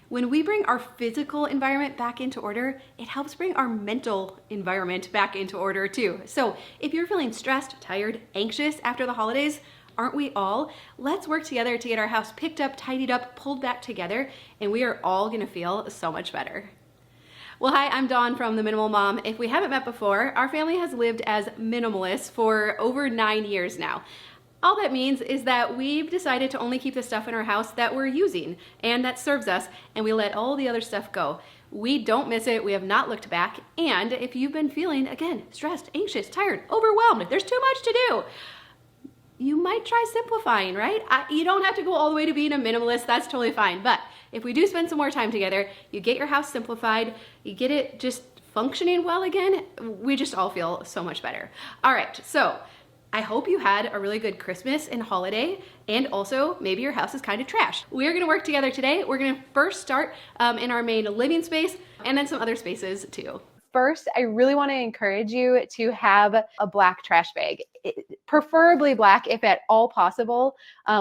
When we bring our physical environment back into order, it helps bring our mental environment back into order too. So if you're feeling stressed, tired, anxious after the holidays, aren't we all? Let's work together to get our house picked up, tidied up, pulled back together, and we are all gonna feel so much better. Well, hi, I'm Dawn from The Minimal Mom. If we haven't met before, our family has lived as minimalists for over 9 years now. All that means is that we've decided to only keep the stuff in our house that we're using and that serves us, and we let all the other stuff go. We don't miss it, we have not looked back, and if you've been feeling, again, stressed, anxious, tired, overwhelmed, there's too much to do, you might try simplifying, right? You don't have to go all the way to being a minimalist, that's totally fine. But if we do spend some more time together, you get your house simplified, you get it just functioning well again, we just all feel so much better. All right, so I hope you had a really good Christmas and holiday, and also maybe your house is kind of trash. We are gonna work together today. We're gonna first start in our main living space and then some other spaces too. First, I really want to encourage you to have a black trash bag, preferably black if at all possible.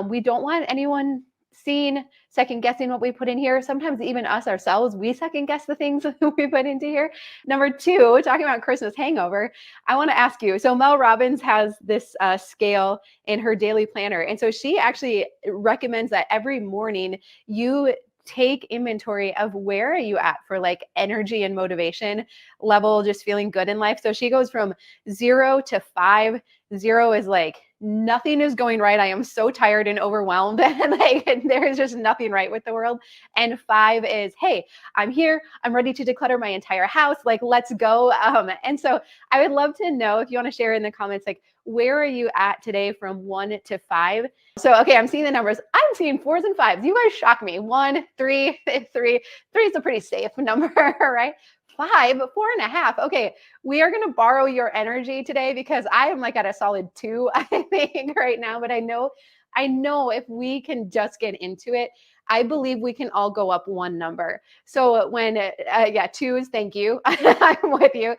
We don't want anyone seeing, second guessing what we put in here. Sometimes even us ourselves, we second guess the things we put into here. Number two, talking about Christmas hangover, I want to ask you, so Mel Robbins has this scale in her daily planner. And so she actually recommends that every morning you take inventory of where are you at for like energy and motivation level, just feeling good in life. So she goes from 0 to 5. 0 is like, nothing is going right. I am so tired and overwhelmed and like there is just nothing right with the world. And 5 is, hey, I'm here. I'm ready to declutter my entire house. Like, let's go. And so I would love to know if you want to share in the comments, like, where are you at today from 1 to 5? So, okay, I'm seeing the numbers. I'm seeing 4s and 5s. You guys shock me. 1, 3, 3. 3 is a pretty safe number, right? 5, 4.5. Okay, we are going to borrow your energy today because I am like at a solid 2, I think, right now. But I know if we can just get into it, I believe we can all go up 1 number. So when, 2s, thank you. I'm with you.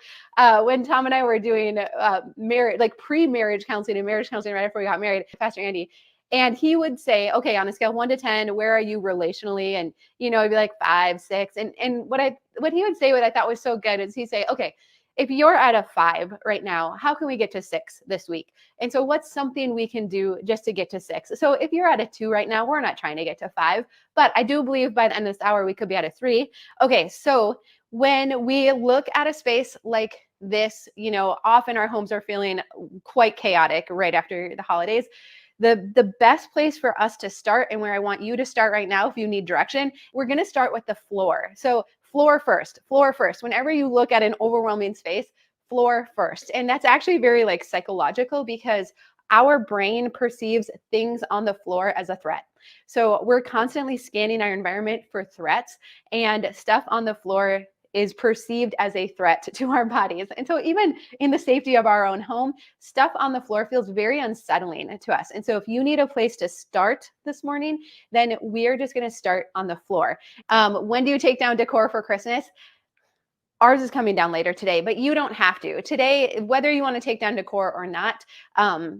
When Tom and I were doing pre-marriage counseling and marriage counseling right after we got married, Pastor Andy, and he would say, okay, on a scale of 1 to 10, where are you relationally? And, it'd be like 5, 6. And what he would say, what I thought was so good is he'd say, okay, if you're at a 5 right now, how can we get to 6 this week? And so what's something we can do just to get to 6? So if you're at a 2 right now, we're not trying to get to 5, but I do believe by the end of this hour, we could be at a 3. Okay, so when we look at a space like this, often our homes are feeling quite chaotic right after the holidays. The best place for us to start, and where I want you to start right now if you need direction, we're going to start with the floor. So floor first. Whenever you look at an overwhelming space, floor first. And that's actually very like psychological because our brain perceives things on the floor as a threat. So we're constantly scanning our environment for threats, and stuff on the floor is perceived as a threat to our bodies. And so even in the safety of our own home, stuff on the floor feels very unsettling to us. And so if you need a place to start this morning, then we're just going to start on the floor. When do you take down decor for Christmas? Ours is coming down later today, but you don't have to. Today, whether you want to take down decor or not,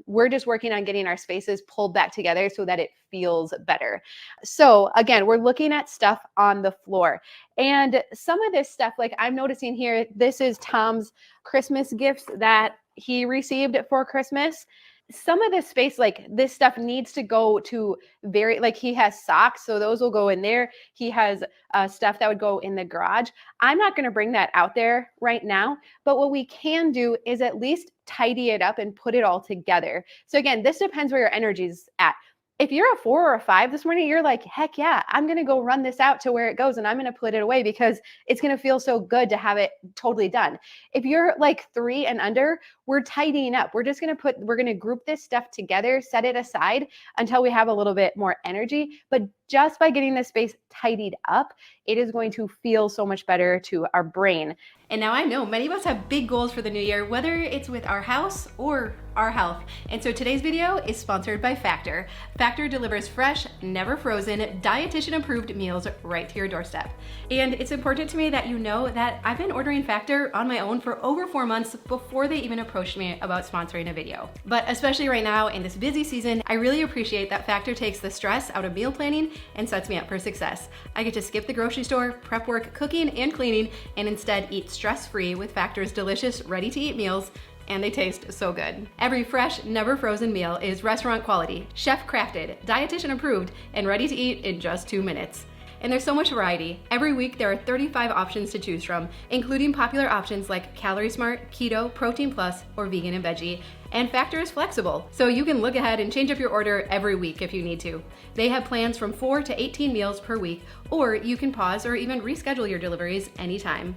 we're just working on getting our spaces pulled back together so that it feels better. So again, we're looking at stuff on the floor. And some of this stuff, like I'm noticing here, this is Tom's Christmas gifts that he received for Christmas. Some of this space, like this stuff needs to go to he has socks, so those will go in there. He has stuff that would go in the garage. I'm not going to bring that out there right now, but what we can do is at least tidy it up and put it all together. So again, this depends where your energy's at. If you're a 4 or a 5 this morning, you're like, heck yeah, I'm going to go run this out to where it goes and I'm going to put it away because it's going to feel so good to have it totally done. If you're like 3 and under, we're tidying up. We're going to group this stuff together, set it aside until we have a little bit more energy. But just by getting this space tidied up, it is going to feel so much better to our brain. And now I know many of us have big goals for the new year, whether it's with our house or our health. And so today's video is sponsored by Factor. Factor delivers fresh, never frozen, dietitian approved meals right to your doorstep. And it's important to me that you know that I've been ordering Factor on my own for over 4 months before they even approached me about sponsoring a video. But especially right now in this busy season, I really appreciate that Factor takes the stress out of meal planning and sets me up for success. I get to skip the grocery store, prep work, cooking, and cleaning, and instead eat stress-free with Factor's delicious, ready-to-eat meals, and they taste so good. Every fresh, never frozen meal is restaurant quality, chef crafted, dietitian approved, and ready to eat in just 2 minutes. And there's so much variety. Every week there are 35 options to choose from, including popular options like Calorie Smart, Keto, Protein Plus, or Vegan and Veggie. And Factor is flexible, so you can look ahead and change up your order every week if you need to. They have plans from 4 to 18 meals per week, or you can pause or even reschedule your deliveries anytime.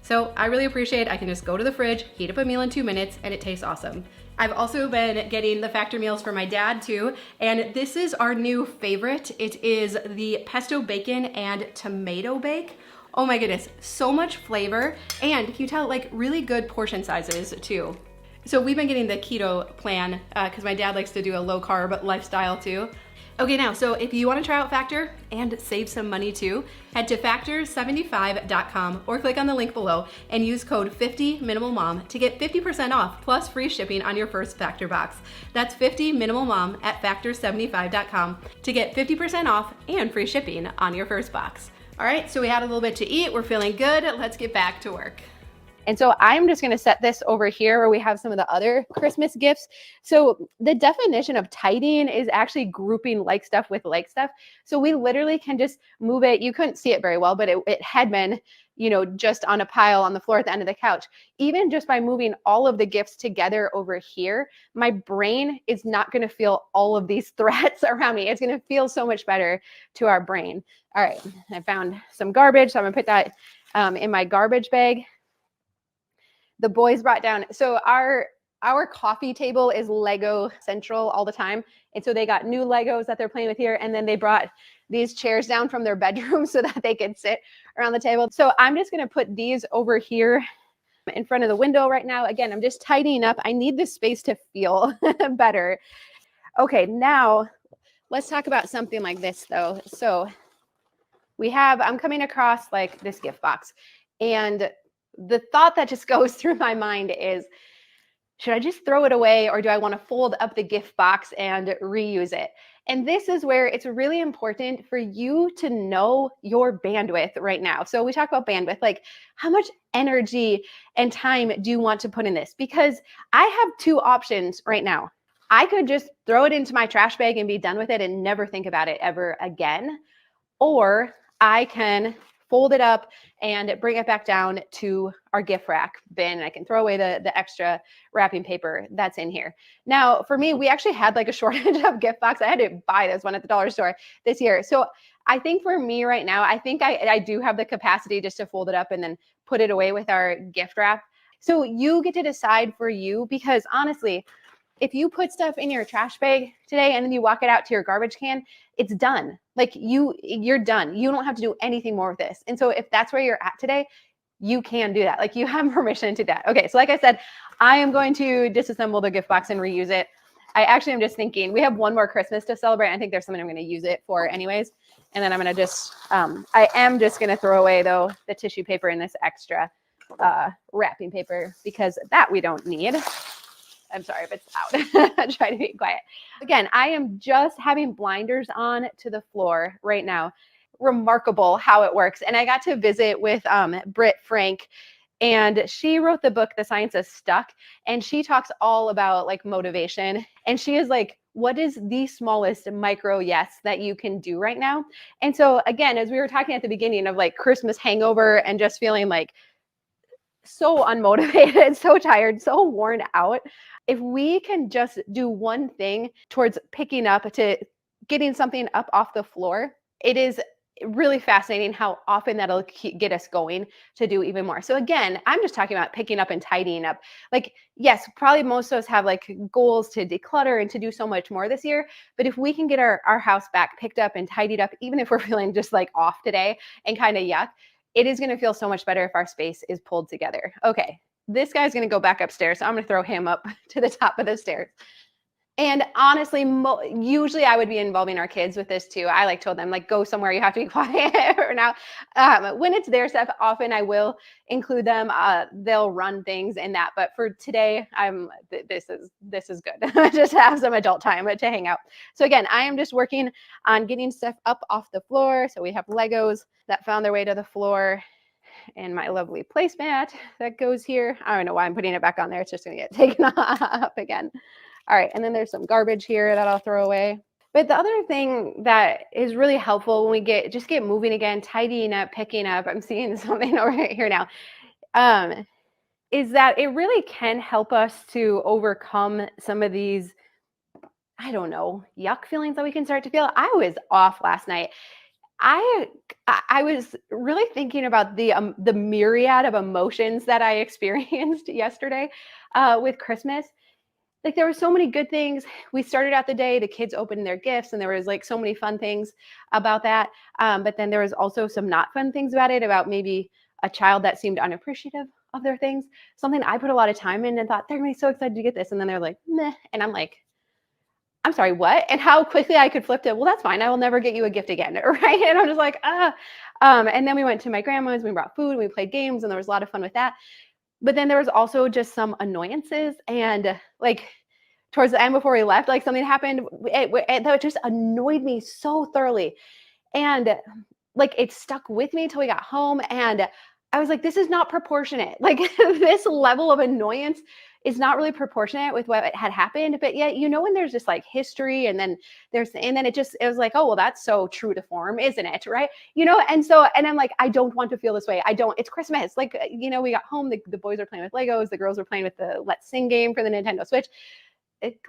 So I really appreciate I can just go to the fridge, heat up a meal in 2 minutes, and it tastes awesome. I've also been getting the Factor meals for my dad too, and this is our new favorite. It is the pesto bacon and tomato bake. Oh my goodness, so much flavor, and can you tell, like, really good portion sizes too. So we've been getting the keto plan because my dad likes to do a low carb lifestyle too. Okay, now, so if you want to try out Factor and save some money too, head to factor75.com or click on the link below and use code 50MinimalMom to get 50% off plus free shipping on your first Factor box. That's 50MinimalMom at factor75.com to get 50% off and free shipping on your first box. All right, so we had a little bit to eat. We're feeling good. Let's get back to work. And so I'm just going to set this over here where we have some of the other Christmas gifts. So the definition of tidying is actually grouping like stuff with like stuff. So we literally can just move it. You couldn't see it very well, but it had been, just on a pile on the floor at the end of the couch. Even just by moving all of the gifts together over here, my brain is not going to feel all of these threats around me. It's going to feel so much better to our brain. All right, I found some garbage, so I'm going to put that in my garbage bag. The boys brought down, so our coffee table is Lego central all the time. And so they got new Legos that they're playing with here. And then they brought these chairs down from their bedroom so that they could sit around the table. So I'm just going to put these over here in front of the window right now. Again, I'm just tidying up. I need this space to feel better. Okay, now let's talk about something like this though. So I'm coming across like this gift box, and the thought that just goes through my mind is, should I just throw it away, or do I want to fold up the gift box and reuse it? And this is where it's really important for you to know your bandwidth right now. So we talk about bandwidth, like how much energy and time do you want to put in this? Because I have 2 options right now. I could just throw it into my trash bag and be done with it and never think about it ever again. Or I can fold it up and bring it back down to our gift rack bin. I can throw away the extra wrapping paper that's in here. Now, for me, we actually had like a shortage of gift box. I had to buy this one at the dollar store this year. So I think for me right now, I think I do have the capacity just to fold it up and then put it away with our gift wrap. So you get to decide for you, because honestly, if you put stuff in your trash bag today and then you walk it out to your garbage can, it's done. Like you're done. You don't have to do anything more with this. And so if that's where you're at today, you can do that. Like you have permission to do that. Okay, so like I said, I am going to disassemble the gift box and reuse it. I actually am just thinking we have one more Christmas to celebrate. I think there's something I'm going to use it for anyways. And then I'm going to just, I am just going to throw away though the tissue paper and this extra wrapping paper, because that we don't need. I'm sorry if it's loud. Try to be quiet. Again, I am just having blinders on to the floor right now. Remarkable how it works. And I got to visit with Britt Frank, and she wrote the book, The Science of Stuck. And she talks all about like motivation. And she is like, what is the smallest micro yes that you can do right now? And so again, as we were talking at the beginning of like Christmas hangover and just feeling like so unmotivated, so tired, so worn out. If we can just do one thing towards picking up to getting something up off the floor, it is really fascinating how often that'll get us going to do even more. So again, I'm just talking about picking up and tidying up. Like, yes, probably most of us have like goals to declutter and to do so much more this year. But if we can get our house back picked up and tidied up, even if we're feeling just like off today and kind of yuck, it is going to feel so much better if our space is pulled together. Okay, this guy's going to go back upstairs. So I'm going to throw him up to the top of the stairs. And honestly, usually I would be involving our kids with this too. I like told them like, go somewhere, you have to be quiet for now. When it's their stuff, often I will include them. They'll run things in that, but for today, this is good. Just have some adult time to hang out. So again, I am just working on getting stuff up off the floor. So we have Legos that found their way to the floor, and my lovely placemat that goes here. I don't know why I'm putting it back on there. It's just gonna get taken off again. All right, and then there's some garbage here that I'll throw away. But the other thing that is really helpful when we get moving again, tidying up, picking up, I'm seeing something over here now, is that it really can help us to overcome some of these, I don't know, yuck feelings that we can start to feel. I was off last night. I was really thinking about the myriad of emotions that I experienced yesterday with Christmas. Like there were so many good things. We started out the day, the kids opened their gifts, and there was like so many fun things about that. But then there was also some not fun things about it, about maybe a child that seemed unappreciative of their things. Something I put a lot of time in and thought they're gonna be so excited to get this, and then they're like, meh, and I'm like, I'm sorry, what? And how quickly I could flip to, well, that's fine. I will never get you a gift again, right? And I'm just like, ah. And then we went to my grandma's, we brought food, we played games, and there was a lot of fun with that. But then there was also just some annoyances, and like towards the end before we left, like something happened that just annoyed me so thoroughly. And like it stuck with me till we got home. And I was like, this is not proportionate. Like this level of annoyance is not really proportionate with what had happened. But yet, when, there's just like history, and then it was like, oh, well, that's so true to form, isn't it? Right. And I'm like, I don't want to feel this way. It's Christmas. Like, we got home, the boys are playing with Legos, the girls were playing with the Let's Sing game for the Nintendo Switch.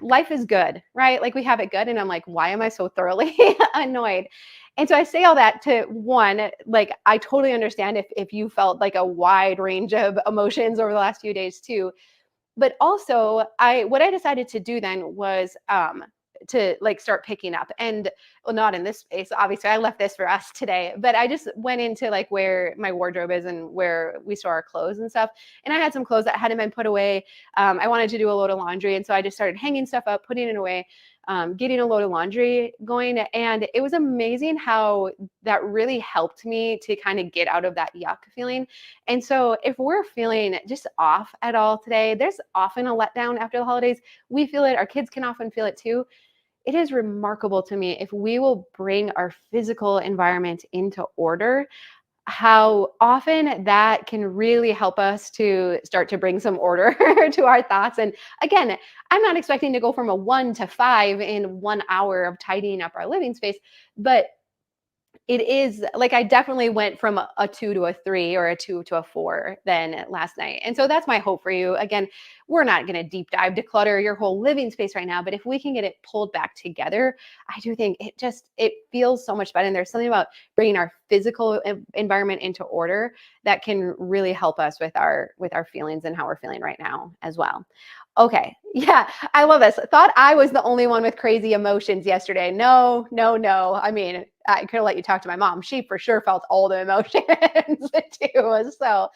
Life is good, right? Like we have it good. And I'm like, why am I so thoroughly annoyed? And so I say all that to one, like, I totally understand if you felt like a wide range of emotions over the last few days too. But also what I decided to do then was to like start picking up, and well, not in this space, obviously I left this for us today, but I just went into like where my wardrobe is and where we store our clothes and stuff. And I had some clothes that hadn't been put away. I wanted to do a load of laundry. And so I just started hanging stuff up, putting it away, getting a load of laundry going. And it was amazing how that really helped me to kind of get out of that yuck feeling. And so if we're feeling just off at all today, there's often a letdown after the holidays. We feel it. Our kids can often feel it too. It is remarkable to me, if we will bring our physical environment into order, how often that can really help us to start to bring some order to our thoughts. And again, I'm not expecting to go from a 1 to 5 in 1 hour of tidying up our living space, but it is like I definitely went from a 2 to a 3 or a 2 to a 4 then last night. And so that's my hope for you. Again, we're not going to deep dive declutter your whole living space right now, but if we can get it pulled back together, I do think it feels so much better. And there's something about bringing our physical environment into order that can really help us with our feelings and how we're feeling right now as well. Okay. Yeah, I love this. Thought I was the only one with crazy emotions yesterday. No. I mean, I could have let you talk to my mom. She for sure felt all the emotions too. So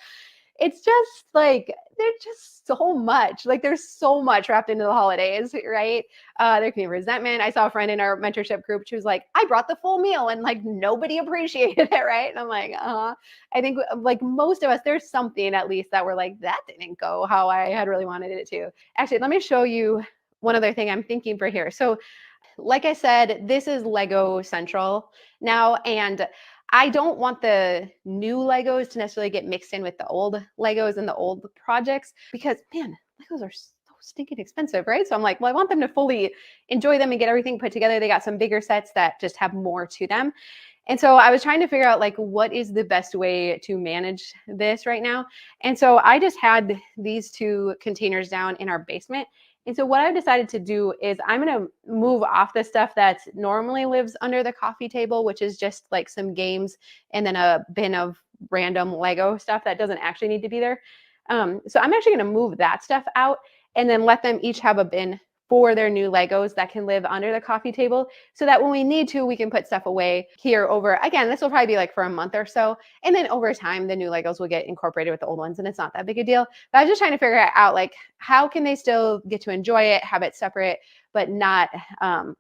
it's just like, there's just so much. Like there's so much wrapped into the holidays, right? There can be resentment. I saw a friend in our mentorship group. She was like, I brought the full meal and like nobody appreciated it, right? And I'm like, I think like most of us, there's something at least that we're like, that didn't go how I had really wanted it to. Actually, let me show you one other thing I'm thinking for here. So like I said, this is Lego Central now, and I don't want the new Legos to necessarily get mixed in with the old Legos and the old projects, because man, Legos are so stinking expensive, right? So I'm like, well, I want them to fully enjoy them and get everything put together. They got some bigger sets that just have more to them. And so I was trying to figure out like, what is the best way to manage this right now? And so I just had these 2 containers down in our basement. And so what I've decided to do is I'm going to move off the stuff that normally lives under the coffee table, which is just like some games and then a bin of random Lego stuff that doesn't actually need to be there. So I'm actually going to move that stuff out and then let them each have a bin for their new Legos that can live under the coffee table, so that when we need to, we can put stuff away here over, again, this will probably be like for a month or so. And then over time, the new Legos will get incorporated with the old ones, and it's not that big a deal. But I was just trying to figure out like, how can they still get to enjoy it, have it separate, but not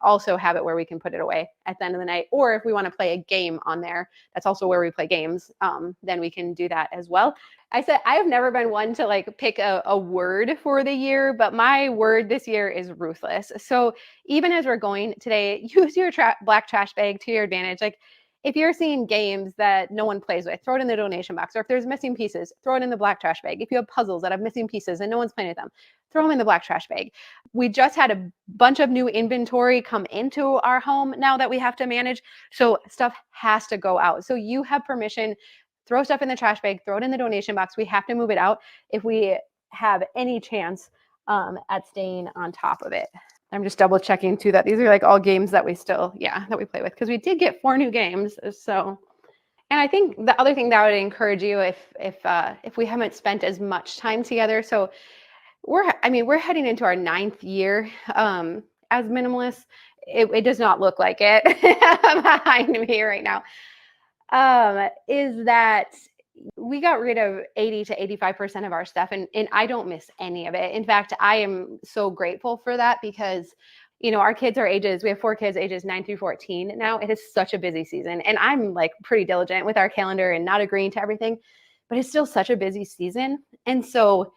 also have it where we can put it away at the end of the night. Or if we want to play a game on there, that's also where we play games, then we can do that as well. I said I have never been one to like pick a word for the year, but my word this year is ruthless. So even as we're going today, use your black trash bag to your advantage. Like if you're seeing games that no one plays with, throw it in the donation box. Or if there's missing pieces, throw it in the black trash bag. If you have puzzles that have missing pieces and no one's playing with them, throw them in the black trash bag. We just had a bunch of new inventory come into our home now that we have to manage. So stuff has to go out. So you have permission. Throw stuff in the trash bag, throw it in the donation box. We have to move it out if we have any chance at staying on top of it. I'm just double checking too that these are like all games that we still, that we play with, because we did get 4 new games. So, and I think the other thing that I would encourage you if we haven't spent as much time together. So we're heading into our 9th year as minimalists. It does not look like it behind me right now. Is that we got rid of 80 to 85% of our stuff, and I don't miss any of it. In fact, I am so grateful for that because, our kids are ages, we have 4 kids ages 9 through 14 now. It is such a busy season, and I'm like pretty diligent with our calendar and not agreeing to everything, but it's still such a busy season. And so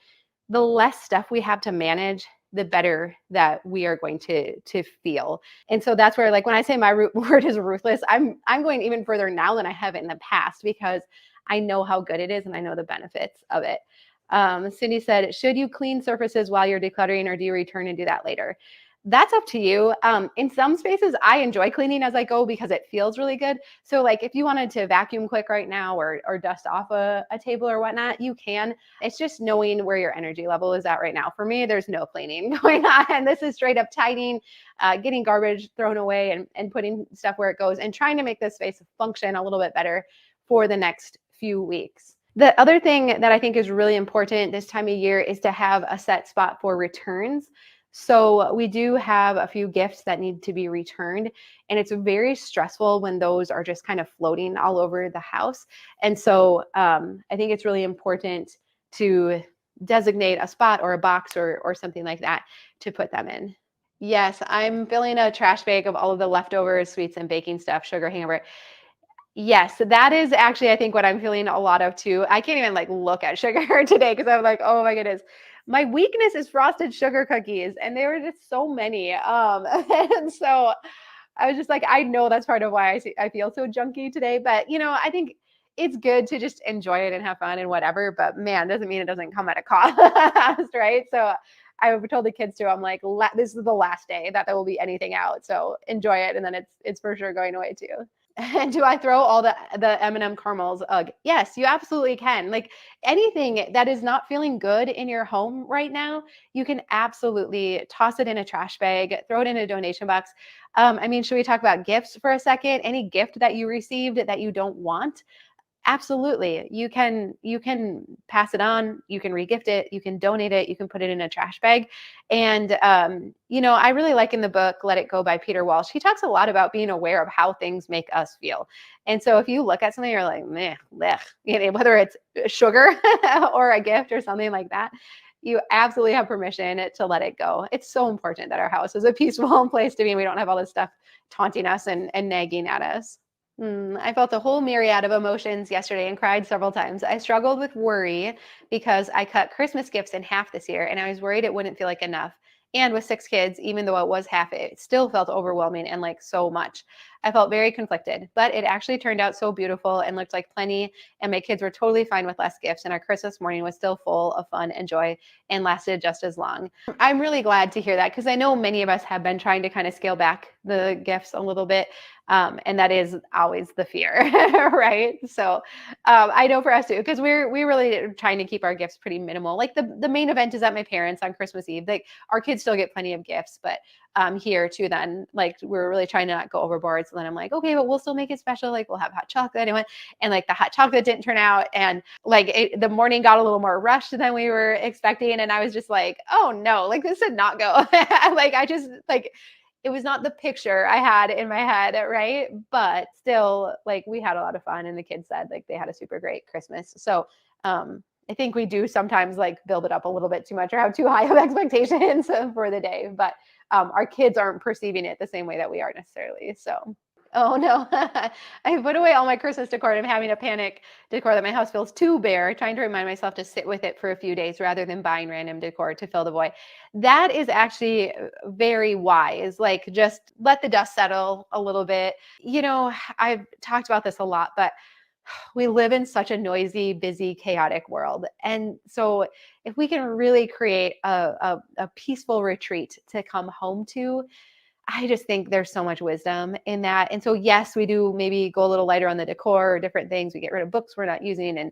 the less stuff we have to manage, the better that we are going to feel. And so that's where, like, when I say my word is ruthless, I'm going even further now than I have in the past, because I know how good it is and I know the benefits of it. Cindy said, should you clean surfaces while you're decluttering, or do you return and do that later? That's up to you. In some spaces, I enjoy cleaning as I go because it feels really good. So like if you wanted to vacuum quick right now or dust off a table or whatnot, you can. It's just knowing where your energy level is at right now. For me, there's no cleaning going on. This is straight up tidying, getting garbage thrown away and putting stuff where it goes, and trying to make this space function a little bit better for the next few weeks. The other thing that I think is really important this time of year is to have a set spot for returns. So we do have a few gifts that need to be returned, and it's very stressful when those are just kind of floating all over the house. And so I think it's really important to designate a spot or a box or something like that to put them in. Yes, I'm filling a trash bag of all of the leftovers, sweets and baking stuff, sugar hangover. Yes, that is actually, I think, what I'm feeling a lot of too. I can't even like look at sugar today because I'm like, oh my goodness. My weakness is frosted sugar cookies, and there were just so many. And so I was just like, I know that's part of why I feel so junky today. But I think it's good to just enjoy it and have fun and whatever. But man, doesn't mean it doesn't come at a cost, right? So I told the kids too. I'm like, this is the last day that there will be anything out. So enjoy it, and then it's for sure going away too. And do I throw all the M&M caramels? Yes, you absolutely can. Like anything that is not feeling good in your home right now, you can absolutely toss it in a trash bag, throw it in a donation box. Should we talk about gifts for a second? Any gift that you received that you don't want? Absolutely. You can pass it on, you can regift it, you can donate it, you can put it in a trash bag. And I really like in the book Let It Go by Peter Walsh. He talks a lot about being aware of how things make us feel. And so if you look at something, you're like, meh, blech, whether it's sugar or a gift or something like that, you absolutely have permission to let it go. It's so important that our house is a peaceful place to be, and we don't have all this stuff taunting us and nagging at us. I felt a whole myriad of emotions yesterday and cried several times. I struggled with worry because I cut Christmas gifts in half this year, and I was worried it wouldn't feel like enough. And with 6 kids, even though it was half, it still felt overwhelming and like so much. I felt very conflicted, but it actually turned out so beautiful and looked like plenty. And my kids were totally fine with less gifts, and our Christmas morning was still full of fun and joy and lasted just as long. I'm really glad to hear that, because I know many of us have been trying to kind of scale back the gifts a little bit. And that is always the fear, right? So I know for us too, because we're really trying to keep our gifts pretty minimal. Like the main event is at my parents' on Christmas Eve. Like our kids still get plenty of gifts, but here too, then like we're really trying to not go overboard. So then I'm like, okay, but we'll still make it special. Like we'll have hot chocolate anyway. And like the hot chocolate didn't turn out, and like the morning got a little more rushed than we were expecting. And I was just like, oh no, like this did not go. Like I just like, it was not the picture I had in my head, right? But still, like we had a lot of fun, and the kids said like they had a super great Christmas. So I think we do sometimes like build it up a little bit too much or have too high of expectations for the day, but our kids aren't perceiving it the same way that we are necessarily. So, oh no, I put away all my Christmas decor and I'm having a panic decor that my house feels too bare, trying to remind myself to sit with it for a few days rather than buying random decor to fill the void. That is actually very wise. Like just let the dust settle a little bit. I've talked about this a lot, but we live in such a noisy, busy, chaotic world. And so if we can really create a peaceful retreat to come home to, I just think there's so much wisdom in that. And so, yes, we do maybe go a little lighter on the decor or different things. We get rid of books we're not using and,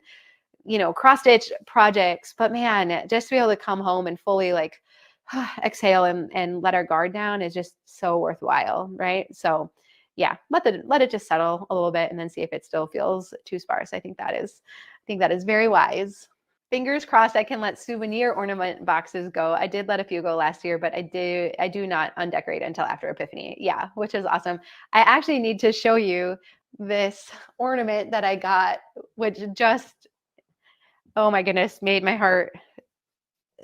cross stitch projects. But man, just to be able to come home and fully like exhale and let our guard down is just so worthwhile. Right. So, yeah, let it just settle a little bit and then see if it still feels too sparse. I think that is very wise. Fingers crossed I can let souvenir ornament boxes go. I did let a few go last year, but I do not undecorate until after Epiphany. Yeah, which is awesome. I actually need to show you this ornament that I got, which just, oh my goodness, made my heart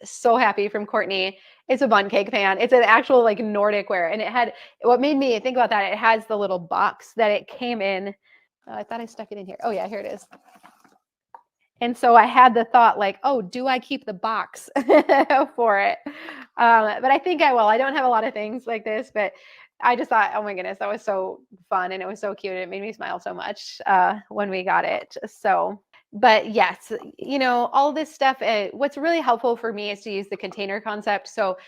so happy, from Courtney. It's a bun cake fan. It's an actual like Nordic ware. And what made me think about that, it has the little box that it came in. Oh, I thought I stuck it in here. Oh yeah, here it is. And so I had the thought like, oh, do I keep the box for it? But I think I will. I don't have a lot of things like this, but I just thought, oh my goodness, that was so fun. And it was so cute. It made me smile so much when we got it. So, but yes, all this stuff, what's really helpful for me is to use the container concept. So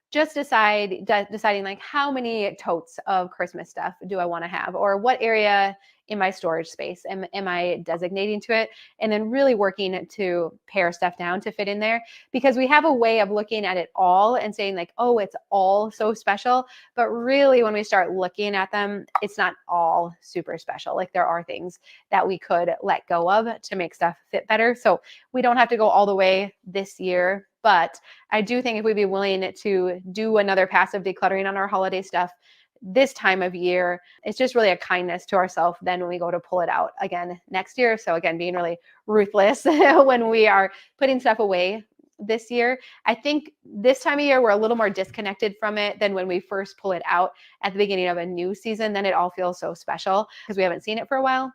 just deciding like how many totes of Christmas stuff do I want to have, or what area in my storage space am I designating to it, and then really working to pare stuff down to fit in there, because we have a way of looking at it all and saying like, oh, it's all so special, but really when we start looking at them, it's not all super special. Like there are things that we could let go of to make stuff fit better. So we don't have to go all the way this year, but I do think if we'd be willing to do another passive decluttering on our holiday stuff this time of year, it's just really a kindness to ourselves then when we go to pull it out again next year. So again, being really ruthless when we are putting stuff away this year. I think this time of year, we're a little more disconnected from it than when we first pull it out at the beginning of a new season. Then it all feels so special because we haven't seen it for a while.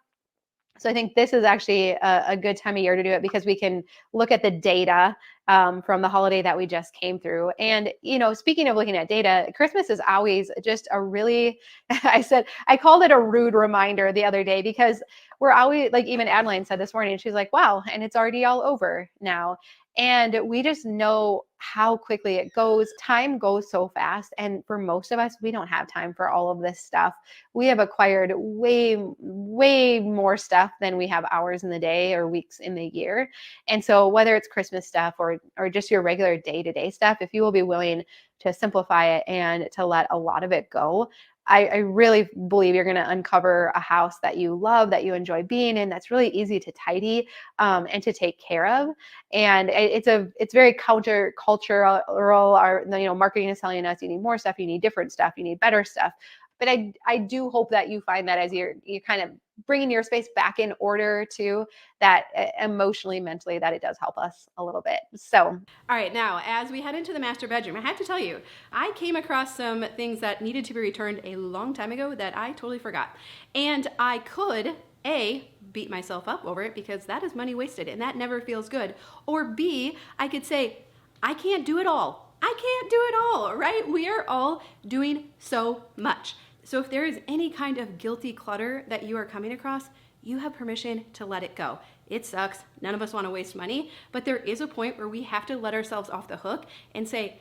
So I think this is actually a good time of year to do it, because we can look at the data from the holiday that we just came through. And, speaking of looking at data, Christmas is always just a really, I called it a rude reminder the other day, because we're always like, even Adeline said this morning, she's like, wow, and it's already all over now. And we just know how quickly it goes. Time goes so fast. And for most of us, we don't have time for all of this stuff. We have acquired way, way more stuff than we have hours in the day or weeks in the year. And so whether it's Christmas stuff or just your regular day-to-day stuff, if you will be willing to simplify it and to let a lot of it go, I really believe you're going to uncover a house that you love, that you enjoy being in, that's really easy to tidy and to take care of. And it's very cultural. Our marketing is telling us you need more stuff, you need different stuff, you need better stuff. But I do hope that you find that as you're kind of bringing your space back in order too, that emotionally, mentally, that it does help us a little bit. So, all right, now as we head into the master bedroom, I have to tell you, I came across some things that needed to be returned a long time ago that I totally forgot. And I could, A, beat myself up over it because that is money wasted and that never feels good. Or B, I could say, I can't do it all. I can't do it all, right? We are all doing so much. So if there is any kind of guilty clutter that you are coming across, you have permission to let it go. It sucks. None of us want to waste money, but there is a point where we have to let ourselves off the hook and say,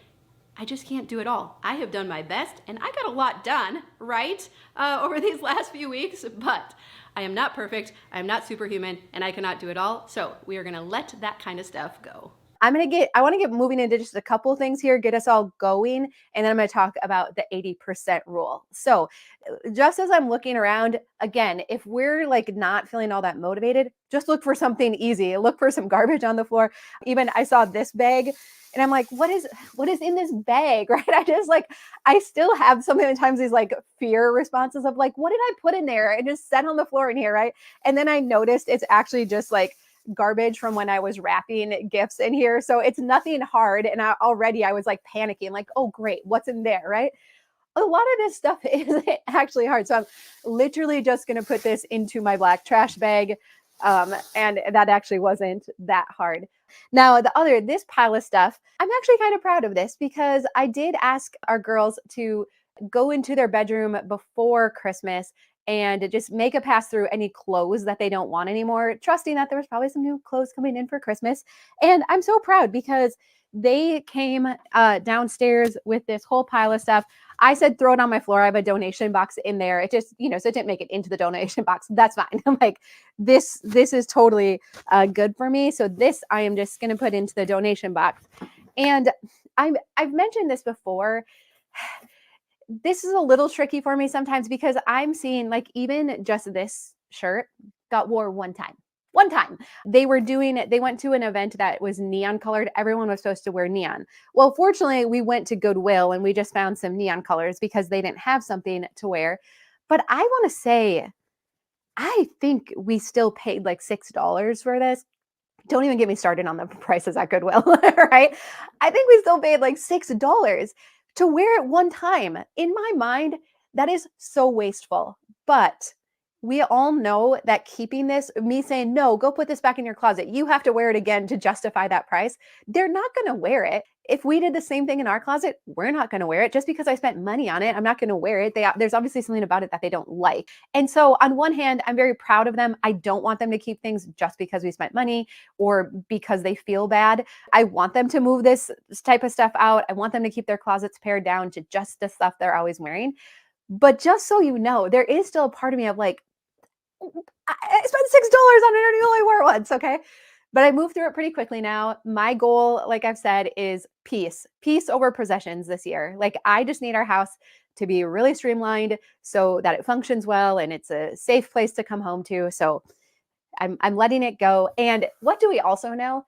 I just can't do it all. I have done my best and I got a lot done, right? Over these last few weeks, but I am not perfect. I am not superhuman and I cannot do it all. So we are going to let that kind of stuff go. I want to get moving into just a couple things here, get us all going, and then I'm going to talk about the 80% rule. So just as I'm looking around, again, if we're like not feeling all that motivated, just look for something easy. Look for some garbage on the floor. Even I saw this bag and I'm like, what is in this bag, right? I still have sometimes these like fear responses of like, what did I put in there? And just set on the floor in here, right? And then I noticed it's actually just like garbage from when I was wrapping gifts in here. So it's nothing hard. And already I was like panicking, like, oh, great, what's in there, right? A lot of this stuff isn't actually hard. So I'm literally just going to put this into my black trash bag. And that actually wasn't that hard. Now, this pile of stuff, I'm actually kind of proud of this because I did ask our girls to go into their bedroom before Christmas and just make a pass through any clothes that they don't want anymore, trusting that there was probably some new clothes coming in for Christmas. And I'm so proud because they came downstairs with this whole pile of stuff. I said, throw it on my floor. I have a donation box in there. It just, so it didn't make it into the donation box. That's fine. I'm like, this is totally good for me. So this I am just going to put into the donation box. And I've mentioned this before. This is a little tricky for me sometimes because I'm seeing like even just this shirt got wore one time. One time they went to an event that was neon colored. Everyone was supposed to wear neon. Well, fortunately, we went to Goodwill and we just found some neon colors because they didn't have something to wear. But I want to say, I think we still paid like $6 for this. Don't even get me started on the prices at Goodwill, right? I think we still paid like $6 to wear it one time. In my mind, that is so wasteful. But we all know that keeping this, me saying, no, go put this back in your closet, you have to wear it again to justify that price. They're not going to wear it. If we did the same thing in our closet, we're not going to wear it. Just because I spent money on it, I'm not going to wear it. There's obviously something about it that they don't like. And so on one hand, I'm very proud of them. I don't want them to keep things just because we spent money or because they feel bad. I want them to move this type of stuff out. I want them to keep their closets pared down to just the stuff they're always wearing. But just so you know, there is still a part of me of like, I spent $6 on it and I only wore it once, okay? But I moved through it pretty quickly now. My goal, like I've said, is peace over possessions this year. Like I just need our house to be really streamlined so that it functions well and it's a safe place to come home to. So I'm letting it go. And what do we also know?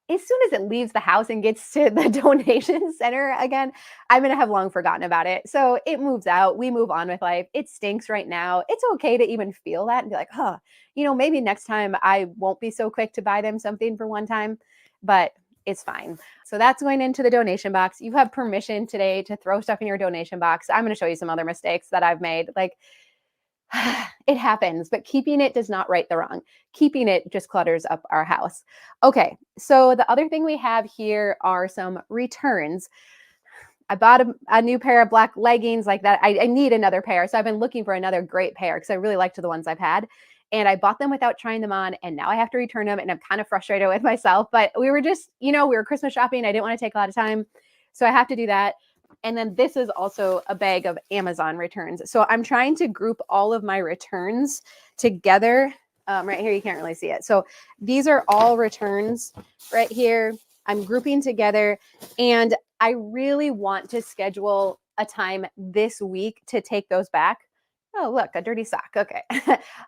As soon as it leaves the house and gets to the donation center again, I'm going to have long forgotten about it. So it moves out. We move on with life. It stinks right now. It's okay to even feel that and be like, maybe next time I won't be so quick to buy them something for one time, but it's fine. So that's going into the donation box. You have permission today to throw stuff in your donation box. I'm going to show you some other mistakes that I've made. Like, it happens, but keeping it does not right the wrong. Keeping it just clutters up our house. Okay, so the other thing we have here are some returns. I bought a new pair of black leggings like that. I need another pair. So I've been looking for another great pair because I really liked the ones I've had. And I bought them without trying them on. And now I have to return them. And I'm kind of frustrated with myself. But we were just, we were Christmas shopping. I didn't want to take a lot of time. So I have to do that. And then this is also a bag of Amazon returns. So I'm trying to group all of my returns together. Right here, you can't really see it. So these are all returns right here. I'm grouping together. And I really want to schedule a time this week to take those back. Oh, look, a dirty sock. Okay.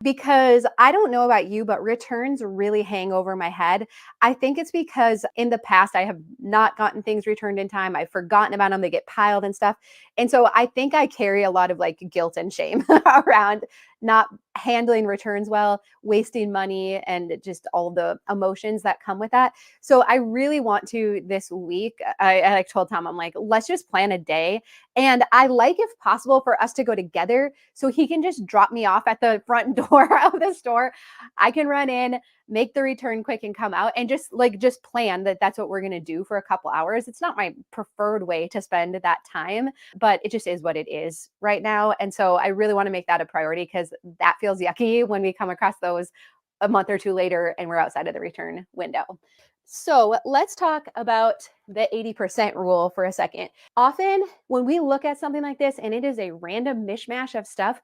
Because I don't know about you, but returns really hang over my head. I think it's because in the past, I have not gotten things returned in time. I've forgotten about them. They get piled and stuff. And so I think I carry a lot of like guilt and shame around not handling returns well, wasting money, and just all the emotions that come with that. So I really want to this week, I like told Tom, I'm like, let's just plan a day. And I like, if possible, for us to go together so he can just drop me off at the front door of the store. I can run in, make the return quick and come out and just plan that that's what we're going to do for a couple hours. It's not my preferred way to spend that time, but it just is what it is right now. And so I really want to make that a priority because that feels yucky when we come across those a month or two later and we're outside of the return window. So let's talk about the 80% rule for a second. Often when we look at something like this and it is a random mishmash of stuff,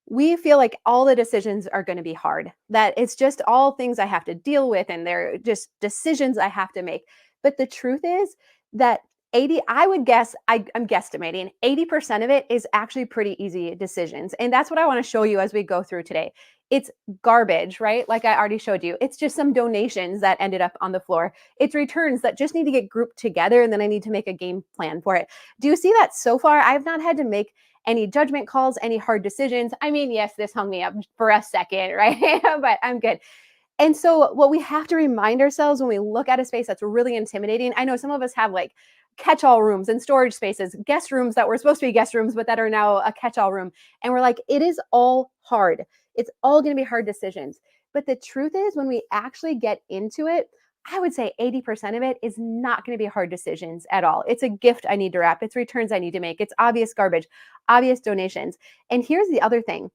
we feel like all the decisions are going to be hard, that it's just all things I have to deal with and they're just decisions I have to make. But the truth is that I would guess, I'm guesstimating 80% of it is actually pretty easy decisions. And that's what I want to show you as we go through today. It's garbage, right? Like I already showed you. It's just some donations that ended up on the floor. It's returns that just need to get grouped together and then I need to make a game plan for it. Do you see that so far? I've not had to make any judgment calls, any hard decisions. I mean, yes, this hung me up for a second, right? But I'm good. And so what we have to remind ourselves when we look at a space that's really intimidating, I know some of us have like catch-all rooms and storage spaces, guest rooms that were supposed to be guest rooms, but that are now a catch-all room. And we're like, it is all hard. It's all going to be hard decisions. But the truth is, when we actually get into it, I would say 80% of it is not going to be hard decisions at all. It's a gift I need to wrap. It's returns I need to make. It's obvious garbage, obvious donations. And here's the other thing.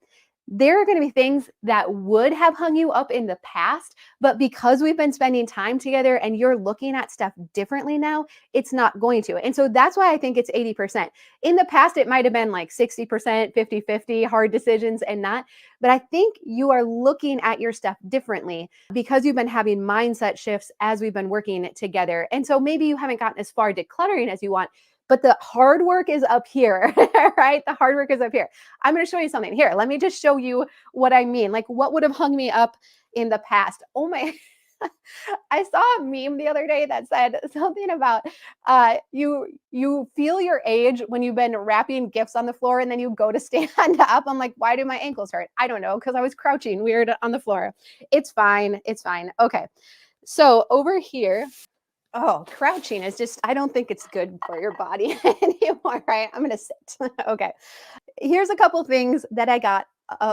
There are going to be things that would have hung you up in the past, but because we've been spending time together and you're looking at stuff differently now, it's not going to. And so that's why I think it's 80%. In the past, it might have been like 60%, 50-50, hard decisions and not. But I think you are looking at your stuff differently because you've been having mindset shifts as we've been working together. And so maybe you haven't gotten as far decluttering as you want, but the hard work is up here, right? The hard work is up here. I'm going to show you something here. Let me just show you what I mean. Like what would have hung me up in the past? Oh my, I saw a meme the other day that said something about you feel your age when you've been wrapping gifts on the floor and then you go to stand up. I'm like, why do my ankles hurt? I don't know, because I was crouching weird on the floor. It's fine. It's fine. Okay. So over here, oh, crouching is just, I don't think it's good for your body anymore, right? I'm going to sit. Okay. Here's a couple things that I got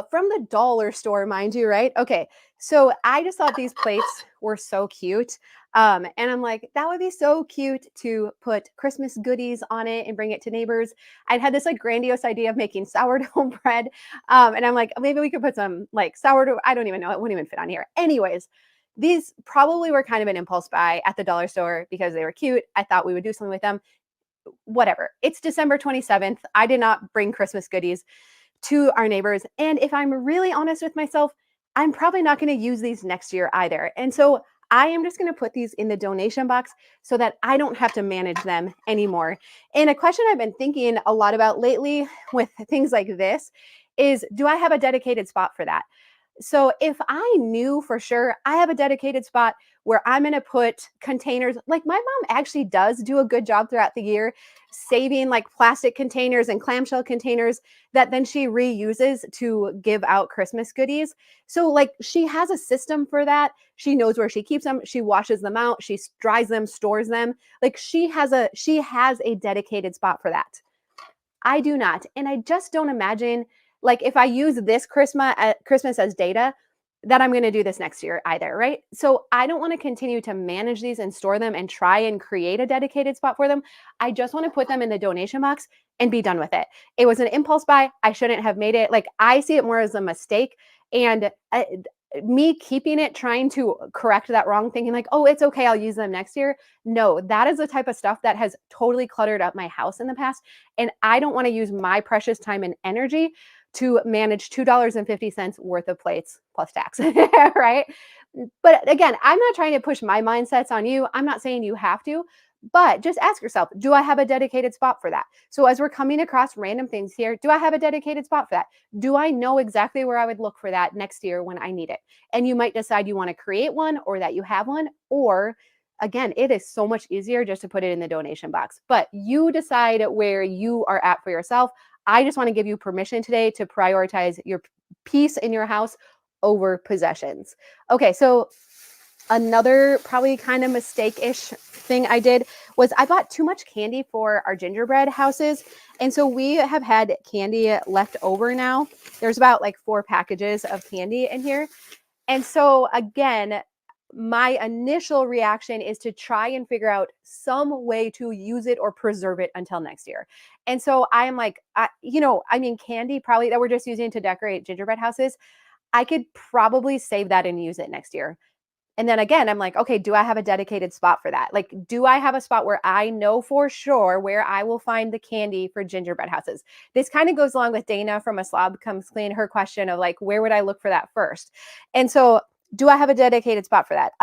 from the dollar store, mind you, right? Okay. So I just thought these plates were so cute. And I'm like, that would be so cute to put Christmas goodies on it and bring it to neighbors. I'd had this like grandiose idea of making sourdough bread. And I'm like, maybe we could put some like sourdough. I don't even know. It wouldn't even fit on here. Anyways, these probably were kind of an impulse buy at the dollar store because they were cute. I thought we would do something with them. Whatever. It's December 27th. I did not bring Christmas goodies to our neighbors. And if I'm really honest with myself, I'm probably not going to use these next year either. And so I am just going to put these in the donation box so that I don't have to manage them anymore. And a question I've been thinking a lot about lately with things like this is, do I have a dedicated spot for that? So if I knew for sure I have a dedicated spot where I'm going to put containers, like my mom actually does do a good job throughout the year, saving like plastic containers and clamshell containers that then she reuses to give out Christmas goodies. So like she has a system for that. She knows where she keeps them. She washes them out. She dries them, stores them. Like she has a dedicated spot for that. I do not. And I just don't imagine, like, if I use this Christmas as data, that I'm going to do this next year either, right? So I don't want to continue to manage these and store them and try and create a dedicated spot for them. I just want to put them in the donation box and be done with it. It was an impulse buy. I shouldn't have made it. Like, I see it more as a mistake. And me keeping it, trying to correct that wrong, thinking like, oh, it's okay, I'll use them next year. No, that is the type of stuff that has totally cluttered up my house in the past. And I don't want to use my precious time and energy to manage $2.50 worth of plates plus tax, right? But again, I'm not trying to push my mindsets on you. I'm not saying you have to, but just ask yourself, do I have a dedicated spot for that? So as we're coming across random things here, do I have a dedicated spot for that? Do I know exactly where I would look for that next year when I need it? And you might decide you want to create one or that you have one, or again, it is so much easier just to put it in the donation box, but you decide where you are at for yourself. I just want to give you permission today to prioritize your peace in your house over possessions. Okay, so another probably kind of mistake-ish thing I did was I bought too much candy for our gingerbread houses. And so we have had candy left over now. There's about like 4 packages of candy in here. And so again, my initial reaction is to try and figure out some way to use it or preserve it until next year. And so I'm like, candy probably that we're just using to decorate gingerbread houses, I could probably save that and use it next year. And then again, I'm like, okay, do I have a dedicated spot for that? Like, do I have a spot where I know for sure where I will find the candy for gingerbread houses? This kind of goes along with Dana from A Slob Comes Clean, her question of like, where would I look for that first? And so do I have a dedicated spot for that?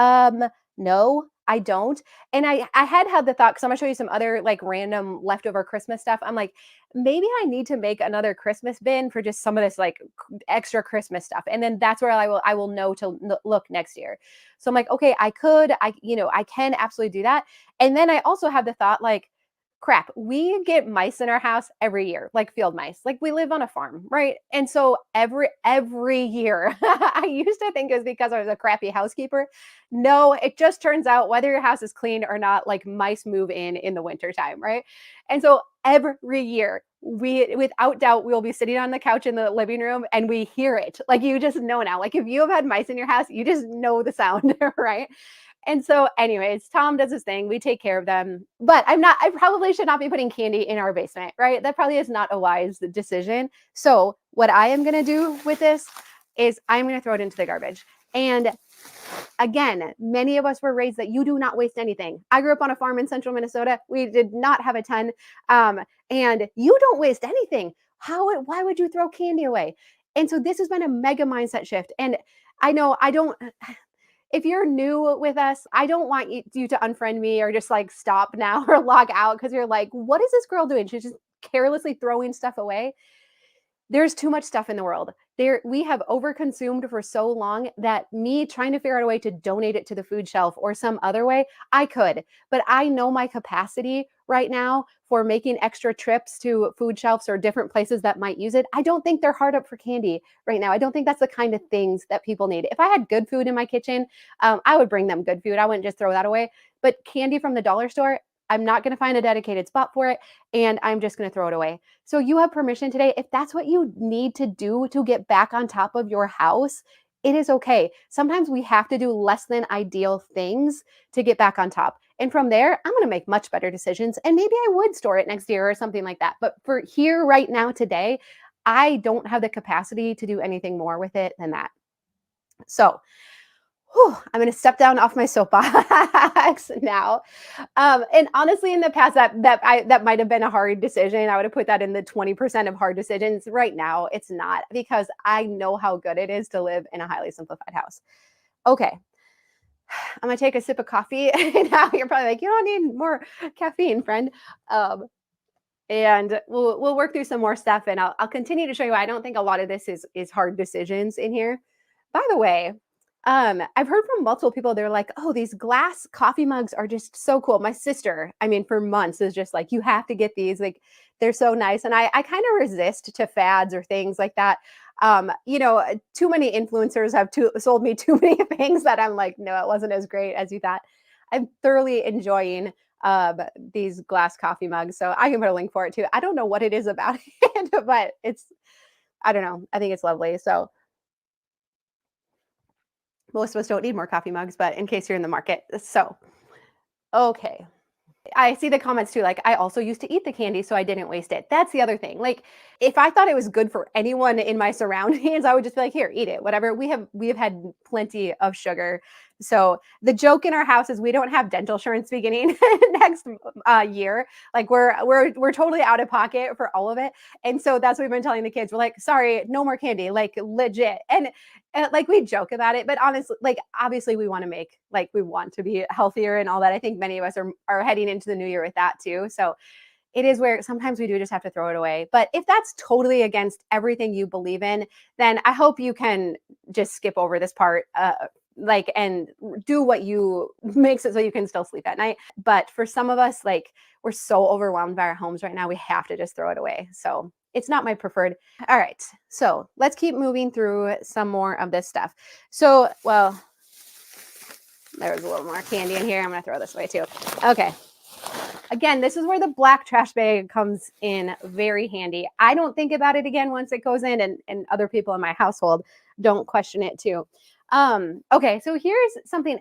No, I don't. And I had the thought, because I'm gonna show you some other like random leftover Christmas stuff. I'm like, maybe I need to make another Christmas bin for just some of this like extra Christmas stuff. And then that's where I will know to look next year. So I'm like, okay, I can absolutely do that. And then I also have the thought like, crap, we get mice in our house every year, like field mice. Like we live on a farm, right? And so every year, I used to think it was because I was a crappy housekeeper. No, it just turns out whether your house is clean or not, like mice move in the wintertime, right? And so every year, we without doubt we'll be sitting on the couch in the living room and we hear it. Like you just know now. Like if you have had mice in your house, you just know the sound, right? And so, anyways, Tom does his thing. We take care of them. But I probably should not be putting candy in our basement, right? That probably is not a wise decision. So, what I am going to do with this is I'm going to throw it into the garbage. And again, many of us were raised that you do not waste anything. I grew up on a farm in central Minnesota. We did not have a ton. And you don't waste anything. Why would you throw candy away? And so this has been a mega mindset shift. And I know I don't, if you're new with us, I don't want you to unfriend me or just like stop now or log out because you're like, what is this girl doing? She's just carelessly throwing stuff away. There's too much stuff in the world. We have overconsumed for so long that me trying to figure out a way to donate it to the food shelf or some other way, I could. But I know my capacity right now for making extra trips to food shelves or different places that might use it. I don't think they're hard up for candy right now. I don't think that's the kind of things that people need. If I had good food in my kitchen, I would bring them good food. I wouldn't just throw that away. But candy from the dollar store, I'm not going to find a dedicated spot for it, and I'm just going to throw it away. So you have permission today. If that's what you need to do to get back on top of your house, it is okay. Sometimes we have to do less than ideal things to get back on top. And from there, I'm going to make much better decisions. And maybe I would store it next year or something like that. But for here, right now, today, I don't have the capacity to do anything more with it than that. So I'm going to step down off my soapbox now. And honestly, in the past, that might have been a hard decision. I would have put that in the 20% of hard decisions. Right now, it's not because I know how good it is to live in a highly simplified house. Okay. I'm going to take a sip of coffee. Now you're probably like, you don't need more caffeine, friend. And we'll work through some more stuff, and I'll continue to show you. I don't think a lot of this is hard decisions in here. By the way, I've heard from multiple people. They're like, "Oh, these glass coffee mugs are just so cool." My sister, I mean, for months is just like, "You have to get these. Like, they're so nice." And I kind of resist to fads or things like that. Too many influencers have sold me too many things that I'm like, no, it wasn't as great as you thought. I'm thoroughly enjoying these glass coffee mugs. So I can put a link for it too. I don't know what it is about it, but I don't know. I think it's lovely. So most of us don't need more coffee mugs, but in case you're in the market. So, okay. I see the comments too. Like, I also used to eat the candy, so I didn't waste it. That's the other thing. Like, if I thought it was good for anyone in my surroundings, I would just be like, here, eat it, whatever. We have had plenty of sugar. So the joke in our house is we don't have dental insurance beginning next year. Like we're totally out of pocket for all of it. And so that's what we've been telling the kids. We're like, sorry, no more candy, like legit. And like we joke about it, but honestly, like obviously we want to be healthier and all that. I think many of us are heading into the new year with that too. So it is where sometimes we do just have to throw it away. But if that's totally against everything you believe in, then I hope you can just skip over this part, and do what you makes it so you can still sleep at night. But for some of us, like we're so overwhelmed by our homes right now, we have to just throw it away. So it's not my preferred. All right. So let's keep moving through some more of this stuff. So, well, there's a little more candy in here. I'm going to throw this away too. Okay. Again, this is where the black trash bag comes in very handy. I don't think about it again once it goes in, and other people in my household don't question it too. Okay, so here's something.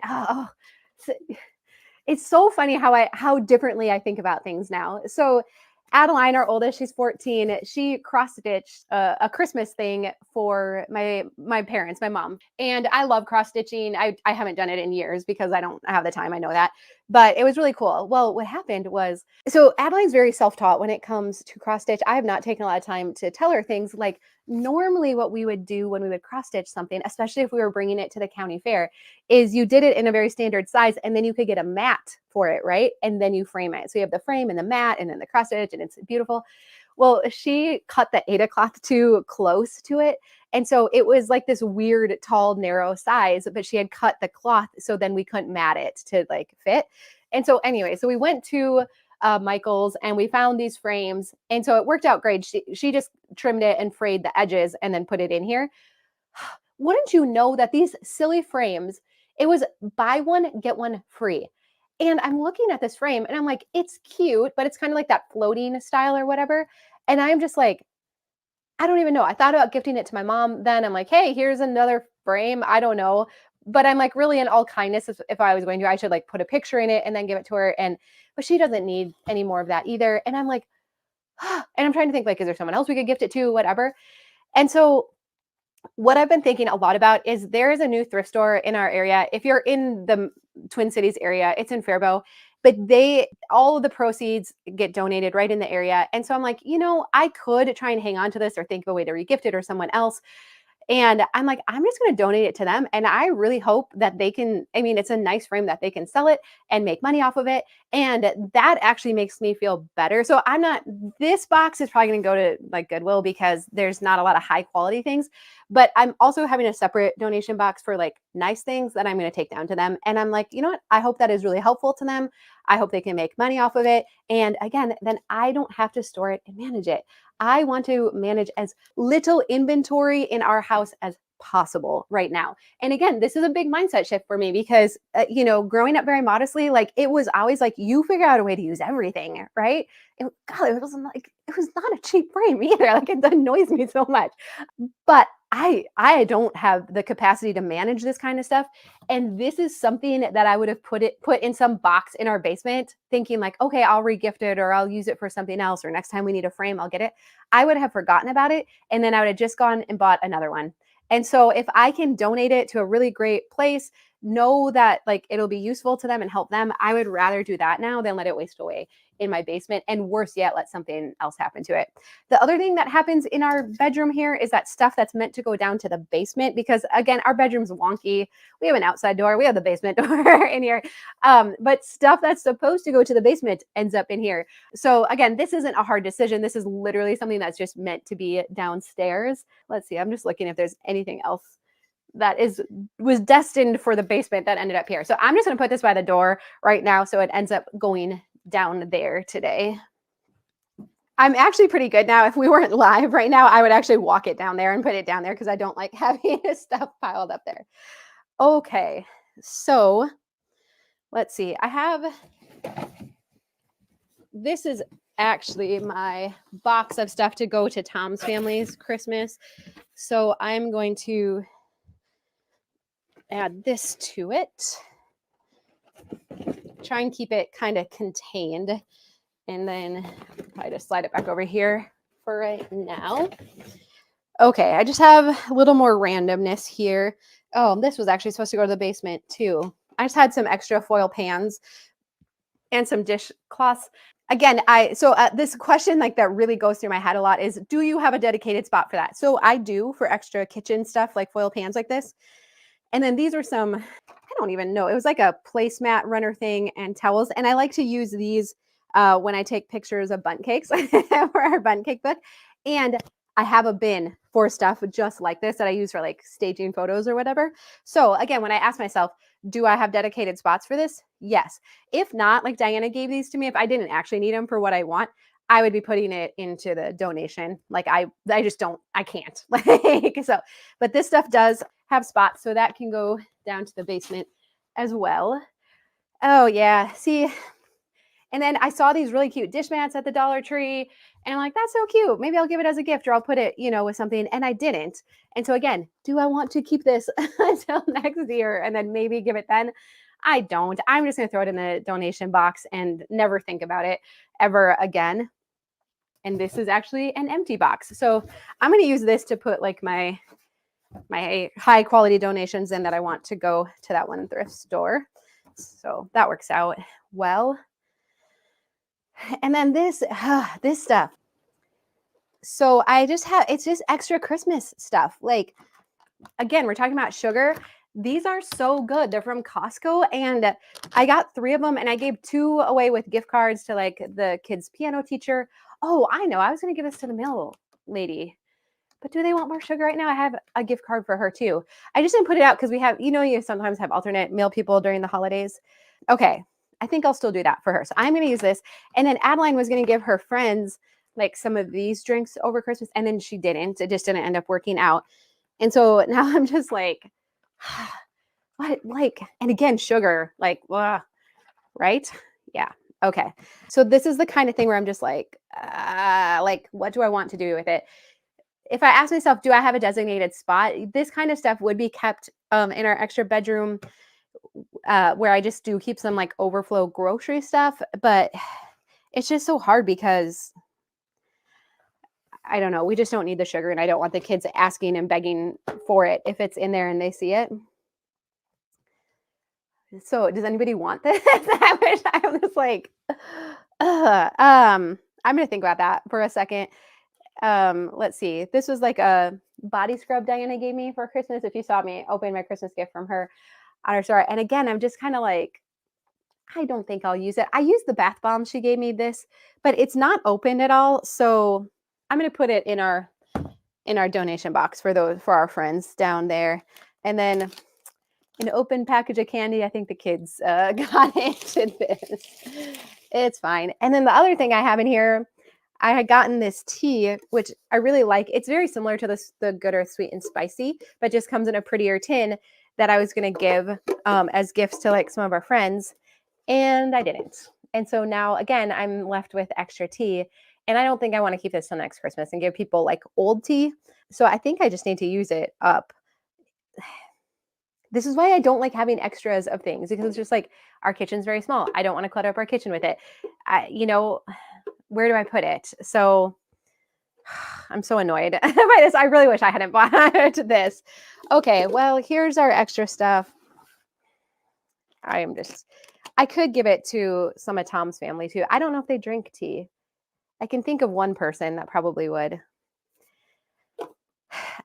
It's so funny how differently I think about things now. So Adeline, our oldest, she's 14. She cross-stitched a Christmas thing for my parents, my mom. And I love cross-stitching. I haven't done it in years because I don't have the time. I know that. But it was really cool. Well, what happened was, so Adeline's very self-taught when it comes to cross-stitch. I have not taken a lot of time to tell her things. Like normally what we would do when we would cross-stitch something, especially if we were bringing it to the county fair, is you did it in a very standard size and then you could get a mat for it, right? And then you frame it. So you have the frame and the mat and then the cross-stitch and it's beautiful. Well, she cut the Aida cloth too close to it. And so it was like this weird, tall, narrow size, but she had cut the cloth so then we couldn't mat it to like fit. And so anyway, so we went to Michael's, and we found these frames. And so it worked out great. She just trimmed it and frayed the edges and then put it in here. Wouldn't you know that these silly frames, it was buy one, get one free. And I'm looking at this frame and I'm like, it's cute, but it's kind of like that floating style or whatever. And I'm just like, I don't even know. I thought about gifting it to my mom then. I'm like, hey, here's another frame. I don't know. But I'm like, really, in all kindness, if I was going to, I should like put a picture in it and then give it to her. But she doesn't need any more of that either. And I'm like, and I'm trying to think, like, is there someone else we could gift it to, whatever. And so what I've been thinking a lot about is there is a new thrift store in our area. If you're in the Twin Cities area, it's in Faribault, but all of the proceeds get donated right in the area. And so I'm like, I could try and hang on to this or think of a way to regift it or someone else. And I'm like, I'm just going to donate it to them. And I really hope that they can, it's a nice frame that they can sell it and make money off of it. And that actually makes me feel better. So this box is probably going to go to like Goodwill because there's not a lot of high quality things, but I'm also having a separate donation box for like nice things that I'm going to take down to them. And I'm like, you know what? I hope that is really helpful to them. I hope they can make money off of it. And again, then I don't have to store it and manage it. I want to manage as little inventory in our house as possible right now. And again, this is a big mindset shift for me because, growing up very modestly, like it was always like, you figure out a way to use everything, right? God, it was not a cheap frame either. Like it annoys me so much. But I don't have the capacity to manage this kind of stuff. And this is something that I would have put in some box in our basement thinking like, okay, I'll regift it or I'll use it for something else. Or next time we need a frame, I'll get it. I would have forgotten about it. And then I would have just gone and bought another one. And so if I can donate it to a really great place, know that like it'll be useful to them and help them, I would rather do that now than let it waste away in my basement, and worse yet, let something else happen to it. The other thing that happens in our bedroom here is that stuff that's meant to go down to the basement, because again, our bedroom's wonky. We have an outside door, we have the basement door in here, but stuff that's supposed to go to the basement ends up in here. So again, this isn't a hard decision. This is literally something that's just meant to be downstairs. Let's see, I'm just looking if there's anything else that was destined for the basement that ended up here. So I'm just going to put this by the door right now, so it ends up going down there today. I'm actually pretty good now. If we weren't live right now, I would actually walk it down there and put it down there because I don't like having stuff piled up there. Okay, so let's see. This is actually my box of stuff to go to Tom's family's Christmas. So I'm going to add this to it. Try and keep it kind of contained. And then probably just slide it back over here for right now. Okay, I just have a little more randomness here. Oh, this was actually supposed to go to the basement too. I just had some extra foil pans and some dishcloths. Again, this question like that really goes through my head a lot is, do you have a dedicated spot for that? So I do, for extra kitchen stuff like foil pans like this. And then these are some, I don't even know. It was like a placemat runner thing and towels. And I like to use these when I take pictures of bundt cakes for our bundt cake book. And I have a bin for stuff just like this that I use for like staging photos or whatever. So again, when I ask myself, do I have dedicated spots for this? Yes. If not, like Diana gave these to me, if I didn't actually need them for what I want, I would be putting it into the donation. Like I just don't, I can't. But this stuff does have spots, so that can go down to the basement as well. Oh yeah, see. And then I saw these really cute dish mats at the Dollar Tree, and I'm like, that's so cute. Maybe I'll give it as a gift, or I'll put it, with something. And I didn't. And so again, do I want to keep this until next year and then maybe give it then? I don't. I'm just going to throw it in the donation box and never think about it ever again. And this is actually an empty box. So I'm going to use this to put like my high quality donations in that I want to go to that one thrift store. So that works out well. And then this stuff. So it's just extra Christmas stuff. Like, again, we're talking about sugar. These are so good. They're from Costco, and I got 3 of them, and I gave 2 away with gift cards to like the kids' piano teacher. Oh, I know. I was going to give this to the mail lady, but do they want more sugar right now? I have a gift card for her too. I just didn't put it out because we have, you sometimes have alternate mail people during the holidays. Okay. I think I'll still do that for her. So I'm going to use this. And then Adeline was going to give her friends like some of these drinks over Christmas. And then she didn't. It just didn't end up working out. And so now I'm just like, what? Like, and again, sugar, like, right? Yeah. Okay. So this is the kind of thing where I'm just like, what do I want to do with it? If I ask myself, do I have a designated spot? This kind of stuff would be kept in our extra bedroom where I just do keep some like overflow grocery stuff. But it's just so hard because I don't know. We just don't need the sugar and I don't want the kids asking and begging for it if it's in there and they see it. So does anybody want this? I wish I was like, I'm going to think about that for a second. Let's see. This was like a body scrub Diana gave me for Christmas. If you saw me open my Christmas gift from her on her store. And again, I'm just kind of like, I don't think I'll use it. I used the bath bomb. She gave me this, but it's not opened at all. So I'm going to put it in our donation box for our friends down there. And then an open package of candy. I think the kids got into this. It's fine. And then the other thing I have in here, I had gotten this tea, which I really like. It's very similar to the Good Earth Sweet and Spicy, but just comes in a prettier tin that I was going to give as gifts to like some of our friends. And I didn't. And so now, again, I'm left with extra tea. And I don't think I want to keep this till next Christmas and give people like old tea. So I think I just need to use it up. This is why I don't like having extras of things because it's just like our kitchen's very small. I don't want to clutter up our kitchen with it. Where do I put it? So I'm so annoyed by this. I really wish I hadn't bought this. Okay, well, here's our extra stuff. I could give it to some of Tom's family too. I don't know if they drink tea. I can think of one person that probably would.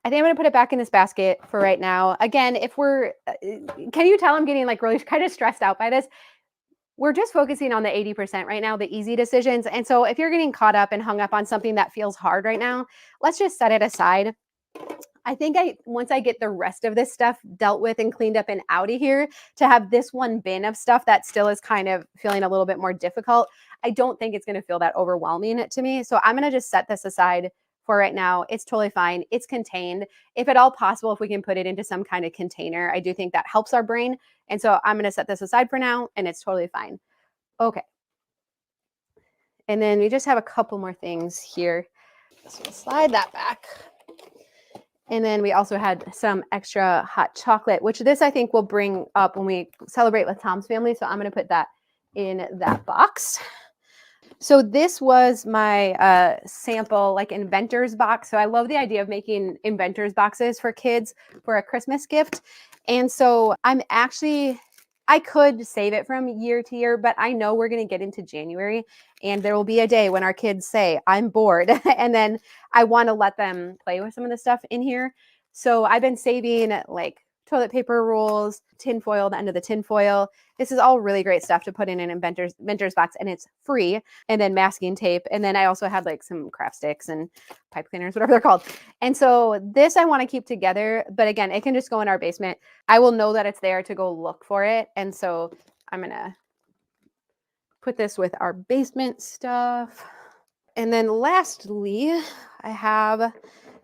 I think I'm going to put it back in this basket for right now. Again, can you tell I'm getting like really kind of stressed out by this? We're just focusing on the 80% right now, the easy decisions. And so if you're getting caught up and hung up on something that feels hard right now, let's just set it aside. I think once I get the rest of this stuff dealt with and cleaned up and out of here, to have this one bin of stuff that still is kind of feeling a little bit more difficult, I don't think it's going to feel that overwhelming to me. So I'm going to just set this aside for right now. It's totally fine. It's contained. If at all possible, if we can put it into some kind of container, I do think that helps our brain. And so I'm going to set this aside for now and it's totally fine. Okay. And then we just have a couple more things here. So we'll slide that back. And then we also had some extra hot chocolate, which this I think will bring up when we celebrate with Tom's family. So I'm going to put that in that box. So this was my sample like inventor's box. So I love the idea of making inventor's boxes for kids for a Christmas gift. And so I could save it from year to year, but I know we're going to get into January and there will be a day when our kids say, I'm bored. And then I want to let them play with some of the stuff in here. So I've been saving like toilet paper rolls, tin foil, the end of the tin foil. This is all really great stuff to put in an inventor's box and it's free. And then masking tape. And then I also had like some craft sticks and pipe cleaners, whatever they're called. And so this I want to keep together, but again, it can just go in our basement. I will know that it's there to go look for it. And so I'm going to put this with our basement stuff. And then lastly,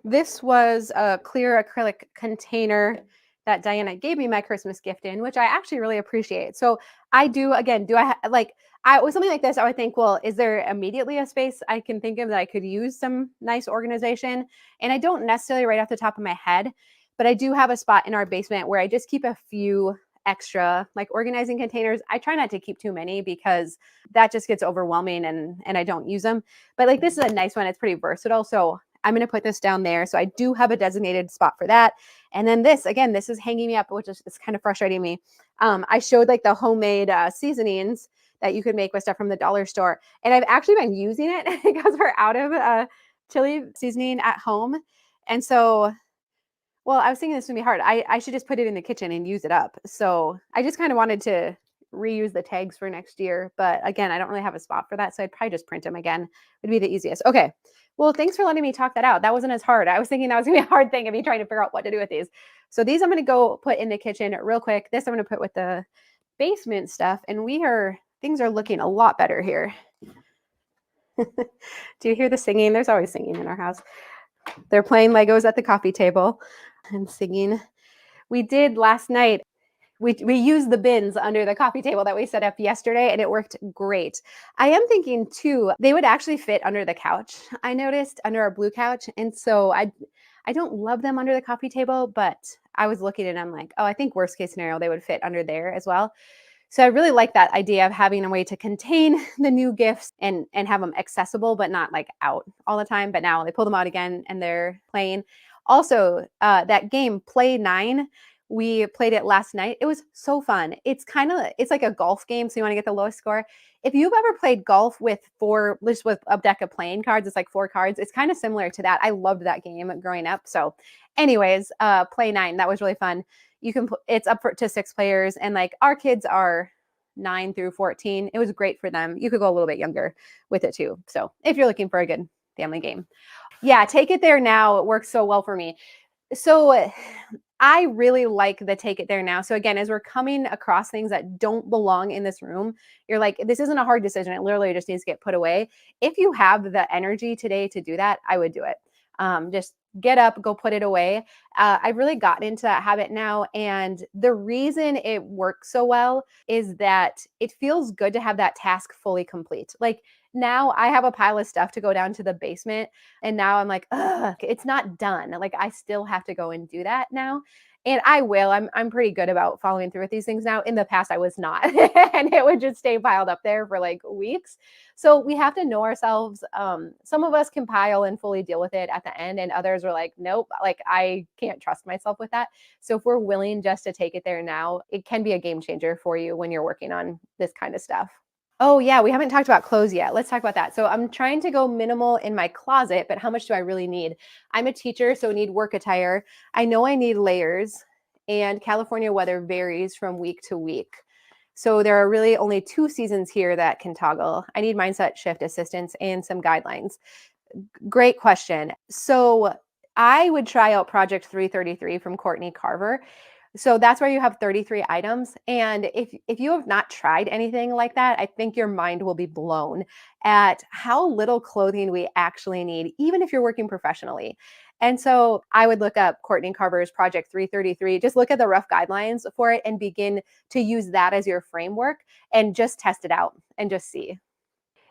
this was a clear acrylic container that Diana gave me my Christmas gift in, which I actually really appreciate. So I do, again, with something like this, I would think, well, is there immediately a space I can think of that I could use some nice organization? And I don't necessarily right off the top of my head, but I do have a spot in our basement where I just keep a few extra like organizing containers. I try not to keep too many because that just gets overwhelming and I don't use them. But like this is a nice one. It's pretty versatile. So I'm going to put this down there. So I do have a designated spot for that. And then this is hanging me up, which is kind of frustrating me. I showed like the homemade seasonings that you could make with stuff from the dollar store. And I've actually been using it because we're out of chili seasoning at home. And so, well, I was thinking this would be hard. I should just put it in the kitchen and use it up. So I just kind of wanted to reuse the tags for next year. But again, I don't really have a spot for that. So I'd probably just print them again. Would be the easiest. Okay. Well, thanks for letting me talk that out. That wasn't as hard. I was thinking that was going to be a hard thing of me trying to figure out what to do with these. So these I'm going to go put in the kitchen real quick. This I'm going to put with the basement stuff. And we are things are looking a lot better here. Do you hear the singing? There's always singing in our house. They're playing Legos at the coffee table and singing. We did last night. We used the bins under the coffee table that we set up yesterday, and it worked great. I am thinking too, they would actually fit under the couch. I noticed under our blue couch, and so I don't love them under the coffee table, but I was looking and I'm like, oh, I think worst case scenario they would fit under there as well. So I really like that idea of having a way to contain the new gifts and have them accessible, but not like out all the time. But now they pull them out again and they're playing. Also, that game Play 9, we played it last night. It was so fun. It's like a golf game, so you want to get the lowest score. If you've ever played golf with just with a deck of playing cards, it's like 4 cards. It's kind of similar to that. I loved that game growing up. So, anyways, Play 9, that was really fun. It's up to 6 players, and like our kids are 9 through 14. It was great for them. You could go a little bit younger with it too. So if you're looking for a good family game, yeah, Take It There Now. It works so well for me. So I really like the Take It There Now. So again, as we're coming across things that don't belong in this room, you're like, this isn't a hard decision. It literally just needs to get put away. If you have the energy today to do that, I would do it. Just get up, go put it away. I've really gotten into that habit now. And the reason it works so well is that it feels good to have that task fully complete. Like now I have a pile of stuff to go down to the basement. And now I'm like, ugh, it's not done. Like I still have to go and do that now. And I will. I'm pretty good about following through with these things now. In the past, I was not, and it would just stay piled up there for like weeks. So we have to know ourselves. Some of us can pile and fully deal with it at the end, and others are like, nope, like I can't trust myself with that. So if we're willing just to take it there now, it can be a game changer for you when you're working on this kind of stuff. Oh, yeah, we haven't talked about clothes yet. Let's talk about that. So I'm trying to go minimal in my closet, but how much do I really need? I'm a teacher, so need work attire. I know I need layers, and California weather varies from week to week. So there are really only 2 seasons here that can toggle. I need mindset shift assistance and some guidelines. Great question. So I would try out Project 333 from Courtney Carver. So that's where you have 33 items. And if you have not tried anything like that, I think your mind will be blown at how little clothing we actually need, even if you're working professionally. And so I would look up Courtney Carver's Project 333, just look at the rough guidelines for it and begin to use that as your framework and just test it out and just see.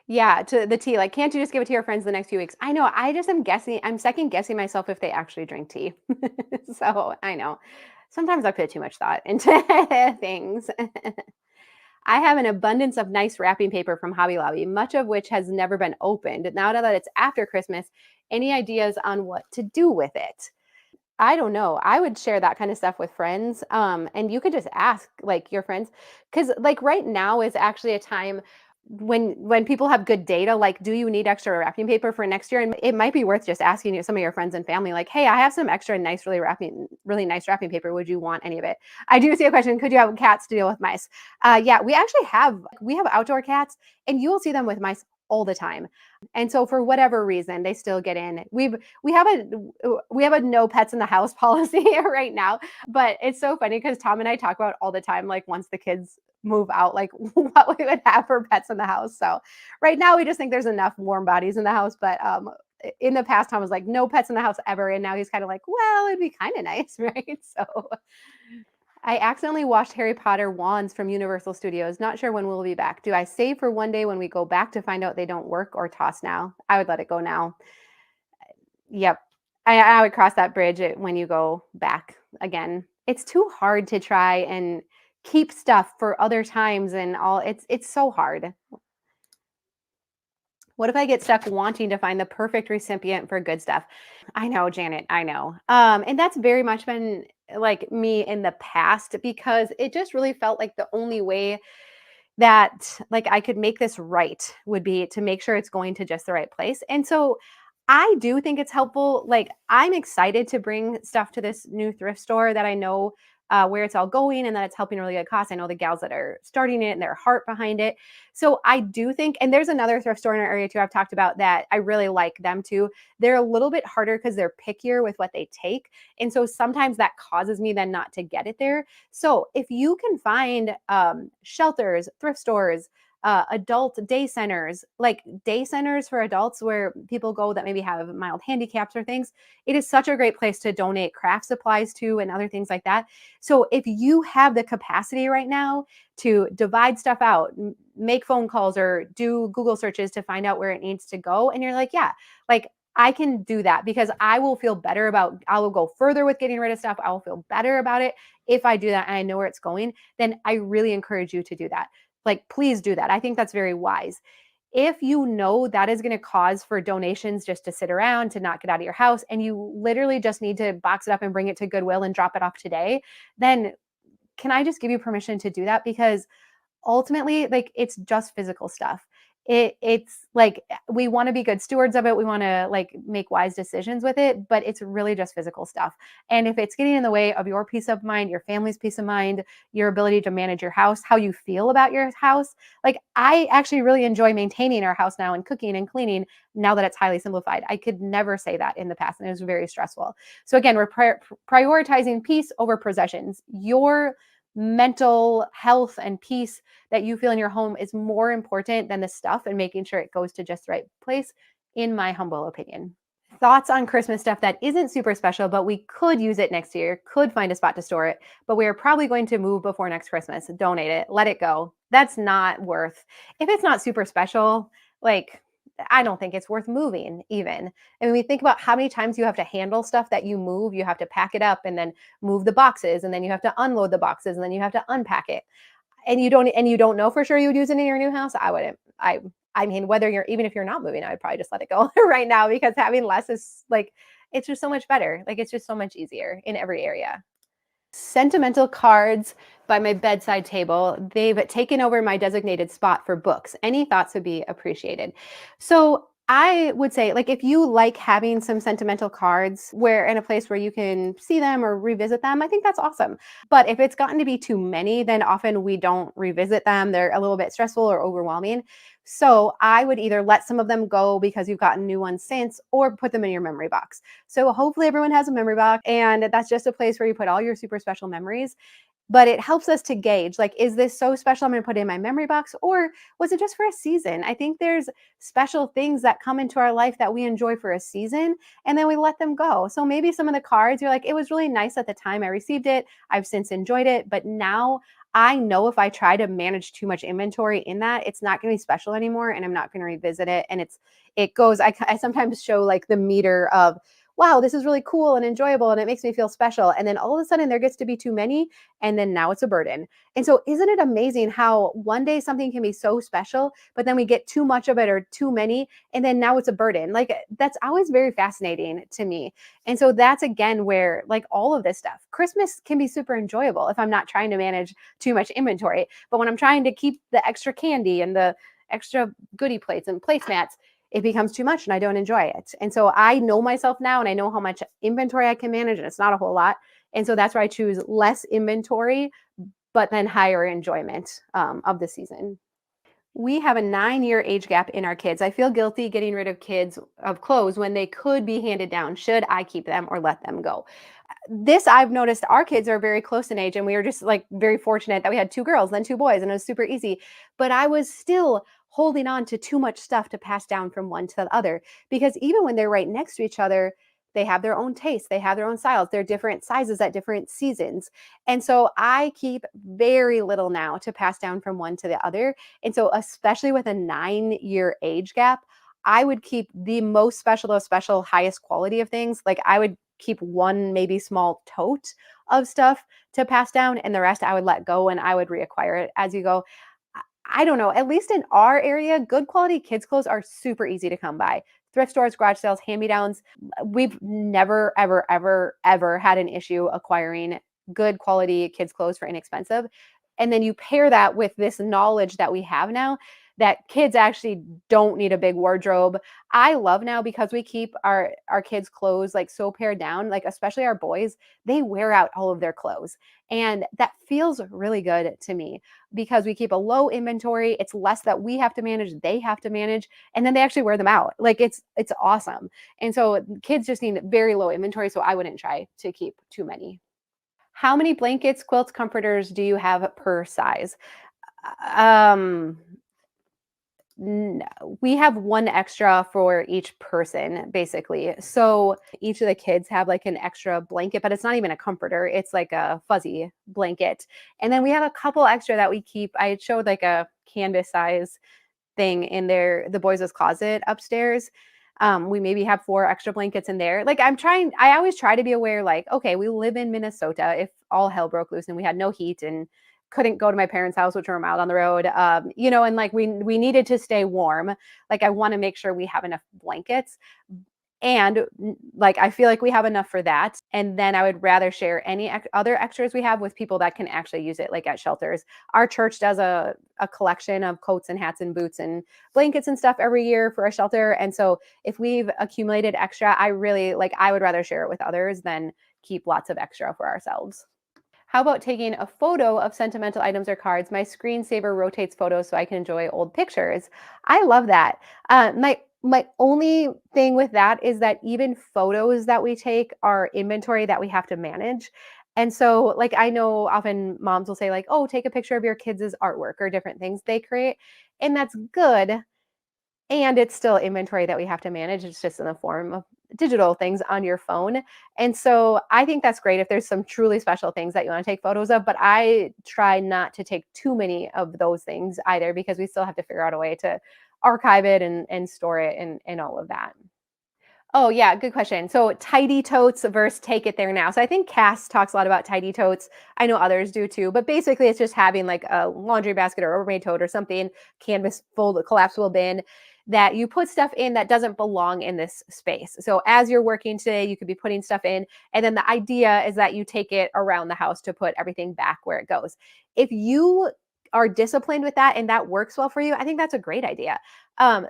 Yeah, to the tea. Like, can't you just give it to your friends the next few weeks? I know. I just am guessing. I'm second guessing myself if they actually drink tea. So I know. Sometimes I put too much thought into things. I have an abundance of nice wrapping paper from Hobby Lobby, much of which has never been opened. Now that it's after Christmas, any ideas on what to do with it? I don't know. I would share that kind of stuff with friends. And you could just ask like your friends, because like right now is actually a time when people have good data, like, do you need extra wrapping paper for next year? And it might be worth just asking some of your friends and family, like, hey, I have some extra nice, really nice wrapping paper. Would you want any of it? I do see a question. Could you have cats to deal with mice? Yeah, we actually we have outdoor cats, and you will see them with mice all the time. And so for whatever reason, they still get in. We have a no pets in the house policy right now, but it's so funny because Tom and I talk about all the time, like once the kids move out, like what we would have for pets in the house. So right now we just think there's enough warm bodies in the house, but in the past Tom was like no pets in the house ever, and now he's kind of like, well, it'd be kind of nice, right? So I accidentally washed Harry Potter wands from Universal Studios. Not sure when we'll be back. Do I save for one day when we go back to find out they don't work, or toss now? I would let it go now. Yep. I would cross that bridge when you go back again. It's too hard to try and keep stuff for other times and all. It's so hard. What if I get stuck wanting to find the perfect recipient for good stuff? I know, Janet, I know. And that's very much been like me in the past, because it just really felt like the only way that like I could make this right would be to make sure it's going to just the right place. And so I do think it's helpful. Like I'm excited to bring stuff to this new thrift store that I know where it's all going and that it's helping a really good cause. I know the gals that are starting it and their heart behind it. So I do think, and there's another thrift store in our area too, I've talked about that. I really like them too. They're a little bit harder because they're pickier with what they take. And so sometimes that causes me then not to get it there. So if you can find shelters, thrift stores, adult day centers, like day centers for adults where people go that maybe have mild handicaps or things. It is such a great place to donate craft supplies to and other things like that. So if you have the capacity right now to divide stuff out, make phone calls or do Google searches to find out where it needs to go, and you're like, yeah, like I can do that because I will feel better about, I will go further with getting rid of stuff. I will feel better about it if I do that and I know where it's going, then I really encourage you to do that. Like, please do that. I think that's very wise. If you know that is going to cause for donations just to sit around, to not get out of your house, and you literally just need to box it up and bring it to Goodwill and drop it off today, then can I just give you permission to do that? Because ultimately, like, it's just physical stuff. It's like we want to be good stewards of it. We want to like make wise decisions with it, but it's really just physical stuff. And if it's getting in the way of your peace of mind, your family's peace of mind, your ability to manage your house, how you feel about your house, like I actually really enjoy maintaining our house now and cooking and cleaning now that it's highly simplified. I could never say that in the past, and it was very stressful. So again, we're prioritizing peace over possessions. Your mental health and peace that you feel in your home is more important than the stuff, and making sure it goes to just the right place, in my humble opinion. Thoughts on Christmas stuff that isn't super special, but we could use it next year, could find a spot to store it, but we are probably going to move before next Christmas. Donate it, let it go. That's not worth, if it's not super special, like, I don't think it's worth moving even. And when we think about how many times you have to handle stuff that you move, you have to pack it up and then move the boxes, and then you have to unload the boxes, and then you have to unpack it, and you don't know for sure you would use it in your new house. I wouldn't. I mean, whether you're, even if you're not moving, I would probably just let it go right now, because having less is like, it's just so much better. Like, it's just so much easier in every area. Sentimental cards by my bedside table. They've taken over my designated spot for books. Any thoughts would be appreciated. So I would say, like, if you like having some sentimental cards where in a place where you can see them or revisit them, I think that's awesome. But if it's gotten to be too many, then often we don't revisit them. They're a little bit stressful or overwhelming. So I would either let some of them go because you've gotten new ones since, or put them in your memory box. So hopefully everyone has a memory box, and that's just a place where you put all your super special memories. But it helps us to gauge, like, is this so special I'm going to put it in my memory box, or was it just for a season? I think there's special things that come into our life that we enjoy for a season, and then we let them go. So maybe some of the cards, you're like, it was really nice at the time I received it. I've since enjoyed it, but now I know if I try to manage too much inventory in that, it's not going to be special anymore, and I'm not going to revisit it. And it goes, I sometimes show like the meter of, wow, this is really cool and enjoyable, and it makes me feel special. And then all of a sudden there gets to be too many, and then now it's a burden. And so isn't it amazing how one day something can be so special, but then we get too much of it or too many, and then now it's a burden? Like, that's always very fascinating to me. And so that's again where, like, all of this stuff, Christmas can be super enjoyable if I'm not trying to manage too much inventory. But when I'm trying to keep the extra candy and the extra goodie plates and placemats, it becomes too much and I don't enjoy it. And so I know myself now, and I know how much inventory I can manage, and it's not a whole lot. And so that's why I choose less inventory, but then higher enjoyment of the season. We have a 9-year age gap in our kids. I feel guilty getting rid of kids of clothes when they could be handed down. Should I keep them or let them go? This, I've noticed our kids are very close in age, and we were just like very fortunate that we had 2 girls, then 2 boys, and it was super easy. But I was still holding on to too much stuff to pass down from one to the other, because even when they're right next to each other, they have their own tastes, they have their own styles, they're different sizes at different seasons. And so I keep very little now to pass down from one to the other. And so, especially with a 9-year age gap, I would keep the most special of special, highest quality of things. Like, I would keep one maybe small tote of stuff to pass down, and the rest I would let go, and I would reacquire it as you go. I don't know, at least in our area, good quality kids clothes are super easy to come by. Thrift stores, garage sales, hand-me-downs. We've never, ever, ever, ever had an issue acquiring good quality kids clothes for inexpensive. And then you pair that with this knowledge that we have now, that kids actually don't need a big wardrobe. I love now, because we keep our kids' clothes like so pared down, like especially our boys, they wear out all of their clothes. And that feels really good to me, because we keep a low inventory. It's less that we have to manage, they have to manage, and then they actually wear them out. Like, it's awesome. And so kids just need very low inventory, so I wouldn't try to keep too many. How many blankets, quilts, comforters do you have per size? Um We have one extra for each person, basically. So each of the kids have like an extra blanket, but it's not even a comforter. It's like a fuzzy blanket. And then we have a couple extra that we keep. I showed like a canvas size thing in the boys' closet upstairs. We maybe have 4 extra blankets in there. Like I always try to be aware, like, okay, we live in Minnesota. If all hell broke loose and we had no heat and couldn't go to my parents' house, which were a mile down the road, and like we needed to stay warm. Like I want to make sure we have enough blankets. And like, I feel like we have enough for that. And then I would rather share any other extras we have with people that can actually use it, like at shelters. Our church does a collection of coats and hats and boots and blankets and stuff every year for a shelter. And so if we've accumulated extra, I would rather share it with others than keep lots of extra for ourselves. How about taking a photo of sentimental items or cards? My screensaver rotates photos so I can enjoy old pictures. I love that. My only thing with that is that even photos that we take are inventory that we have to manage. And so, like, I know often moms will say, like, oh, take a picture of your kids' artwork or different things they create. And that's good. And it's still inventory that we have to manage. It's just in the form of digital things on your phone. And so I think that's great if there's some truly special things that you want to take photos of, but I try not to take too many of those things either, because we still have to figure out a way to archive it and store it and all of that. Oh, yeah, good question. So tidy totes versus take it there now. So I think Cass talks a lot about tidy totes. I know others do too, but basically it's just having like a laundry basket or Rubbermaid tote or something, canvas fold, collapsible bin that you put stuff in that doesn't belong in this space. So as you're working today, you could be putting stuff in, and then the idea is that you take it around the house to put everything back where it goes. If you are disciplined with that and that works well for you, I think that's a great idea.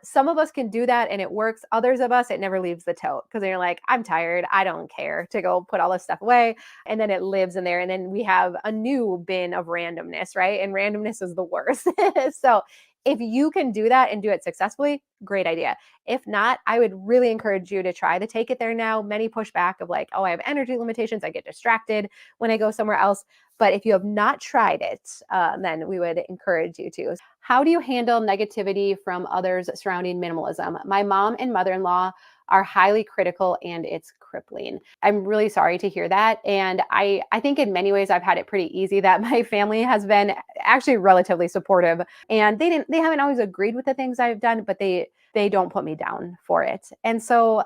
Some of us can do that and it works. Others of us, it never leaves the tote because you're like, I'm tired. I don't care to go put all this stuff away. And then it lives in there. And then we have a new bin of randomness, right? And randomness is the worst. So if you can do that and do it successfully, great idea. If not, I would really encourage you to try to take it there now. Many push back of like, oh, I have energy limitations. I get distracted when I go somewhere else. But if you have not tried it, then we would encourage you to. How do you handle negativity from others surrounding minimalism? My mom and mother-in-law are highly critical and it's crippling. I'm really sorry to hear that. And I think in many ways I've had it pretty easy, that my family has been actually relatively supportive, and they haven't always agreed with the things I've done, but they don't put me down for it. And so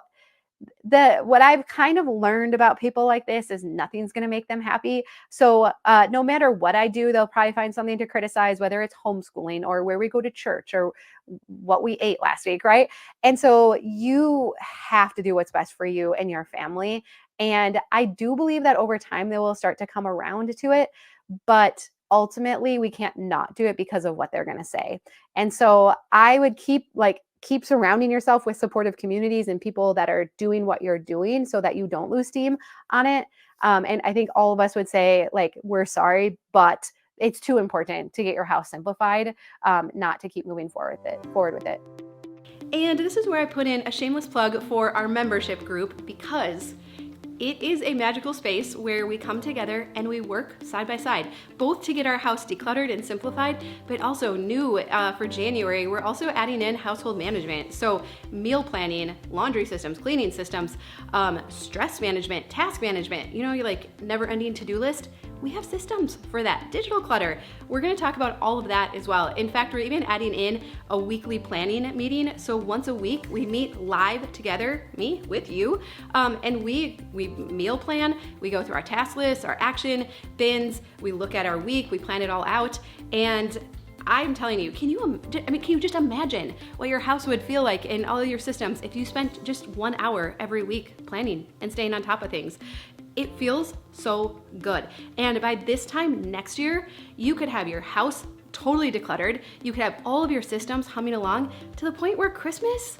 what I've kind of learned about people like this is nothing's going to make them happy. So no matter what I do, they'll probably find something to criticize, whether it's homeschooling or where we go to church or what we ate last week, right? And so you have to do what's best for you and your family. And I do believe that over time they will start to come around to it, but ultimately we can't not do it because of what they're going to say. And so I would keep surrounding yourself with supportive communities and people that are doing what you're doing so that you don't lose steam on it. And I think all of us would say, like, we're sorry, but it's too important to get your house simplified, not to keep moving forward with it. And this is where I put in a shameless plug for our membership group, because it is a magical space where we come together and we work side by side, both to get our house decluttered and simplified, but also new for January, we're also adding in household management. So meal planning, laundry systems, cleaning systems, stress management, task management, your like never ending to-do list. We have systems for that. Digital clutter. We're going to talk about all of that as well. In fact, we're even adding in a weekly planning meeting. So once a week, we meet live together, me with you, and we meal plan. We go through our task lists, our action bins. We look at our week. We plan it all out. And I'm telling you, can you just imagine what your house would feel like in all of your systems if you spent just 1 hour every week planning and staying on top of things? It feels so good. And by this time next year, you could have your house totally decluttered. You could have all of your systems humming along to the point where Christmas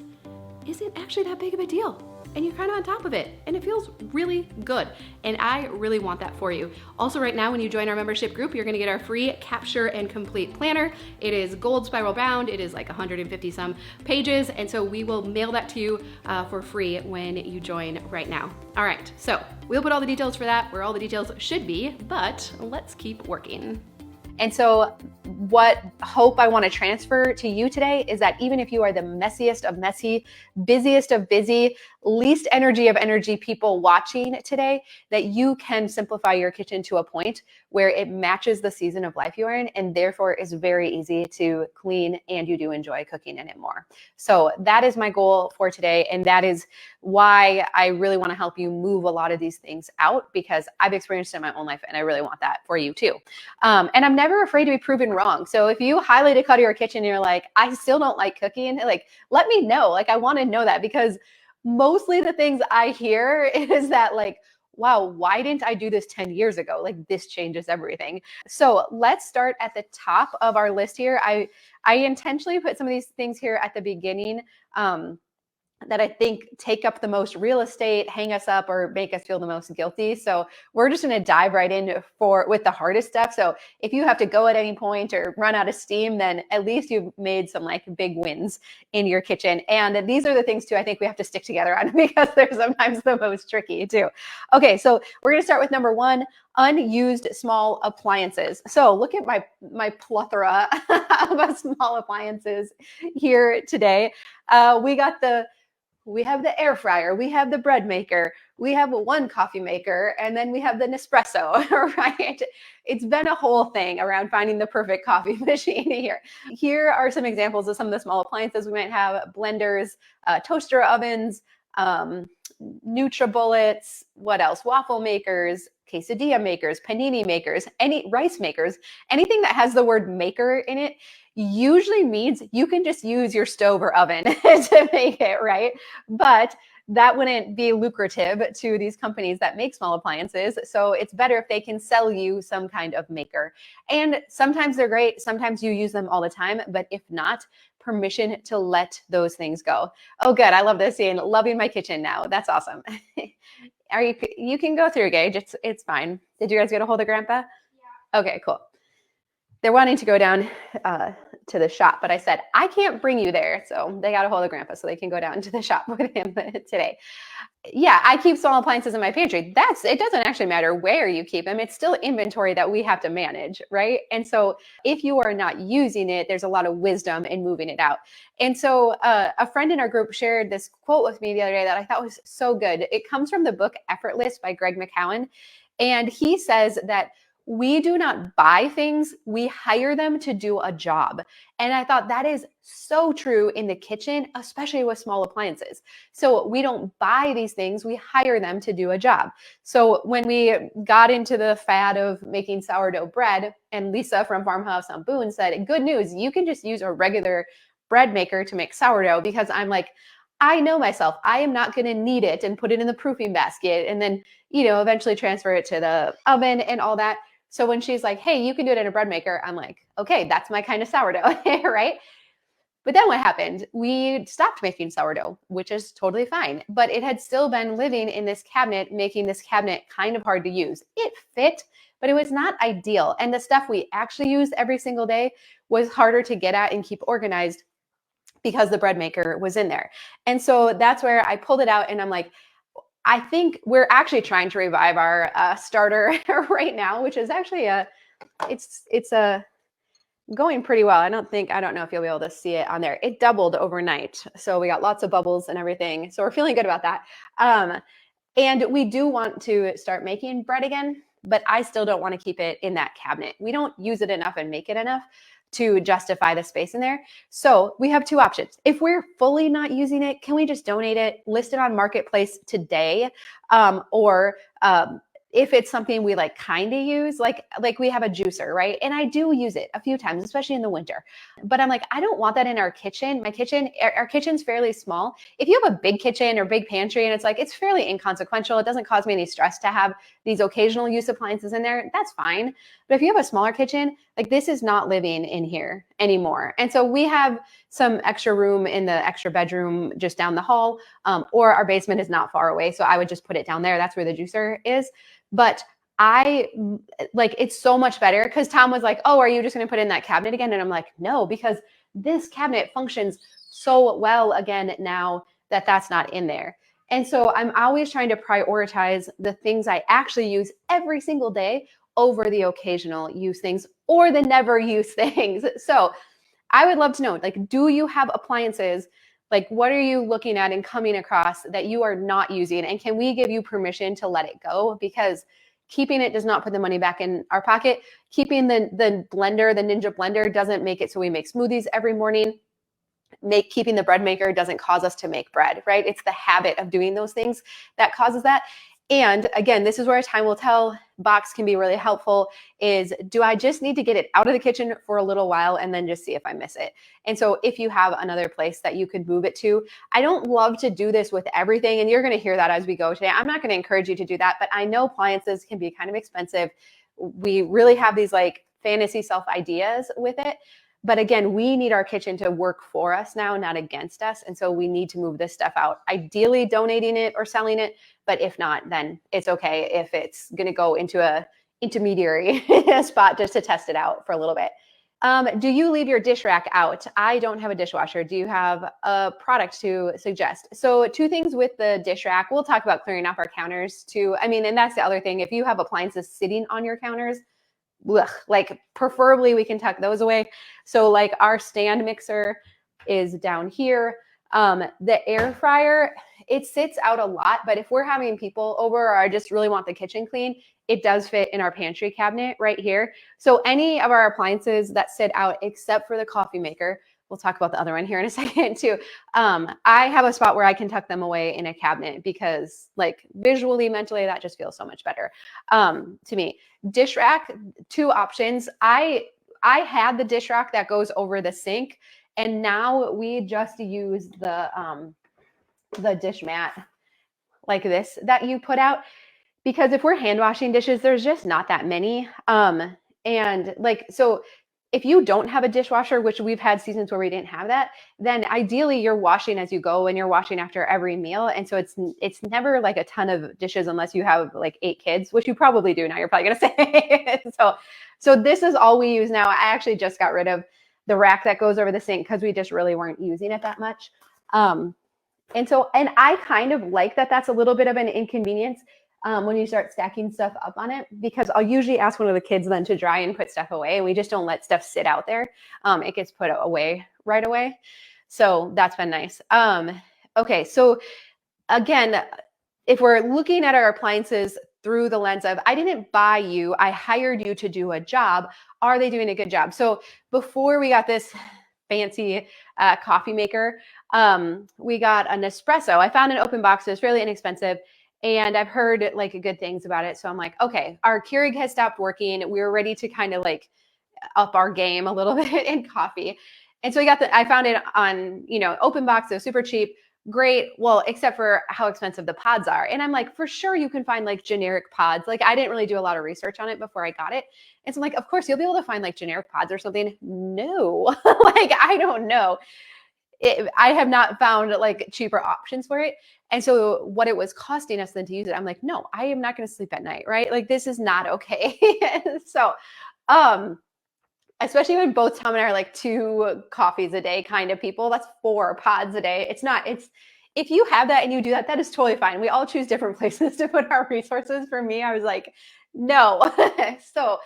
isn't actually that big of a deal. And you're kind of on top of it, and it feels really good. And I really want that for you. Also, right now, when you join our membership group, you're gonna get our free Capture and Complete Planner. It is gold spiral bound. It is like 150 some pages. And so we will mail that to you for free when you join right now. All right, so we'll put all the details for that where all the details should be, but let's keep working. And so what hope I want to transfer to you today is that even if you are the messiest of messy, busiest of busy, least energy of energy people watching today, that you can simplify your kitchen to a point where it matches the season of life you are in, and therefore is very easy to clean, and you do enjoy cooking in it more. So that is my goal for today, and that is why I really want to help you move a lot of these things out, because I've experienced it in my own life, and I really want that for you too. And I'm never afraid to be proven wrong. So if you highly declutter your kitchen and you're like, I still don't like cooking, like, let me know. Like, I want to know that, because mostly the things I hear is that, like, wow, why didn't I do this 10 years ago? Like, this changes everything. So let's start at the top of our list here. I intentionally put some of these things here at the beginning, that I think take up the most real estate, hang us up, or make us feel the most guilty. So we're just going to dive right in with the hardest stuff. So if you have to go at any point or run out of steam, then at least you've made some like big wins in your kitchen. And these are the things too I think we have to stick together on, because they're sometimes the most tricky too. Okay, so we're going to start with number one: unused small appliances. So look at my plethora of small appliances here today. We have the air fryer, we have the bread maker, we have one coffee maker, and then we have the Nespresso, right? It's been a whole thing around finding the perfect coffee machine here. Here are some examples of some of the small appliances we might have: blenders, toaster ovens, NutriBullets, what else? Waffle makers, quesadilla makers, panini makers, any rice makers, anything that has the word maker in it usually means you can just use your stove or oven to make it, right? But that wouldn't be lucrative to these companies that make small appliances. So it's better if they can sell you some kind of maker. And sometimes they're great. Sometimes you use them all the time. But if not, permission to let those things go. Oh, good. I love this scene. Loving my kitchen now. That's awesome. You can go through, Gage. It's fine. Did you guys get a hold of Grandpa? Yeah. Okay, cool. They're wanting to go down to the shop, but I said, I can't bring you there. So they got a hold of Grandpa so they can go down to the shop with him today. Yeah, I keep small appliances in my pantry. It doesn't actually matter where you keep them. It's still inventory that we have to manage, right? And so if you are not using it, there's a lot of wisdom in moving it out. And so a friend in our group shared this quote with me the other day that I thought was so good. It comes from the book Effortless by Greg McKeown. And he says that we do not buy things, we hire them to do a job. And I thought that is so true in the kitchen, especially with small appliances. So we don't buy these things, we hire them to do a job. So when we got into the fad of making sourdough bread, and Lisa from Farmhouse on Boone said, good news, you can just use a regular bread maker to make sourdough, because I'm like, I know myself, I am not going to knead it and put it in the proofing basket and then, eventually transfer it to the oven and all that. So when she's like, hey, you can do it in a bread maker, I'm like, okay, that's my kind of sourdough, right? But then what happened? We stopped making sourdough, which is totally fine. But it had still been living in this cabinet, making this cabinet kind of hard to use. It fit, but it was not ideal. And the stuff we actually used every single day was harder to get at and keep organized because the bread maker was in there. And so that's where I pulled it out, and I'm like, I think we're actually trying to revive our starter right now, which is actually it's going pretty well. I don't know if you'll be able to see it on there. It doubled overnight. So we got lots of bubbles and everything. So we're feeling good about that. And we do want to start making bread again, but I still don't want to keep it in that cabinet. We don't use it enough and make it enough to justify the space in there. So we have two options. If we're fully not using it, can we just donate it, list it on Marketplace today? Or if it's something we like kind of use, like we have a juicer, right? And I do use it a few times, especially in the winter. But I'm like, I don't want that in our kitchen. Our kitchen's fairly small. If you have a big kitchen or big pantry and it's fairly inconsequential, it doesn't cause me any stress to have these occasional use appliances in there, that's fine. But if you have a smaller kitchen, like this is not living in here anymore. And so we have some extra room in the extra bedroom just down the hall, or our basement is not far away. So I would just put it down there. That's where the juicer is. But it's so much better, because Tom was like, oh, are you just going to put in that cabinet again? And I'm like, no, because this cabinet functions so well again now that that's not in there. And so I'm always trying to prioritize the things I actually use every single day over the occasional use things, or the never use things. So I would love to know, like, do you have appliances? Like, what are you looking at and coming across that you are not using? And can we give you permission to let it go? Because keeping it does not put the money back in our pocket. Keeping the blender, the Ninja blender, doesn't make it so we make smoothies every morning. Keeping the bread maker doesn't cause us to make bread, right? It's the habit of doing those things that causes that. And again, this is where time will tell box can be really helpful. Is, do I just need to get it out of the kitchen for a little while and then just see if I miss it? And so if you have another place that you could move it to, I don't love to do this with everything, and you're going to hear that as we go today. I'm not going to encourage you to do that, but I know appliances can be kind of expensive. We really have these like fantasy self ideas with it. But again, we need our kitchen to work for us now, not against us. And so we need to move this stuff out, ideally donating it or selling it. But if not, then it's okay if it's going to go into a intermediary spot just to test it out for a little bit. Do you leave your dish rack out? I don't have a dishwasher. Do you have a product to suggest? So 2 things with the dish rack. We'll talk about clearing off our counters too. I mean, and that's the other thing. If you have appliances sitting on your counters, like preferably we can tuck those away. So like our stand mixer is down here. The air fryer, it sits out a lot, but if we're having people over or I just really want the kitchen clean, it does fit in our pantry cabinet right here. So any of our appliances that sit out except for the coffee maker, we'll talk about the other one here in a second too. I have a spot where I can tuck them away in a cabinet because like visually, mentally, that just feels so much better to me. Dish rack, 2 options. I had the dish rack that goes over the sink, and now we just use the dish mat like this that you put out, because if we're hand washing dishes, there's just not that many. And like, so if you don't have a dishwasher, which we've had seasons where we didn't have that, then ideally you're washing as you go and you're washing after every meal. And so it's never like a ton of dishes unless you have like 8 kids, which you probably do now. You're probably going to say. So this is all we use now. I actually just got rid of the rack that goes over the sink because we just really weren't using it that much. And I kind of like that that's a little bit of an inconvenience when you start stacking stuff up on it, because I'll usually ask one of the kids then to dry and put stuff away. And we just don't let stuff sit out there. It gets put away right away. So that's been nice. Okay, so again, if we're looking at our appliances through the lens of, I didn't buy you, I hired you to do a job. Are they doing a good job? So before we got this fancy coffee maker, we got an espresso. I found an open box. It was fairly inexpensive. And I've heard like good things about it. So I'm like, okay, our Keurig has stopped working. We were ready to kind of like up our game a little bit in coffee. And so I found it on, open box. It was super cheap. Great. Well, except for how expensive the pods are. And I'm like, for sure you can find like generic pods. Like I didn't really do a lot of research on it before I got it. And so I'm like, of course you'll be able to find like generic pods or something. No, like, I don't know. I have not found like cheaper options for it. And so what it was costing us then to use it, I'm like, no, I am not going to sleep at night, right? Like this is not okay. So, especially when both Tom and I are like 2 coffees a day kind of people, that's 4 pods a day. If you have that and you do that, that is totally fine. We all choose different places to put our resources. For me, I was like, no. So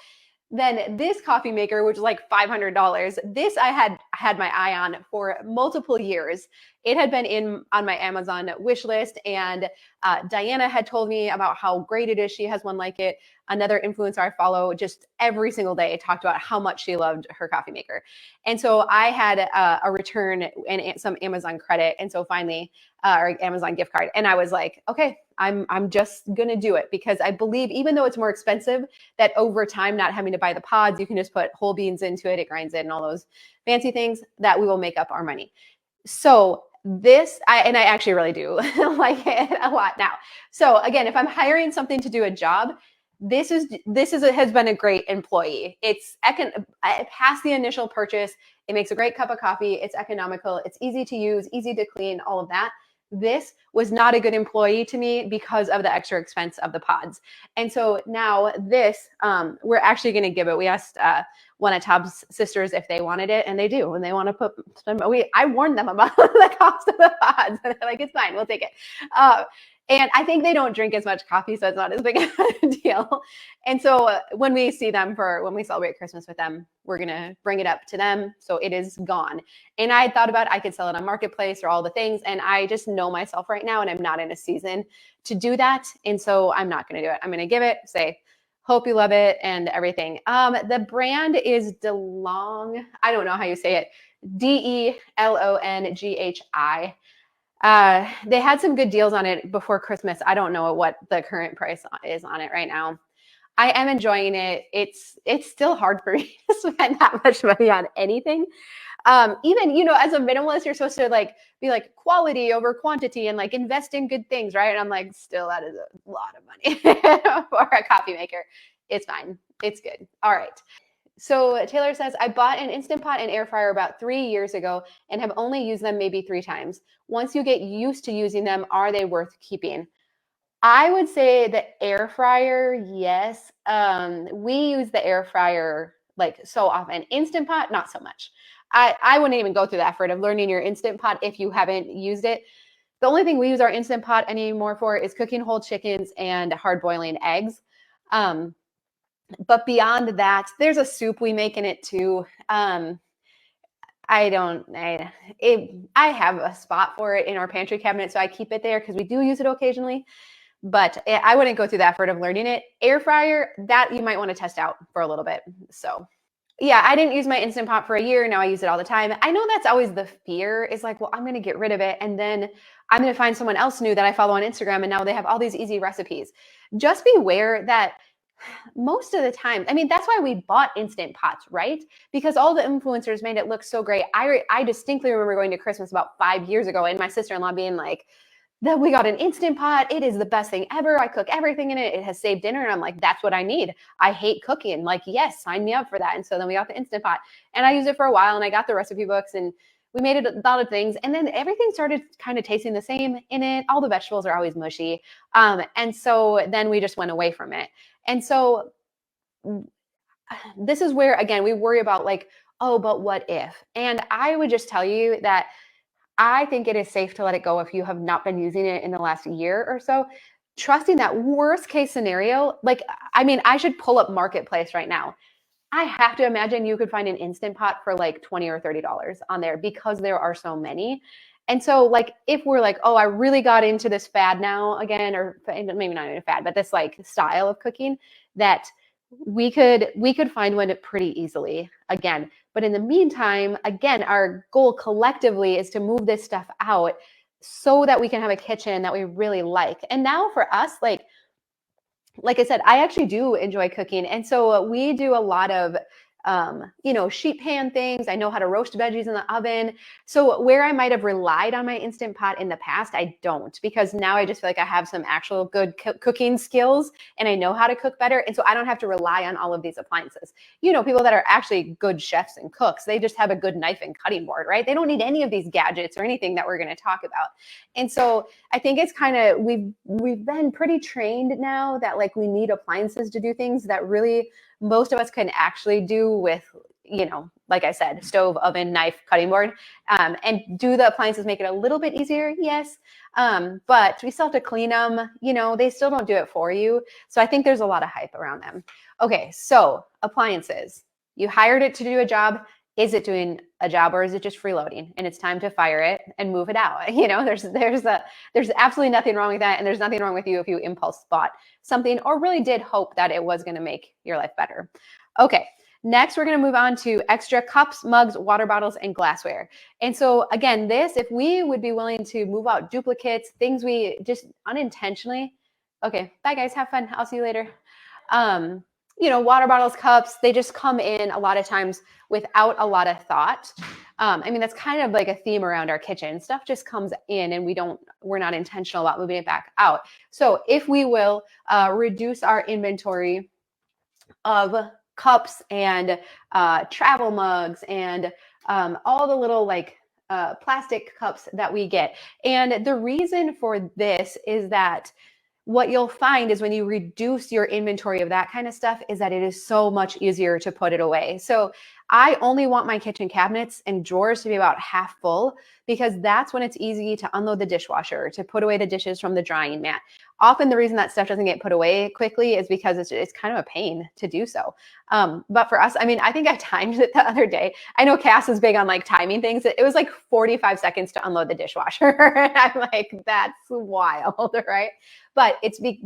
then this coffee maker, which is like $500, this I had my eye on for multiple years. It had been on my Amazon wish list, and Diana had told me about how great it is. She has one like it. Another influencer I follow just every single day talked about how much she loved her coffee maker. And so I had a return and some Amazon credit. And so finally, or Amazon gift card. And I was like, okay, I'm just going to do it, because I believe even though it's more expensive, that over time, not having to buy the pods, you can just put whole beans into it. It grinds it and all those fancy things, that we will make up our money. So I actually really do like it a lot now. So again, if I'm hiring something to do a job, this has been a great employee. It passed the initial purchase. It makes a great cup of coffee. It's economical. It's easy to use, easy to clean, all of that. This was not a good employee to me because of the extra expense of the pods. And so now this, we're actually going to give it. We asked one of Tom's sisters if they wanted it, and they do. And they want to I warned them about the cost of the pods. And they're like, it's fine, we'll take it. And I think they don't drink as much coffee, so it's not as big of a deal. And so when we see them when we celebrate Christmas with them, we're going to bring it up to them. So it is gone. And I thought about I could sell it on Marketplace or all the things. And I just know myself right now, and I'm not in a season to do that. And so I'm not going to do it. I'm going to give it, say, hope you love it and everything. The brand is DeLong. I don't know how you say it. DeLonghi. They had some good deals on it before Christmas. I don't know what the current price is on it right now. I am enjoying it. It's still hard for me to spend that much money on anything. Even, as a minimalist, you're supposed to be like quality over quantity and like invest in good things, right? And I'm like, still, that is a lot of money for a coffee maker. It's fine. It's good. All right. So Taylor says, I bought an Instant Pot and air fryer about 3 years ago and have only used them maybe 3 times. Once you get used to using them, are they worth keeping? I would say the air fryer, yes. We use the air fryer like so often. Instant Pot, not so much. I wouldn't even go through the effort of learning your Instant Pot if you haven't used it. The only thing we use our Instant Pot anymore for is cooking whole chickens and hard boiling eggs. But beyond that, there's a soup we make in it too. I have a spot for it in our pantry cabinet, so I keep it there because we do use it occasionally. But I wouldn't go through the effort of learning it. Air fryer, that you might want to test out for a little bit. So yeah, I didn't use my Instant Pot for a year. Now I use it all the time. I know that's always the fear is like, well, I'm going to get rid of it. And then I'm going to find someone else new that I follow on Instagram. And now they have all these easy recipes. Just beware that most of the time, that's why we bought Instant Pots, right? Because all the influencers made it look so great. I distinctly remember going to Christmas about 5 years ago and my sister-in-law being like, that we got an Instant Pot. It is the best thing ever. I cook everything in it. It has saved dinner. And I'm like, that's what I need. I hate cooking. Like, yes, sign me up for that. And so then we got the Instant Pot and I used it for a while and I got the recipe books and we made a lot of things. And then everything started kind of tasting the same in it. All the vegetables are always mushy. And so then we just went away from it. And so this is where, again, we worry about like, oh, but what if? And I would just tell you that I think it is safe to let it go if you have not been using it in the last year or so. Trusting that worst case scenario, I should pull up Marketplace right now. I have to imagine you could find an Instant Pot for like $20 or $30 on there because there are so many. And so like, if we're like, oh, I really got into this fad now again, or maybe not even a fad, but this like style of cooking that we could find one pretty easily again. But in the meantime, again, our goal collectively is to move this stuff out so that we can have a kitchen that we really like. And now for us, like I said, I actually do enjoy cooking. And so we do a lot of sheet pan things. I know how to roast veggies in the oven. So where I might have relied on my Instant Pot in the past, I don't, because now I just feel like I have some actual good cooking skills and I know how to cook better. And so I don't have to rely on all of these appliances. People that are actually good chefs and cooks, they just have a good knife and cutting board, right? They don't need any of these gadgets or anything that we're going to talk about. And so I think it's kind of, we've been pretty trained now that like we need appliances to do things that really most of us can actually do with, like I said, stove, oven, knife, cutting board. And do the appliances make it a little bit easier? Yes. But we still have to clean them. They still don't do it for you. So I think there's a lot of hype around them. Okay, so appliances. You hired it to do a job. Is it doing a job or is it just freeloading? And it's time to fire it and move it out. There's absolutely nothing wrong with that. And there's nothing wrong with you if you impulse bought something or really did hope that it was going to make your life better. Okay, next we're going to move on to extra cups, mugs, water bottles, and glassware. And so again, if we would be willing to move out duplicates, things we just unintentionally, okay, bye guys, have fun. I'll see you later. Water bottles, cups, they just come in a lot of times without a lot of thought. That's kind of like a theme around our kitchen. Stuff just comes in and we're not intentional about moving it back out. So if we will reduce our inventory of cups and travel mugs and all the little plastic cups that we get. And the reason for this is that what you'll find is when you reduce your inventory of that kind of stuff is that it is so much easier to put it away. So I only want my kitchen cabinets and drawers to be about half full, because that's when it's easy to unload the dishwasher, to put away the dishes from the drying mat. Often the reason that stuff doesn't get put away quickly is because it's kind of a pain to do so. But for us, I mean, I think I timed it the other day. I know Cass is big on like timing things. It was like 45 seconds to unload the dishwasher. And I'm like, that's wild, right? But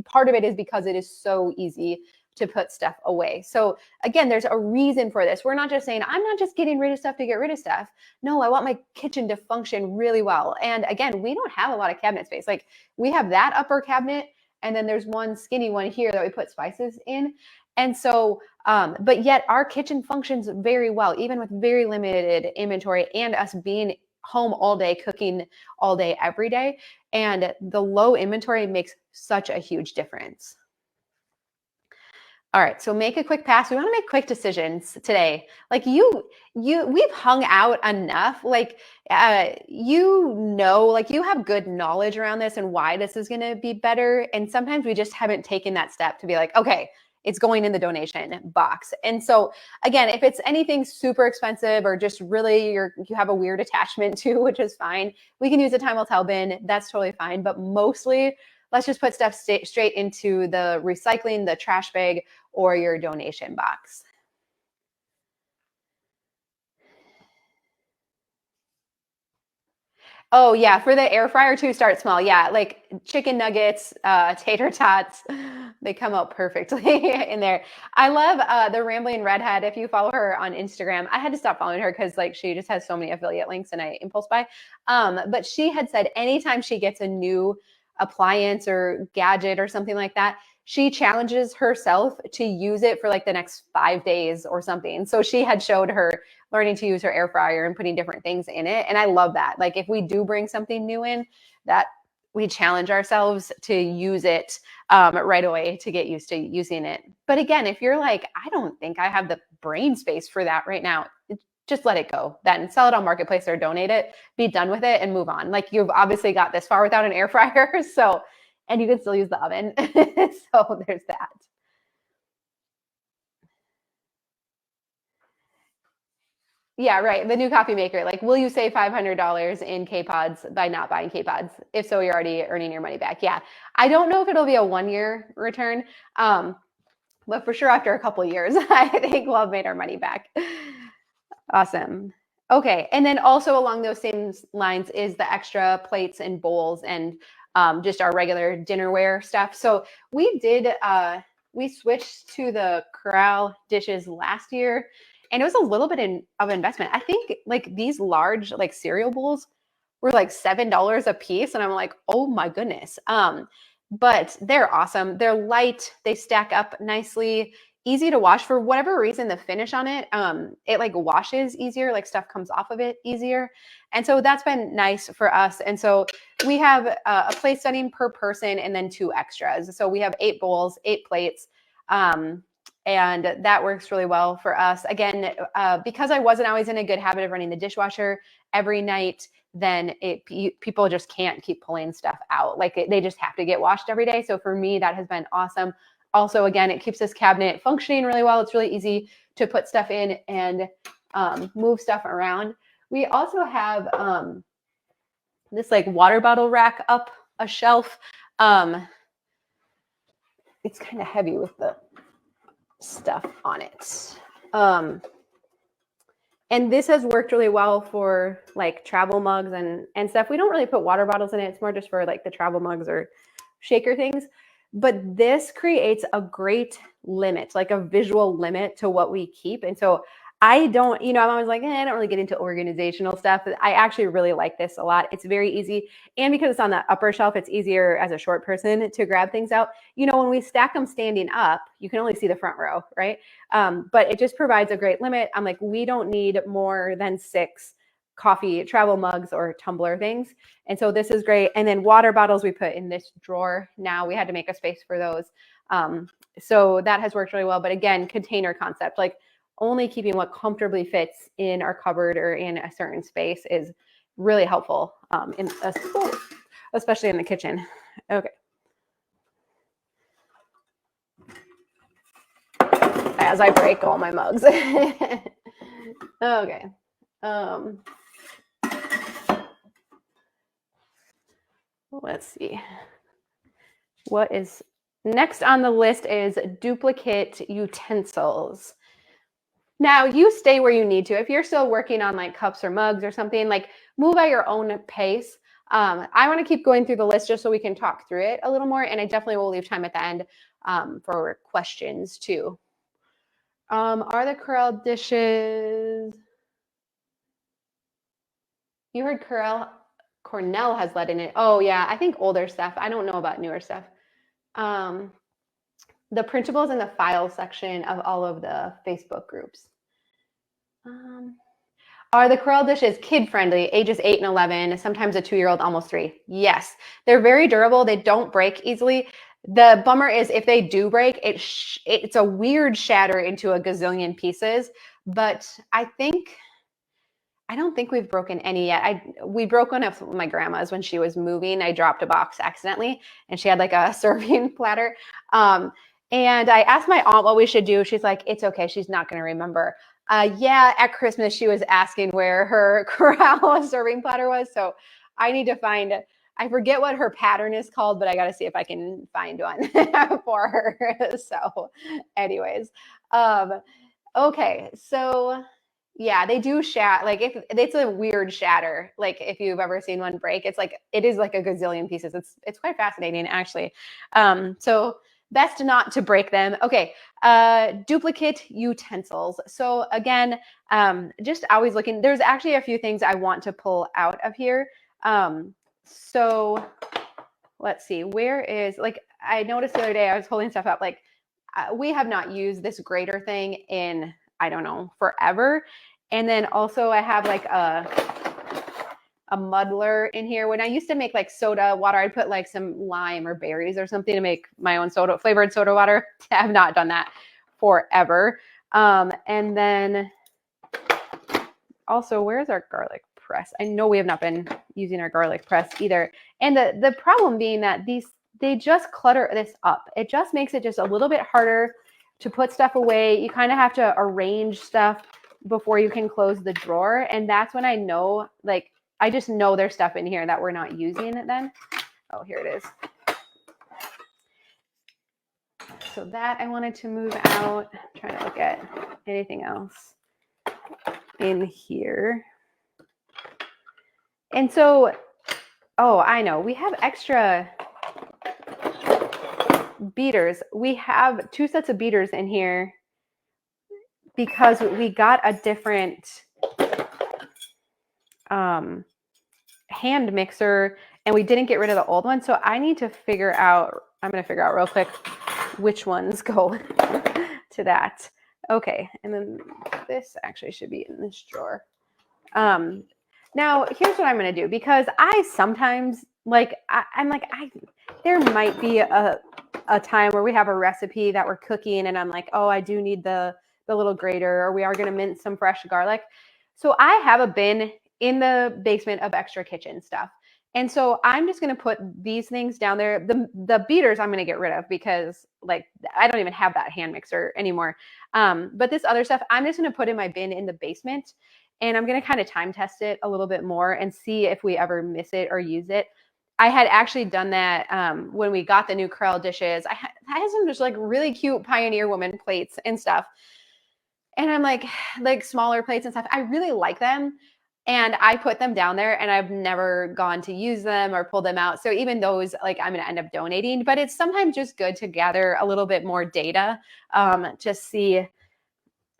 part of it is because it is so easy to put stuff away. So again, there's a reason for this. We're not just saying, I'm not just getting rid of stuff to get rid of stuff. No, I want my kitchen to function really well. And again, we don't have a lot of cabinet space. Like we have that upper cabinet, and then there's one skinny one here that we put spices in. And so, but yet our kitchen functions very well, even with very limited inventory and us being home all day, cooking all day, every day. And the low inventory makes such a huge difference. All right, so make a quick pass. We want to make quick decisions today. Like we've hung out enough. Like, like you have good knowledge around this and why this is going to be better. And sometimes we just haven't taken that step to be like, okay, it's going in the donation box. And so again, if it's anything super expensive or just really you have a weird attachment to, which is fine, we can use a time will tell bin. That's totally fine. But mostly, let's just put stuff straight into the recycling, the trash bag, or your donation box. Oh yeah, for the air fryer too, start small. Yeah, like chicken nuggets, tater tots, they come out perfectly in there. I love the Rambling Redhead. If you follow her on Instagram, I had to stop following her because like she just has so many affiliate links and I impulse buy. But she had said anytime she gets a new appliance or gadget or something like that, she challenges herself to use it for like the next 5 days or something. So she had showed her learning to use her air fryer and putting different things in it. And I love that. Like if we do bring something new in, that we challenge ourselves to use it right away to get used to using it. But again, if you're like, I don't think I have the brain space for that right now, just let it go. Then sell it on Marketplace or donate it, be done with it and move on. Like you've obviously got this far without an air fryer. So, and you can still use the oven. So there's that. Yeah, right. The new coffee maker. Like, will you save $500 in K-Pods by not buying K-Pods? If so, you're already earning your money back. Yeah. I don't know if it'll be a 1-year return, but for sure after a couple years, I think we'll have made our money back. Awesome. Okay. And then also along those same lines is the extra plates and bowls and just our regular dinnerware stuff. So we switched to the Corral dishes last year, and it was a little bit of investment. I think like these large like cereal bowls were like $7 a piece, and I'm like, oh my goodness. But they're awesome. They're light. They stack up nicely. Easy to wash. For whatever reason, the finish on it, it like washes easier. Like stuff comes off of it easier, and so that's been nice for us. And so we have a place setting per person, and then 2 extras. So we have 8 bowls, 8 plates. And that works really well for us. Again, because I wasn't always in a good habit of running the dishwasher every night, then people just can't keep pulling stuff out. Like they just have to get washed every day. So for me, that has been awesome. Also, again, it keeps this cabinet functioning really well. It's really easy to put stuff in and move stuff around. We also have this like water bottle rack up a shelf. It's kind of heavy with the stuff on it. And this has worked really well for like travel mugs and stuff. We don't really put water bottles in it. It's more just for like the travel mugs or shaker things. But this creates a great limit, like a visual limit to what we keep. And so I don't, I'm always like, I don't really get into organizational stuff. But I actually really like this a lot. It's very easy. And because it's on the upper shelf, it's easier as a short person to grab things out. When we stack them standing up, you can only see the front row, right? But it just provides a great limit. I'm like, we don't need more than 6 coffee travel mugs or tumbler things. And so this is great. And then water bottles we put in this drawer. Now we had to make a space for those. So that has worked really well. But again, container concept, like only keeping what comfortably fits in our cupboard or in a certain space is really helpful, especially in the kitchen. Okay. As I break all my mugs. Okay. Let's see. What is next on the list is duplicate utensils. Now you stay where you need to. If you're still working on like cups or mugs or something, like move at your own pace. I want to keep going through the list just so we can talk through it a little more. And I definitely will leave time at the end for questions too. Are the Corelle dishes? You heard Cornell has lead in it. Oh yeah, I think older stuff. I don't know about newer stuff. The printables in the file section of all of the Facebook groups. Are the Corelle dishes kid friendly, ages 8 and 11, sometimes a 2-year-old, almost 3? Yes, they're very durable. They don't break easily. The bummer is if they do break, it's a weird shatter into a gazillion pieces. But I don't think we've broken any yet. We broke one of my grandma's when she was moving. I dropped a box accidentally, and she had like a serving platter. And I asked my aunt what we should do. She's like, it's okay. She's not going to remember. Yeah, at Christmas, she was asking where her Corral serving platter was. So I need to find, I forget what her pattern is called, but I got to see if I can find one for her. So anyways, okay. So yeah, they do shatter. Like if it's a weird shatter, like if you've ever seen one break, it is like a gazillion pieces. It's quite fascinating actually. So best not to break them. Okay, duplicate utensils. So again, just always looking. There's actually a few things I want to pull out of here. So let's see. Where is like I noticed the other day I was holding stuff up. Like we have not used this grater thing in I don't know forever. And then also I have like a muddler in here. When I used to make like soda water, I'd put like some lime or berries or something to make my own flavored soda water. I have not done that forever. And then also, where's our garlic press? I know we have not been using our garlic press either. And the problem being that they just clutter this up. It just makes it just a little bit harder to put stuff away. You kind of have to arrange stuff before you can close the drawer. And that's when I know, like, I just know there's stuff in here that we're not using then. Oh, here it is. So that I wanted to move out. I'm trying to look at anything else in here. And so, oh, I know. We have extra beaters. We have 2 sets of beaters in here because we got a different hand mixer and we didn't get rid of the old one. So I need to figure out, I'm going to figure out real quick which ones go to that. Okay. And then this actually should be in this drawer. Now here's what I'm going to do because I sometimes there might be a time where we have a recipe that we're cooking and I'm like, oh, I do need the little grater or we are going to mince some fresh garlic. So I have a bin in the basement of extra kitchen stuff. And so I'm just going to put these things down there. The beaters I'm going to get rid of because like I don't even have that hand mixer anymore. But this other stuff I'm just going to put in my bin in the basement. And I'm going to kind of time test it a little bit more and see if we ever miss it or use it. I had actually done that when we got the new Corelle dishes. I had some just like really cute Pioneer Woman plates and stuff. And I'm like smaller plates and stuff. I really like them. And I put them down there and I've never gone to use them or pull them out. So even those, like I'm going to end up donating, but it's sometimes just good to gather a little bit more data to see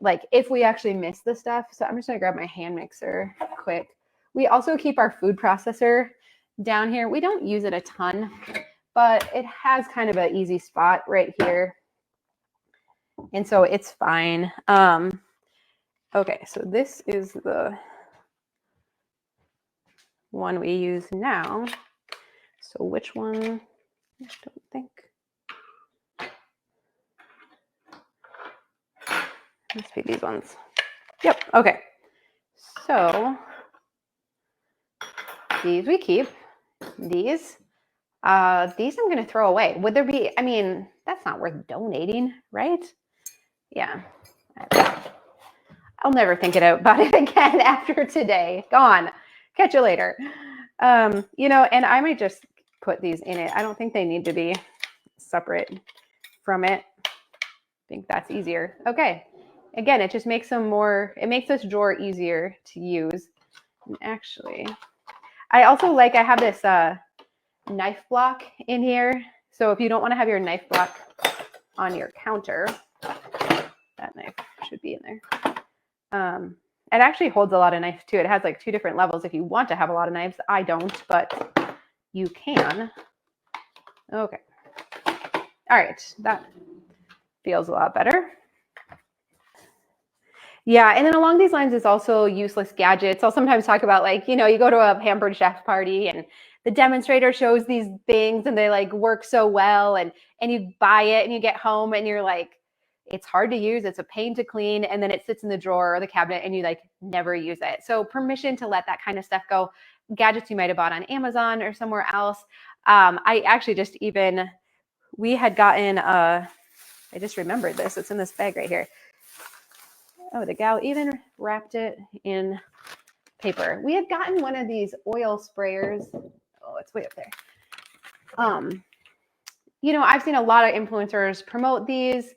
like if we actually miss the stuff. So I'm just going to grab my hand mixer quick. We also keep our food processor down here. We don't use it a ton, but it has kind of an easy spot right here. And so it's fine. Okay, so this is the one we use now. So which one? I don't think. Must be these ones. Yep, okay. So these we keep. These I'm going to throw away. Would there be, I mean, that's not worth donating, right? Yeah. I'll never think about it again after today. Gone. Catch you later. You know, and I might just put these in it. I don't think they need to be separate from it. I think that's easier. Okay. Again, it just makes it makes this drawer easier to use. And actually, I also I have this knife block in here. So if you don't want to have your knife block on your counter, that knife should be in there. It actually holds a lot of knives too. It has like 2 different levels if you want to have a lot of knives. I don't, but you can. Okay. All right. That feels a lot better. Yeah, and then along these lines is also useless gadgets. I'll sometimes talk about like, you know, you go to a pampered chef party and the demonstrator shows these things and they like work so well and you buy it and you get home and you're like, it's hard to use, it's a pain to clean, and then it sits in the drawer or the cabinet and you like never use it. So permission to let that kind of stuff go. Gadgets you might have bought on Amazon or somewhere else. I actually we had gotten, I just remembered this, it's in this bag right here. Oh, the gal even wrapped it in paper. We had gotten one of these oil sprayers. Oh, it's way up there. You know, I've seen a lot of influencers promote these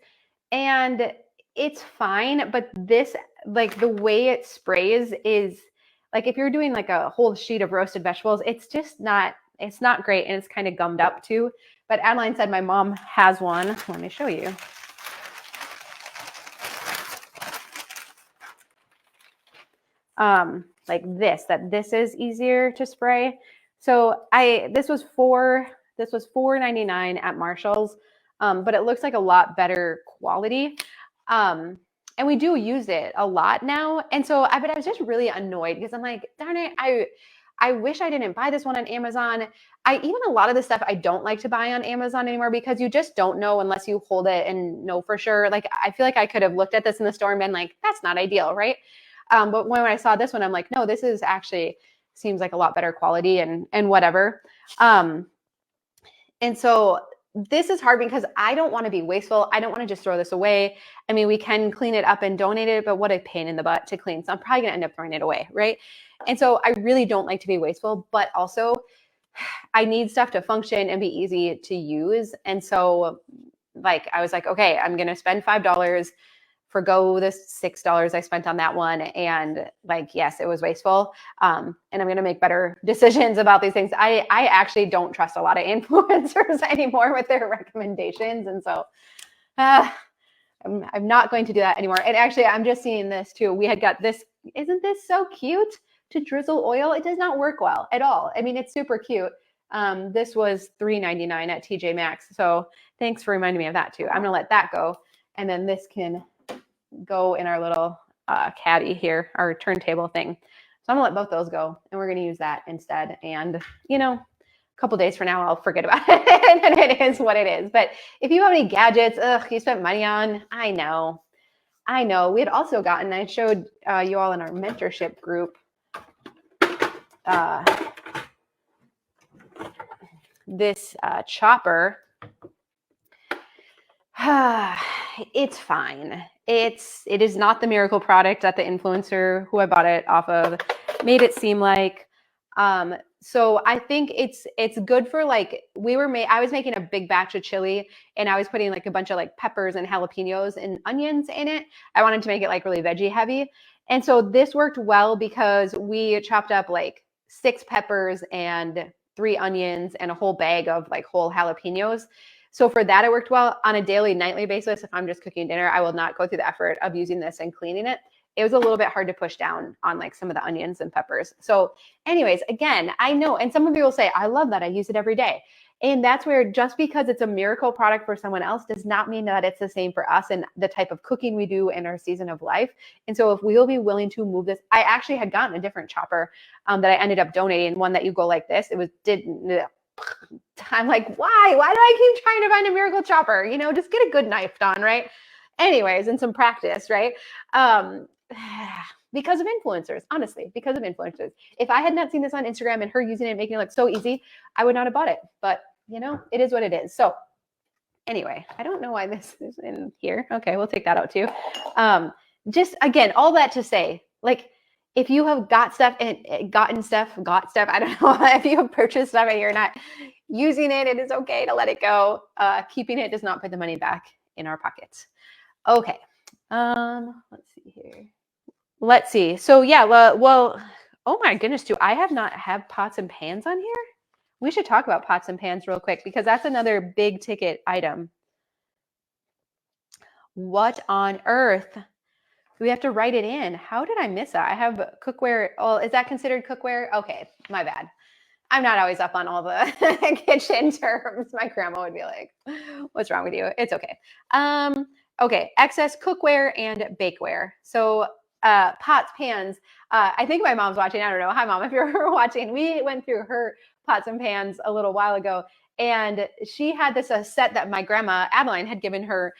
and it's fine, but this, like the way it sprays is like, if you're doing like a whole sheet of roasted vegetables, it's not great. And it's kind of gummed up too. But Adeline said my mom has one. Let me show you. Like this is easier to spray. So this was $4.99 at Marshall's, but it looks like a lot better quality. And we do use it a lot now. And so I was just really annoyed because I'm like, darn it, I wish I didn't buy this one on Amazon. Even a lot of the stuff I don't like to buy on Amazon anymore because you just don't know unless you hold it and know for sure. Like, I feel like I could have looked at this in the store and been like, that's not ideal, right? But when I saw this one, I'm like, no, this is actually seems like a lot better quality and whatever. And so this is hard because I don't want to be wasteful. I don't want to just throw this away. I mean, we can clean it up and donate it, but what a pain in the butt to clean. So I'm probably going to end up throwing it away, right? And so I really don't like to be wasteful, but also I need stuff to function and be easy to use. And so like, I was like, okay, I'm going to spend $5, forgo the $6 I spent on that one. And like, yes, it was wasteful. And I'm going to make better decisions about these things. I actually don't trust a lot of influencers anymore with their recommendations. And so I'm not going to do that anymore. And actually, I'm just seeing this too. We had got this. Isn't this so cute to drizzle oil? It does not work well at all. I mean, it's super cute. This was $3.99 at TJ Maxx. So thanks for reminding me of that too. I'm going to let that go. And then this can go in our little caddy here, our turntable thing. So I'm gonna let both those go and we're gonna use that instead. And you know, a couple days from now, I'll forget about it and it is what it is. But if you have any gadgets, you spent money on, I know. We had also gotten, I showed you all in our mentorship group, this chopper. It's fine. It is not the miracle product that the influencer who I bought it off of made it seem like. So I think it's good for like, I was making a big batch of chili and I was putting like a bunch of like peppers and jalapenos and onions in it. I wanted to make it like really veggie heavy. And so this worked well because we chopped up like 6 peppers and 3 onions and a whole bag of like whole jalapenos. So for that, it worked well. On a daily, nightly basis, if I'm just cooking dinner, I will not go through the effort of using this and cleaning it. It was a little bit hard to push down on like some of the onions and peppers. So anyways, again, I know, and some of you will say, I love that, I use it every day. And that's where just because it's a miracle product for someone else does not mean that it's the same for us and the type of cooking we do in our season of life. And so if we'll be willing to move this, I actually had gotten a different chopper that I ended up donating, one that you go like this. I'm like, why do I keep trying to find a miracle chopper? You know, just get a good knife, Dawn, right? Anyways, and some practice, right? Because of influencers, honestly, because of influencers. If I had not seen this on Instagram and her using it and making it look so easy, I would not have bought it. But, you know, it is what it is. So anyway, I don't know why this is in here. Okay, we'll take that out too. just again, all that to say, like, if you have got stuff, I don't know, if you have purchased stuff and you're not using it, it is okay to let it go. Keeping it does not put the money back in our pockets. Okay. Let's see here. Let's see. So yeah, well, oh my goodness, do I not have pots and pans on here? We should talk about pots and pans real quick because that's another big ticket item. What on earth? Do we have to write it in? How did I miss that? I have cookware. Oh, is that considered cookware? Okay, my bad. I'm not always up on all the kitchen terms. My grandma would be like, what's wrong with you? It's okay. Okay, excess cookware and bakeware. So pots, pans. I think my mom's watching. I don't know. Hi, Mom, if you're watching. We went through her pots and pans a little while ago, and she had this set that my grandma, Adeline, had given her.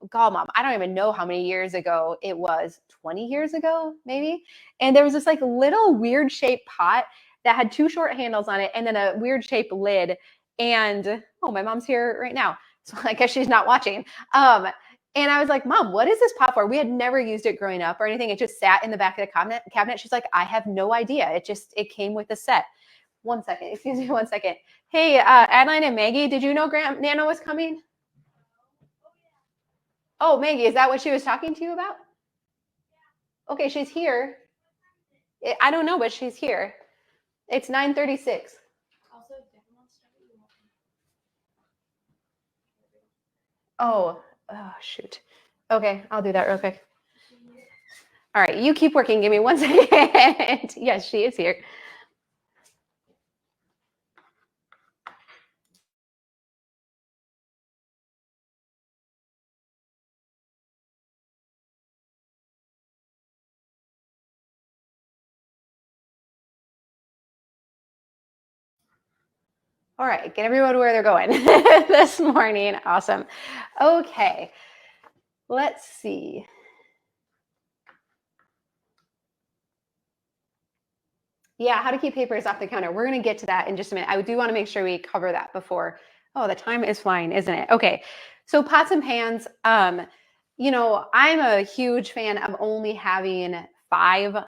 God, Mom, I don't even know how many years ago it was. 20 years ago, maybe? And there was this like little weird shaped pot that had two short handles on it and then a weird shaped lid. And oh, my mom's here right now. So I guess she's not watching. And I was like, Mom, what is this pot for? We had never used it growing up or anything. It just sat in the back of the cabinet. She's like, I have no idea. It came with the set. 1 second. Excuse me 1 second. Hey, Adeline and Maggie, did you know Nana was coming? Oh, Maggie, is that what she was talking to you about? Okay, she's here. I don't know, but she's here. It's 9:36. Oh, shoot. Okay, I'll do that real quick. All right, you keep working. Give me 1 second. Yes, she is here. All right, get everyone where they're going this morning. Awesome. Okay, let's see. Yeah, how to keep papers off the counter. We're going to get to that in just a minute. I do want to make sure we cover that before. Oh, the time is flying, isn't it? Okay, so pots and pans. You know, I'm a huge fan of only having 5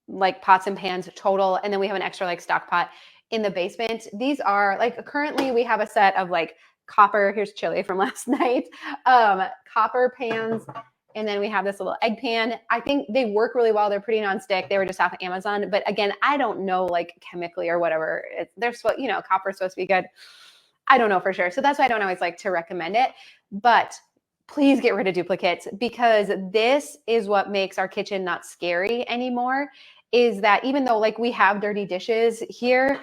like pots and pans total, and then we have an extra like stock pot in the basement. These are like currently we have a set of like copper. Here's chili from last night. Copper pans. And then we have this little egg pan. I think they work really well. They're pretty nonstick. They were just off of Amazon. But again, I don't know like chemically or whatever. They're supposed, you know, copper's supposed to be good. I don't know for sure. So that's why I don't always like to recommend it. But please get rid of duplicates because this is what makes our kitchen not scary anymore. Is that even though like we have dirty dishes here,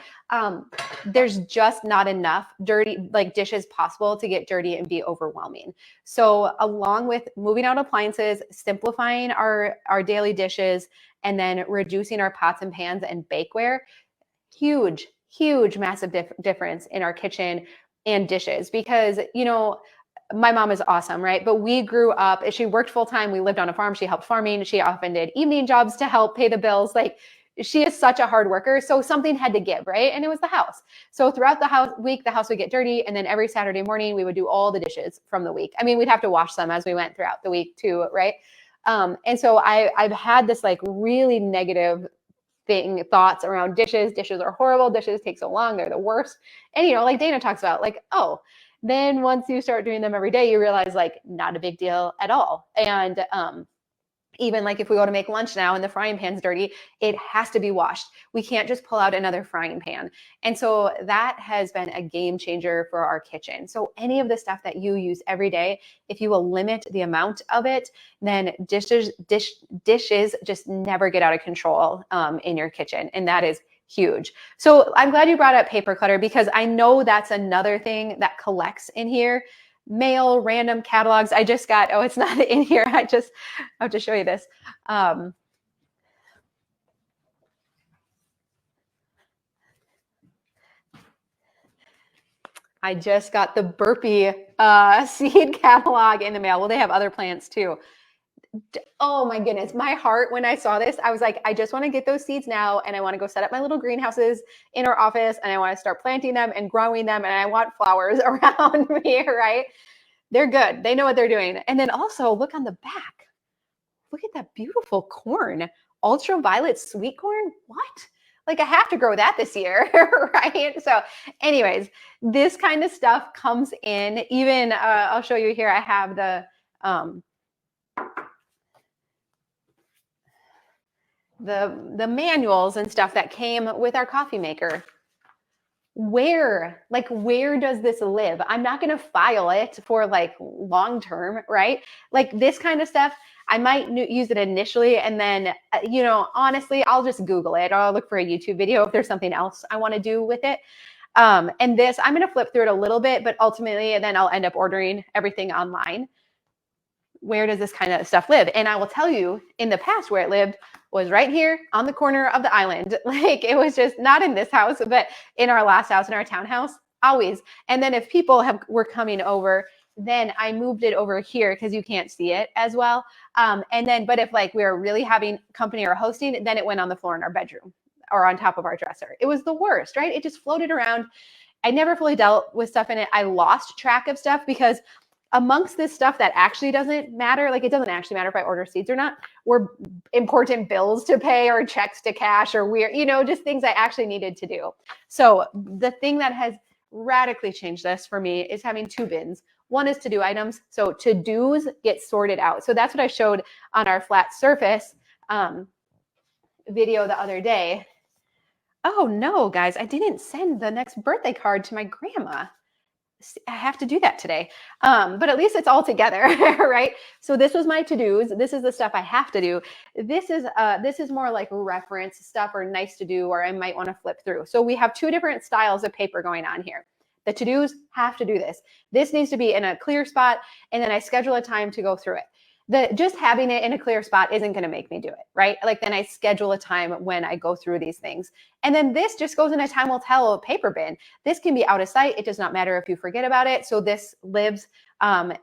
there's just not enough dirty like dishes possible to get dirty and be overwhelming. So along with moving out appliances, simplifying our daily dishes, and then reducing our pots and pans and bakeware, huge, massive difference in our kitchen and dishes because, you know, my mom is awesome, right? But we grew up, she worked full time. We lived on a farm. She helped farming. She often did evening jobs to help pay the bills. Like she is such a hard worker. So something had to give, right? And it was the house. So throughout the week, the house would get dirty. And then every Saturday morning, we would do all the dishes from the week. I mean, we'd have to wash them as we went throughout the week too, right? And so I've had this like really negative thoughts around dishes. Dishes are horrible. Dishes take so long. They're the worst. And, you know, like Dana talks about, like, oh, then once you start doing them every day, you realize like not a big deal at all. And even like if we go to make lunch now and the frying pan's dirty, it has to be washed. We can't just pull out another frying pan. And so that has been a game changer for our kitchen. So any of the stuff that you use every day, if you will limit the amount of it, then dishes just never get out of control in your kitchen. And that is huge. So I'm glad you brought up paper clutter because I know that's another thing that collects in here. Mail, random catalogs. I just got, oh, it's not in here. I have to show you this. I just got the burpee seed catalog in the mail. Well, they have other plants too. Oh my goodness, my heart when I saw this, I was like, I just want to get those seeds now and I want to go set up my little greenhouses in our office and I want to start planting them and growing them and I want flowers around me, right? They're good. They know what they're doing. And then also look on the back. look at that beautiful corn, ultraviolet sweet corn. What? Like I have to grow that this year, right? So anyways, this kind of stuff comes in. Even I'll show you here. I have the manuals and stuff that came with our coffee maker. Where does this live? I'm not going to file it for like long term, right? Like this kind of stuff, I might use it initially, and then honestly, I'll just Google it, or I'll look for a YouTube video if there's something else I want to do with it. And this, I'm going to flip through it a little bit, but ultimately, and then I'll end up ordering everything online. Where does this kind of stuff live? And I will tell you, in the past, where it lived was right here on the corner of the island. Like it was just not in this house, but in our last house, in our townhouse, always. And then if people were coming over, then I moved it over here because you can't see it as well. But if like we were really having company or hosting, then it went on the floor in our bedroom or on top of our dresser. It was the worst, right? It just floated around. I never fully dealt with stuff in it. I lost track of stuff because amongst this stuff that actually doesn't matter, like it doesn't actually matter if I order seeds or not, were important bills to pay or checks to cash or weird, just things I actually needed to do. So the thing that has radically changed this for me is having two bins. One is to-do items. So to-dos get sorted out. So that's what I showed on our flat surface video the other day. Oh no, guys, I didn't send the next birthday card to my grandma. I have to do that today. But at least it's all together, right? So this was my to-dos. This is the stuff I have to do. This is more like reference stuff or nice to do, or I might want to flip through. So we have two different styles of paper going on here. The to-dos have to do this. This needs to be in a clear spot, and then I schedule a time to go through it. Just having it in a clear spot isn't going to make me do it, right? Like then I schedule a time when I go through these things. And then this just goes in a time will tell paper bin. This can be out of sight. It does not matter if you forget about it. So this lives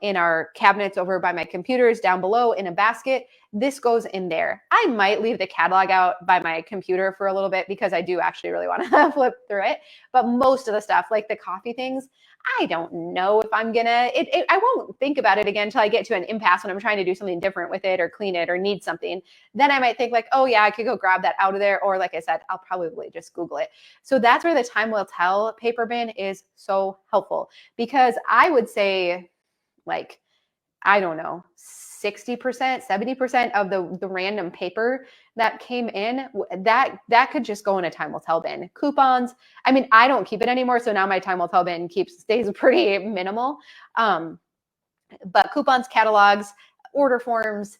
in our cabinets over by my computers down below in a basket. This goes in there. I might leave the catalog out by my computer for a little bit because I do actually really want to flip through it. But most of the stuff, like the coffee things, I don't know if I'm gonna, I won't think about it again until I get to an impasse when I'm trying to do something different with it or clean it or need something. Then I might think like, oh yeah, I could go grab that out of there. Or like I said, I'll probably just Google it. So that's where the time will tell paper bin is so helpful, because I would say like, I don't know, 60%, 70% of the random paper that came in, that could just go in a time will tell bin. Coupons, I mean, I don't keep it anymore, so now my time will tell bin stays pretty minimal. But coupons, catalogs, order forms,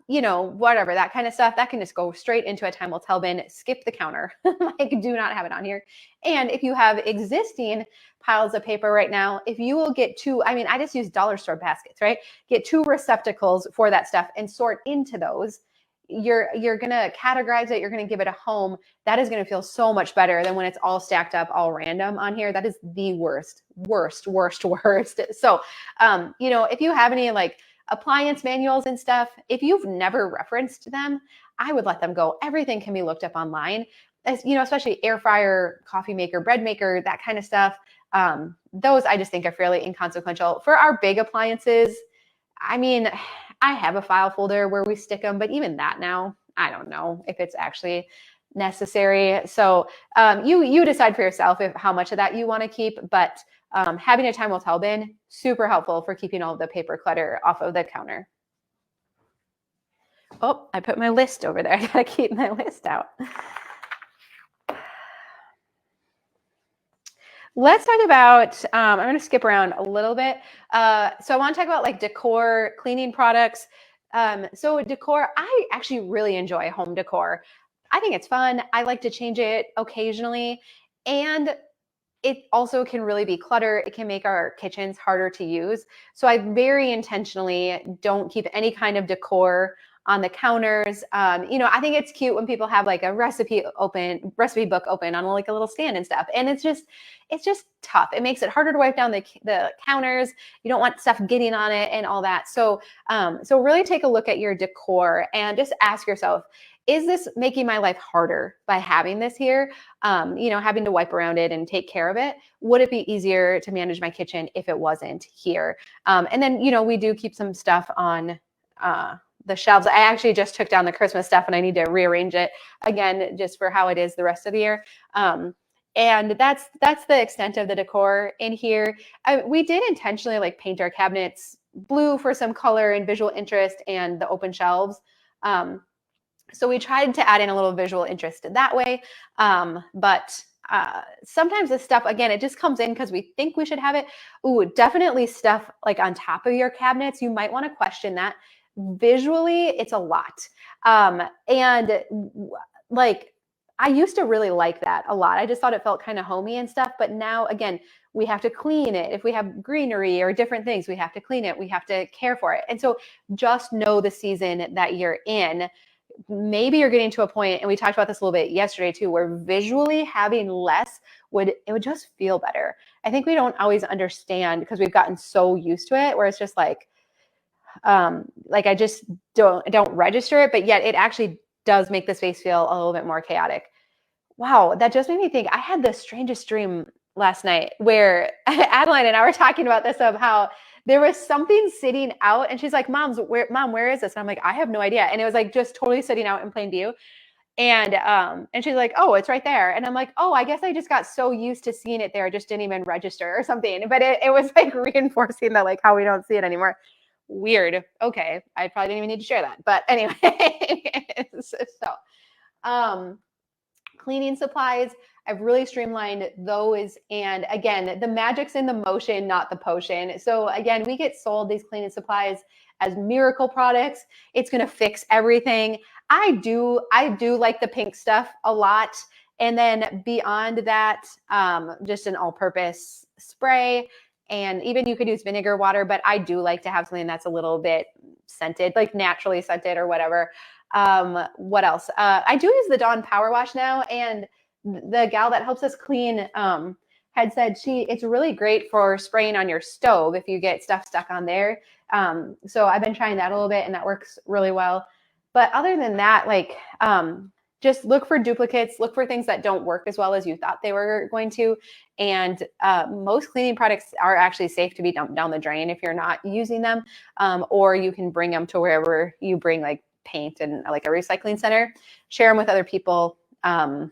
whatever, that kind of stuff, that can just go straight into a time will tell bin, skip the counter. Like, do not have it on here. And if you have existing piles of paper right now, if you will get I just use dollar store baskets, right? Get two receptacles for that stuff and sort into those. You're going to categorize it. You're going to give it a home. That is going to feel so much better than when it's all stacked up, all random on here. That is the worst. So, if you have any like appliance manuals and stuff, if you've never referenced them, I would let them go. Everything can be looked up online, as especially air fryer, coffee maker, bread maker, that kind of stuff. Those I just think are fairly inconsequential. For our big appliances, I mean, I have a file folder where we stick them, but even that now, I don't know if it's actually necessary. So you decide for yourself how much of that you want to keep, but having a time will tell bin, super helpful for keeping all of the paper clutter off of the counter. Oh, I put my list over there. I gotta keep my list out. Let's talk about, I'm going to skip around a little bit. So I want to talk about like decor, cleaning products. So decor, I actually really enjoy home decor. I think it's fun. I like to change it occasionally. And it also can really be clutter. It can make our kitchens harder to use. So I very intentionally don't keep any kind of decor on the counters. I think it's cute when people have like a recipe book open on like a little stand and stuff. And it's just tough. It makes it harder to wipe down the counters. You don't want stuff getting on it and all that. So really take a look at your decor and just ask yourself, is this making my life harder by having this here? Having to wipe around it and take care of it? Would it be easier to manage my kitchen if it wasn't here? And then, we do keep some stuff on the shelves. I actually just took down the Christmas stuff and I need to rearrange it again just for how it is the rest of the year. And that's the extent of the decor in here. We did intentionally like paint our cabinets blue for some color and visual interest and the open shelves. So we tried to add in a little visual interest in that way. But sometimes this stuff, again, it just comes in because we think we should have it. Ooh, definitely stuff like on top of your cabinets. You might want to question that. Visually, it's a lot. And like, I used to really like that a lot. I just thought it felt kind of homey and stuff. But now, again, we have to clean it. If we have greenery or different things, we have to clean it. We have to care for it. And so just know the season that you're in. Maybe you're getting to a point, and we talked about this a little bit yesterday too, where visually having less would just feel better. I think we don't always understand because we've gotten so used to it, where it's just like I just don't register it, but yet it actually does make the space feel a little bit more chaotic. Wow, that just made me think. I had the strangest dream last night where Adeline and I were talking about this, of how there was something sitting out, and she's like, Mom, where is this? And I'm like, I have no idea. And it was like just totally sitting out in plain view. And she's like, oh, it's right there. And I'm like, oh, I guess I just got so used to seeing it there, I just didn't even register or something. But it was like reinforcing that, like, how we don't see it anymore. Weird. Okay, I probably didn't even need to share that. But anyway, cleaning supplies, I've really streamlined those. And again, the magic's in the motion, not the potion. So again, we get sold these cleaning supplies as miracle products. It's going to fix everything. I do like the pink stuff a lot. And then beyond that, just an all-purpose spray. And even you could use vinegar water, but I do like to have something that's a little bit scented, like naturally scented or whatever. What else? I do use the Dawn Power Wash now, and the gal that helps us clean had said it's really great for spraying on your stove if you get stuff stuck on there. So I've been trying that a little bit, and that works really well. But other than that, like, just look for duplicates, look for things that don't work as well as you thought they were going to. And most cleaning products are actually safe to be dumped down the drain if you're not using them, or you can bring them to wherever you bring like paint and like a recycling center, share them with other people. Again,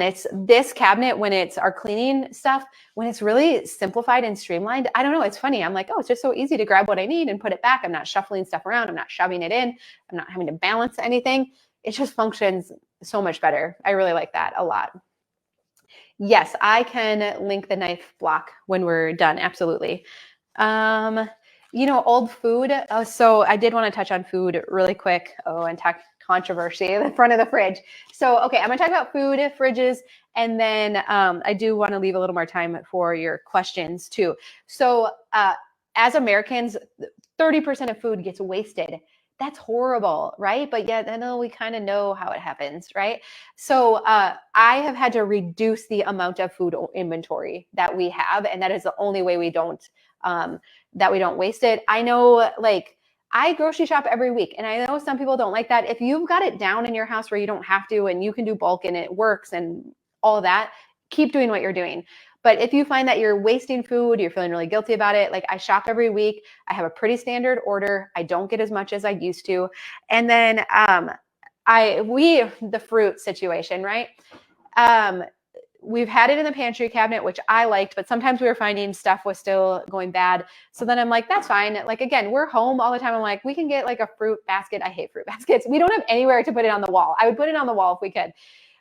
it's this cabinet when it's our cleaning stuff, when it's really simplified and streamlined. I don't know. It's funny. I'm like, oh, it's just so easy to grab what I need and put it back. I'm not shuffling stuff around. I'm not shoving it in. I'm not having to balance anything. It just functions so much better. I really like that a lot. Yes, I can link the knife block when we're done. Absolutely. Old food. So I did want to touch on food really quick. And talk controversy in the front of the fridge. So, okay, I'm going to talk about food, fridges, and then I do want to leave a little more time for your questions too. So, as Americans, 30% of food gets wasted. That's horrible, right? But yet, I know we kind of know how it happens, right? So I have had to reduce the amount of food inventory that we have, and that is the only way we don't waste it. I know, like, I grocery shop every week, and I know some people don't like that. If you've got it down in your house where you don't have to, and you can do bulk and it works and all of that, keep doing what you're doing. But if you find that you're wasting food, you're feeling really guilty about it, like, I shop every week. I have a pretty standard order. I don't get as much as I used to. And then the fruit situation, right? We've had it in the pantry cabinet, which I liked, but sometimes we were finding stuff was still going bad. So then I'm like, that's fine. Like, again, we're home all the time. I'm like, we can get like a fruit basket. I hate fruit baskets. We don't have anywhere to put it on the wall. I would put it on the wall if we could.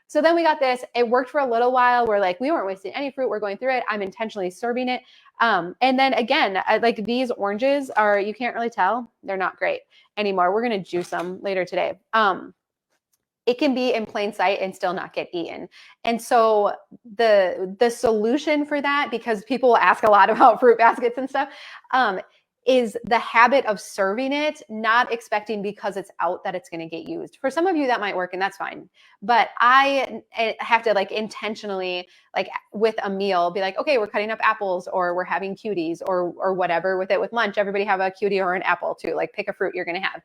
So then we got this. It worked for a little while. We're like, we weren't wasting any fruit. We're going through it. I'm intentionally serving it. And then again, like, these oranges you can't really tell. They're not great anymore. We're going to juice them later today. It can be in plain sight and still not get eaten. And so the solution for that, because people ask a lot about fruit baskets and stuff, is the habit of serving it, not expecting because it's out that it's going to get used. For some of you that might work, and that's fine. But I have to, like, intentionally, like, with a meal, be like, okay, we're cutting up apples, or we're having cuties, or whatever with it. With lunch, everybody have a cutie or an apple too. Like, pick a fruit you're going to have.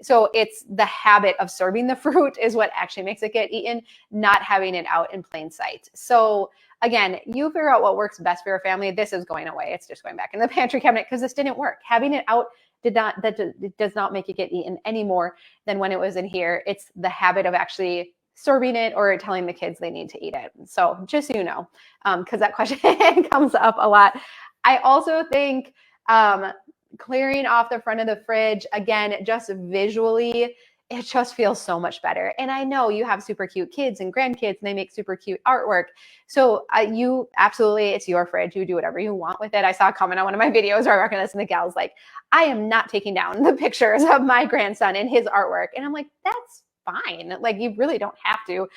So it's the habit of serving the fruit is what actually makes it get eaten, not having it out in plain sight. So again, you figure out what works best for your family. This is going away. It's just going back in the pantry cabinet because this didn't work. Having it out it does not make it get eaten any more than when it was in here. It's the habit of actually serving it or telling the kids they need to eat it. So just so you know, because that question comes up a lot. I also think clearing off the front of the fridge, again, just visually, it just feels so much better. And I know you have super cute kids and grandkids and they make super cute artwork. So you absolutely, it's your fridge. You do whatever you want with it. I saw a comment on one of my videos where I recommend this and the gal's like, I am not taking down the pictures of my grandson and his artwork. And I'm like, that's fine. Like you really don't have to.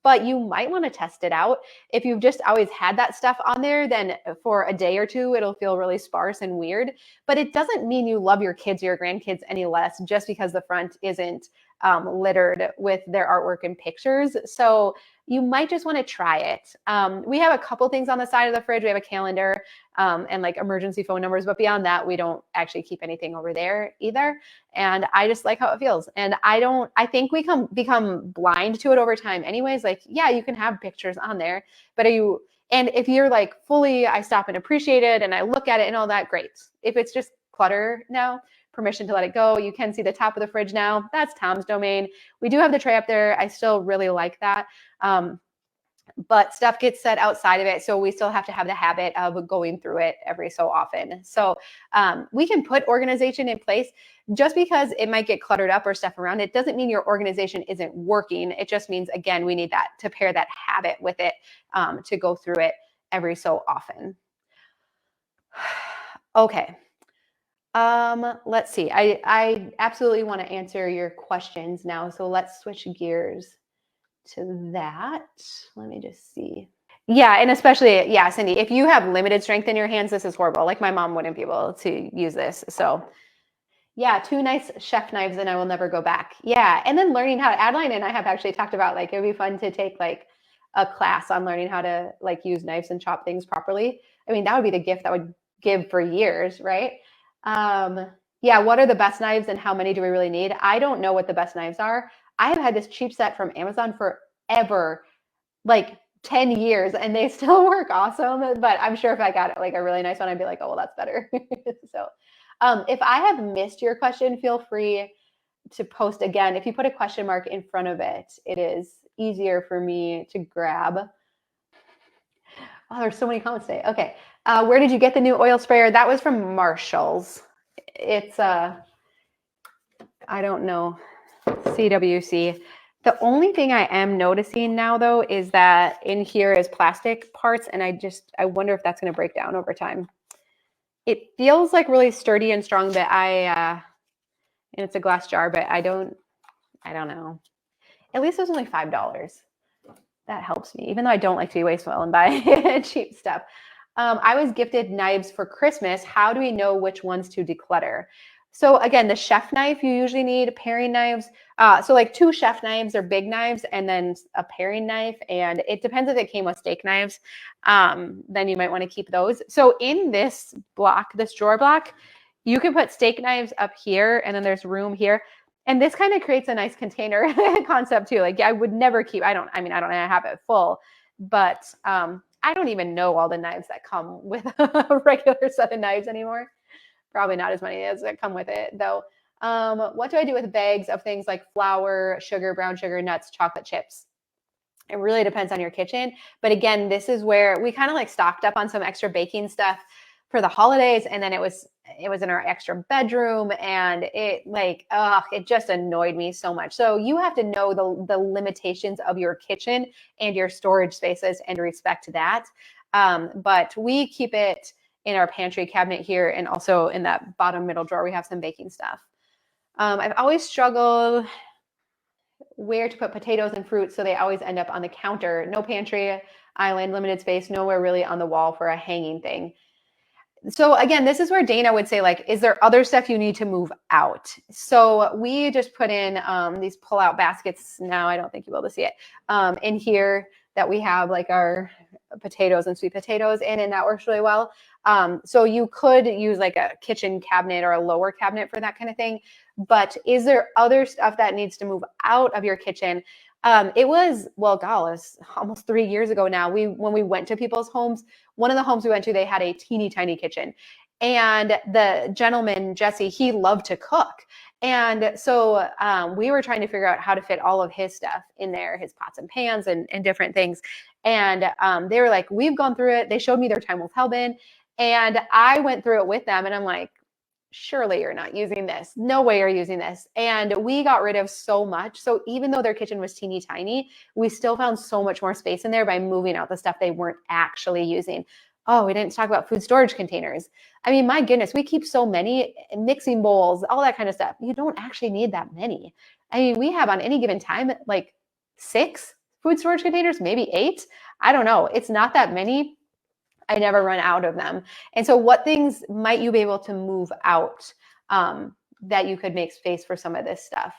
But you might want to test it out. If you've just always had that stuff on there, then for a day or two, it'll feel really sparse and weird. But it doesn't mean you love your kids or your grandkids any less just because the front isn't littered with their artwork and pictures. So you might just want to try it. We have a couple things on the side of the fridge. We have a calendar and like emergency phone numbers, but beyond that, we don't actually keep anything over there either. And I just like how it feels. And I think we become blind to it over time anyways. Like, yeah, you can have pictures on there, but and if you're like fully, I stop and appreciate it and I look at it and all that, great. If it's just clutter now, permission to let it go. You can see the top of the fridge now. That's Tom's domain. We do have the tray up there. I still really like that. But stuff gets set outside of it. So we still have to have the habit of going through it every so often. So we can put organization in place. Just because it might get cluttered up or stuff around, it doesn't mean your organization isn't working. It just means, again, we need that to pair that habit with it to go through it every so often. Okay. Let's see. I absolutely want to answer your questions now. So let's switch gears to that. Let me just see. Yeah, and especially, yeah, Cindy, if you have limited strength in your hands, this is horrible. Like my mom wouldn't be able to use this. So yeah, 2 nice chef knives and I will never go back. Yeah, and then learning how to, Adeline and I have actually talked about like, it'd be fun to take like a class on learning how to like use knives and chop things properly. I mean, that would be the gift that would give for years, right? Yeah, what are the best knives and how many do we really need? I don't know what the best knives are. I have had this cheap set from Amazon forever, like 10 years, and they still work awesome. But I'm sure if I got like a really nice one, I'd be like, oh, well, that's better. So if I have missed your question, feel free to post again. If you put a question mark in front of it, it is easier for me to grab. Oh, there's so many comments today. Okay. Where did you get the new oil sprayer? That was from Marshall's. It's, I don't know, CWC. The only thing I am noticing now, though, is that in here is plastic parts, and I wonder if that's going to break down over time. It feels like really sturdy and strong, but and it's a glass jar, but I don't know. At least it was only $5. That helps me, even though I don't like to be wasteful and buy cheap stuff. I was gifted knives for Christmas. How do we know which ones to declutter? So again, the chef knife, you usually need paring knives. So like 2 chef knives or big knives and then a paring knife. And it depends if it came with steak knives, then you might want to keep those. So in this block, this drawer block, you can put steak knives up here and then there's room here. And this kind of creates a nice container concept too. Like I would never keep, I don't have it full, but I don't even know all the knives that come with a regular set of knives anymore. Probably not as many as that come with it though. What do I do with bags of things like flour, sugar, brown sugar, nuts, chocolate chips? It really depends on your kitchen. But again, this is where we kind of like stocked up on some extra baking stuff for the holidays. And then it was in our extra bedroom and it just annoyed me so much. So you have to know the limitations of your kitchen and your storage spaces and respect that. But we keep it in our pantry cabinet here. And also in that bottom middle drawer, we have some baking stuff. I've always struggled where to put potatoes and fruit. So they always end up on the counter. No pantry island, limited space, nowhere really on the wall for a hanging thing. So again, this is where Dana would say, like, is there other stuff you need to move out? So we just put in these pull-out baskets. Now I don't think you'll be able to see it in here that we have like our potatoes and sweet potatoes in, and that works really well. So you could use like a kitchen cabinet or a lower cabinet for that kind of thing. But is there other stuff that needs to move out of your kitchen? It was almost 3 years ago now. When we went to people's homes, one of the homes we went to, they had a teeny tiny kitchen. And the gentleman, Jesse, he loved to cook. And so we were trying to figure out how to fit all of his stuff in there, his pots and pans and different things. And they were like, we've gone through it. They showed me their time with hell bin. And I went through it with them. And I'm like, surely you're not using this. No way you're using this. And we got rid of so much. So even though their kitchen was teeny tiny, we still found so much more space in there by moving out the stuff they weren't actually using. Oh, we didn't talk about food storage containers. I mean, my goodness, we keep so many mixing bowls, all that kind of stuff. You don't actually need that many. I mean, we have on any given time, like 6 food storage containers, maybe 8. I don't know. It's not that many. I never run out of them. And so what things might you be able to move out that you could make space for some of this stuff?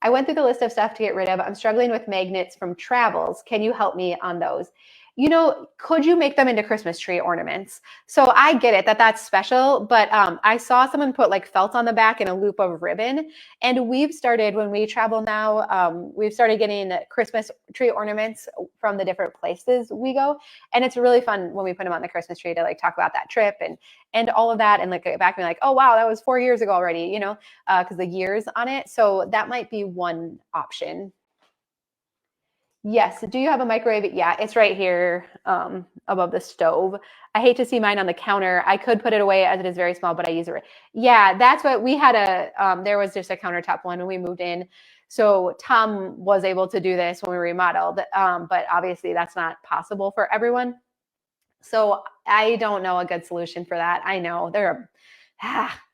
I went through the list of stuff to get rid of. I'm struggling with magnets from travels. Can you help me on those? You know, could you make them into Christmas tree ornaments? So I get it that that's special, but I saw someone put like felt on the back and a loop of ribbon. And we've started, when we travel now, we've started getting Christmas tree ornaments from the different places we go. And it's really fun when we put them on the Christmas tree to like talk about that trip and all of that. And like get back and be like, oh, wow, that was 4 years ago already, you know, because the years on it. So that might be one option. Yes. Do you have a microwave? Yeah, it's right here above the stove. I hate to see mine on the counter. I could put it away as it is very small, but I use it. Yeah, that's what we had there was just a countertop one when we moved in. So Tom was able to do this when we remodeled, but obviously that's not possible for everyone. So I don't know a good solution for that. I know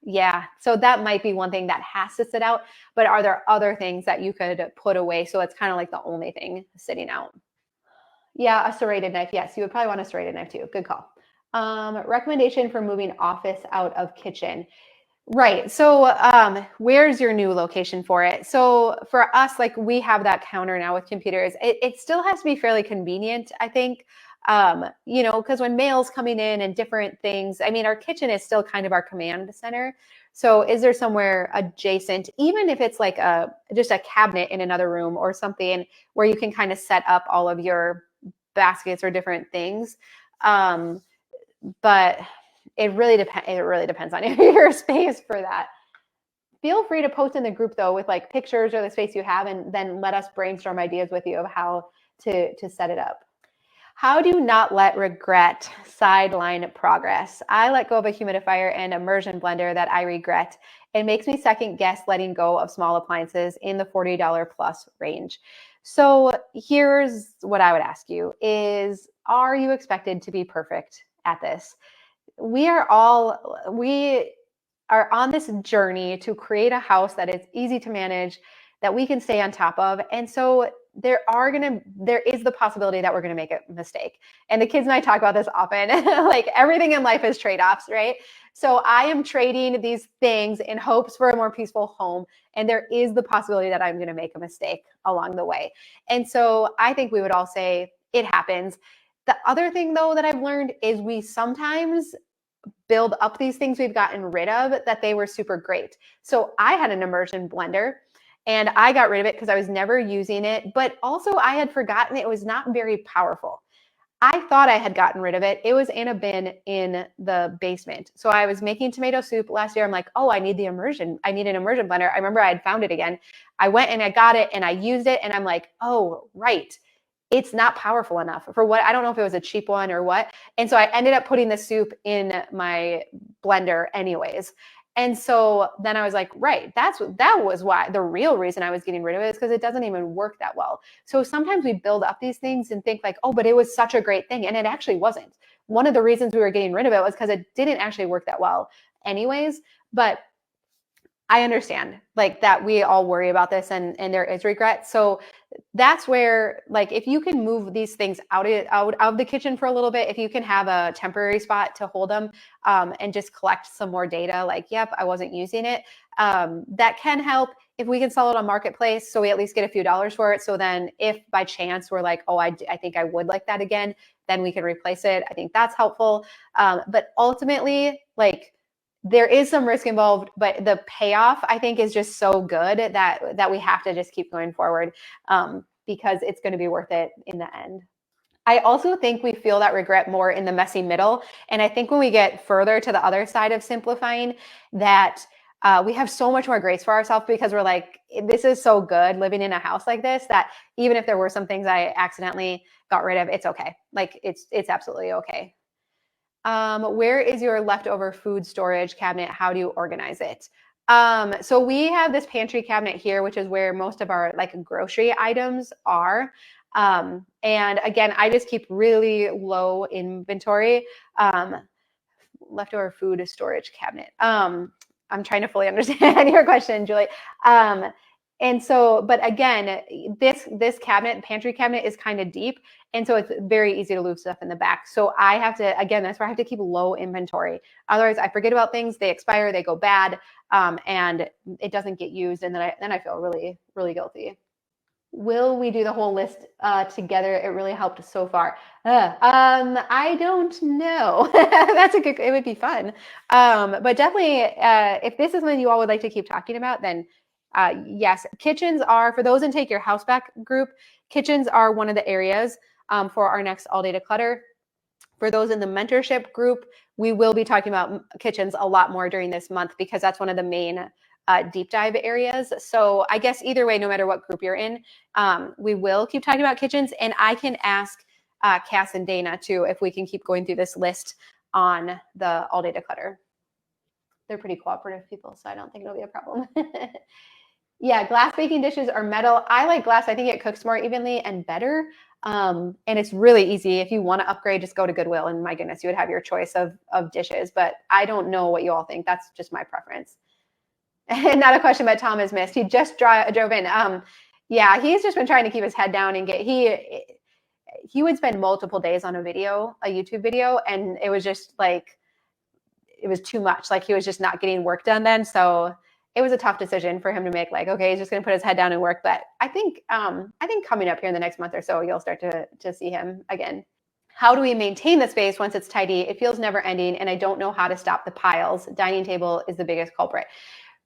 yeah. So that might be one thing that has to sit out, but are there other things that you could put away? So it's kind of like the only thing sitting out. Yeah, a serrated knife. Yes, you would probably want a serrated knife too. Good call. Recommendation for moving office out of kitchen. Right. So where's your new location for it? So for us, like we have that counter now with computers. It still has to be fairly convenient, I think. You know, because when mail's coming in and different things, I mean, our kitchen is still kind of our command center. So is there somewhere adjacent, even if it's like just a cabinet in another room or something where you can kind of set up all of your baskets or different things? But it really depends on your space for that. Feel free to post in the group though with like pictures or the space you have, and then let us brainstorm ideas with you of how to set it up. How do you not let regret sideline progress? I let go of a humidifier and immersion blender that I regret. It makes me second guess letting go of small appliances in the $40 plus range. So here's what I would ask you is, are you expected to be perfect at this? We are on this journey to create a house that is easy to manage, that we can stay on top of. And so there is the possibility that we're going to make a mistake. And the kids and I talk about this often, like everything in life is trade-offs, right? So I am trading these things in hopes for a more peaceful home. And there is the possibility that I'm going to make a mistake along the way. And so I think we would all say it happens. The other thing though that I've learned is we sometimes build up these things we've gotten rid of that they were super great. So I had an immersion blender and I got rid of it because I was never using it, but also I had forgotten it was not very powerful. I thought I had gotten rid of it. It was in a bin in the basement. So I was making tomato soup last year. I'm like, oh, I need an immersion blender. I remember I had found it again. I went and I got it and I used it and I'm like, oh, right. It's not powerful enough for what, I don't know if it was a cheap one or what. And so I ended up putting the soup in my blender anyways. And so then I was like, right, that was why the real reason I was getting rid of it is because it doesn't even work that well. So sometimes we build up these things and think like, oh, but it was such a great thing. And it actually wasn't. One of the reasons we were getting rid of it was because it didn't actually work that well anyways. But I understand like that we all worry about this and there is regret. So that's where like if you can move these things out of the kitchen for a little bit, if you can have a temporary spot to hold them and just collect some more data like, yep, I wasn't using it. That can help if we can sell it on Marketplace. So we at least get a few dollars for it. So then if by chance we're like, oh, I think I would like that again, then we can replace it. I think that's helpful. But ultimately, like, there is some risk involved, but the payoff I think is just so good that we have to just keep going forward because it's going to be worth it in the end. I also think we feel that regret more in the messy middle. And I think when we get further to the other side of simplifying, that we have so much more grace for ourselves because we're like, this is so good living in a house like this that even if there were some things I accidentally got rid of, it's okay. Like it's absolutely okay. Where is your leftover food storage cabinet? How do you organize it? So we have this pantry cabinet here, which is where most of our like grocery items are. And again, I just keep really low inventory. Leftover food storage cabinet. I'm trying to fully understand your question, Julie. And so, but again, this cabinet, pantry cabinet, is kind of deep, and so it's very easy to lose stuff in the back. So I have to, again, that's where I have to keep low inventory. Otherwise, I forget about things, they expire, they go bad, and it doesn't get used, and then I feel really, really guilty. Will we do the whole list together? It really helped so far. I don't know. That's a good, it would be fun. But definitely, if this is something you all would like to keep talking about, then yes, kitchens are, for those in Take Your House Back group, kitchens are one of the areas for our next all day declutter. For those in the mentorship group, we will be talking about kitchens a lot more during this month because that's one of the main deep dive areas. So I guess either way, no matter what group you're in, we will keep talking about kitchens, and I can ask Cass and Dana too if we can keep going through this list on the all day declutter. They're pretty cooperative people, so I don't think it'll be a problem. Yeah, glass baking dishes or metal. I like glass. I think it cooks more evenly and better. And it's really easy. If you want to upgrade, just go to Goodwill, and my goodness, you would have your choice of dishes. But I don't know what you all think. That's just my preference. Not a question, but Tom has missed. He just drove in. Yeah, he's just been trying to keep his head down and he would spend multiple days on a YouTube video, and it was just like, it was too much. Like he was just not getting work done then. So it was a tough decision for him to make. Like, okay, he's just going to put his head down and work. But I think coming up here in the next month or so, you'll start to see him again. How do we maintain the space once it's tidy? It feels never ending, and I don't know how to stop the piles. Dining table is the biggest culprit.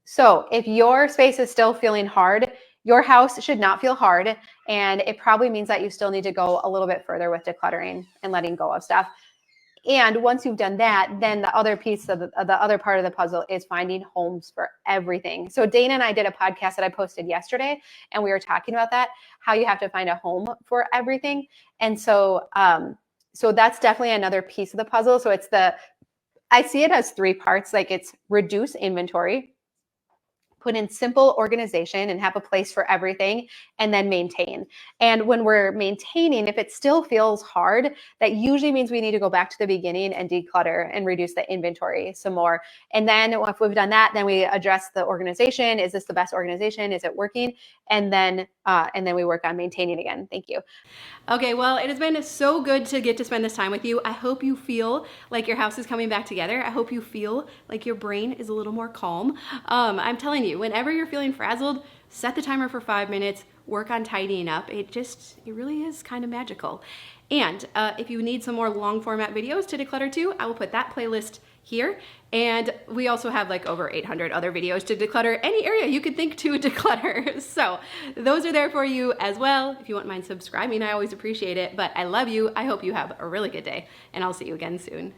So if your space is still feeling hard, your house should not feel hard, and it probably means that you still need to go a little bit further with decluttering and letting go of stuff. And once you've done that, then the other piece of the other part of the puzzle is finding homes for everything. So Dana and I did a podcast that I posted yesterday, and we were talking about that, how you have to find a home for everything. And so, so that's definitely another piece of the puzzle. So I see it as three parts. Like it's reduce inventory, put in simple organization and have a place for everything, and then maintain. And when we're maintaining, if it still feels hard, that usually means we need to go back to the beginning and declutter and reduce the inventory some more. And then if we've done that, then we address the organization. Is this the best organization? Is it working? And then we work on maintaining again. Thank you. Okay, well, it has been so good to get to spend this time with you. I hope you feel like your house is coming back together. I hope you feel like your brain is a little more calm. I'm telling you, whenever you're feeling frazzled, set the timer for 5 minutes, work on tidying up. It really is kind of magical. And if you need some more long format videos to declutter to, I will put that playlist here. And we also have like over 800 other videos to declutter any area you could think to declutter. So those are there for you as well. If you wouldn't mind subscribing, I always appreciate it. But I love you. I hope you have a really good day, and I'll see you again soon.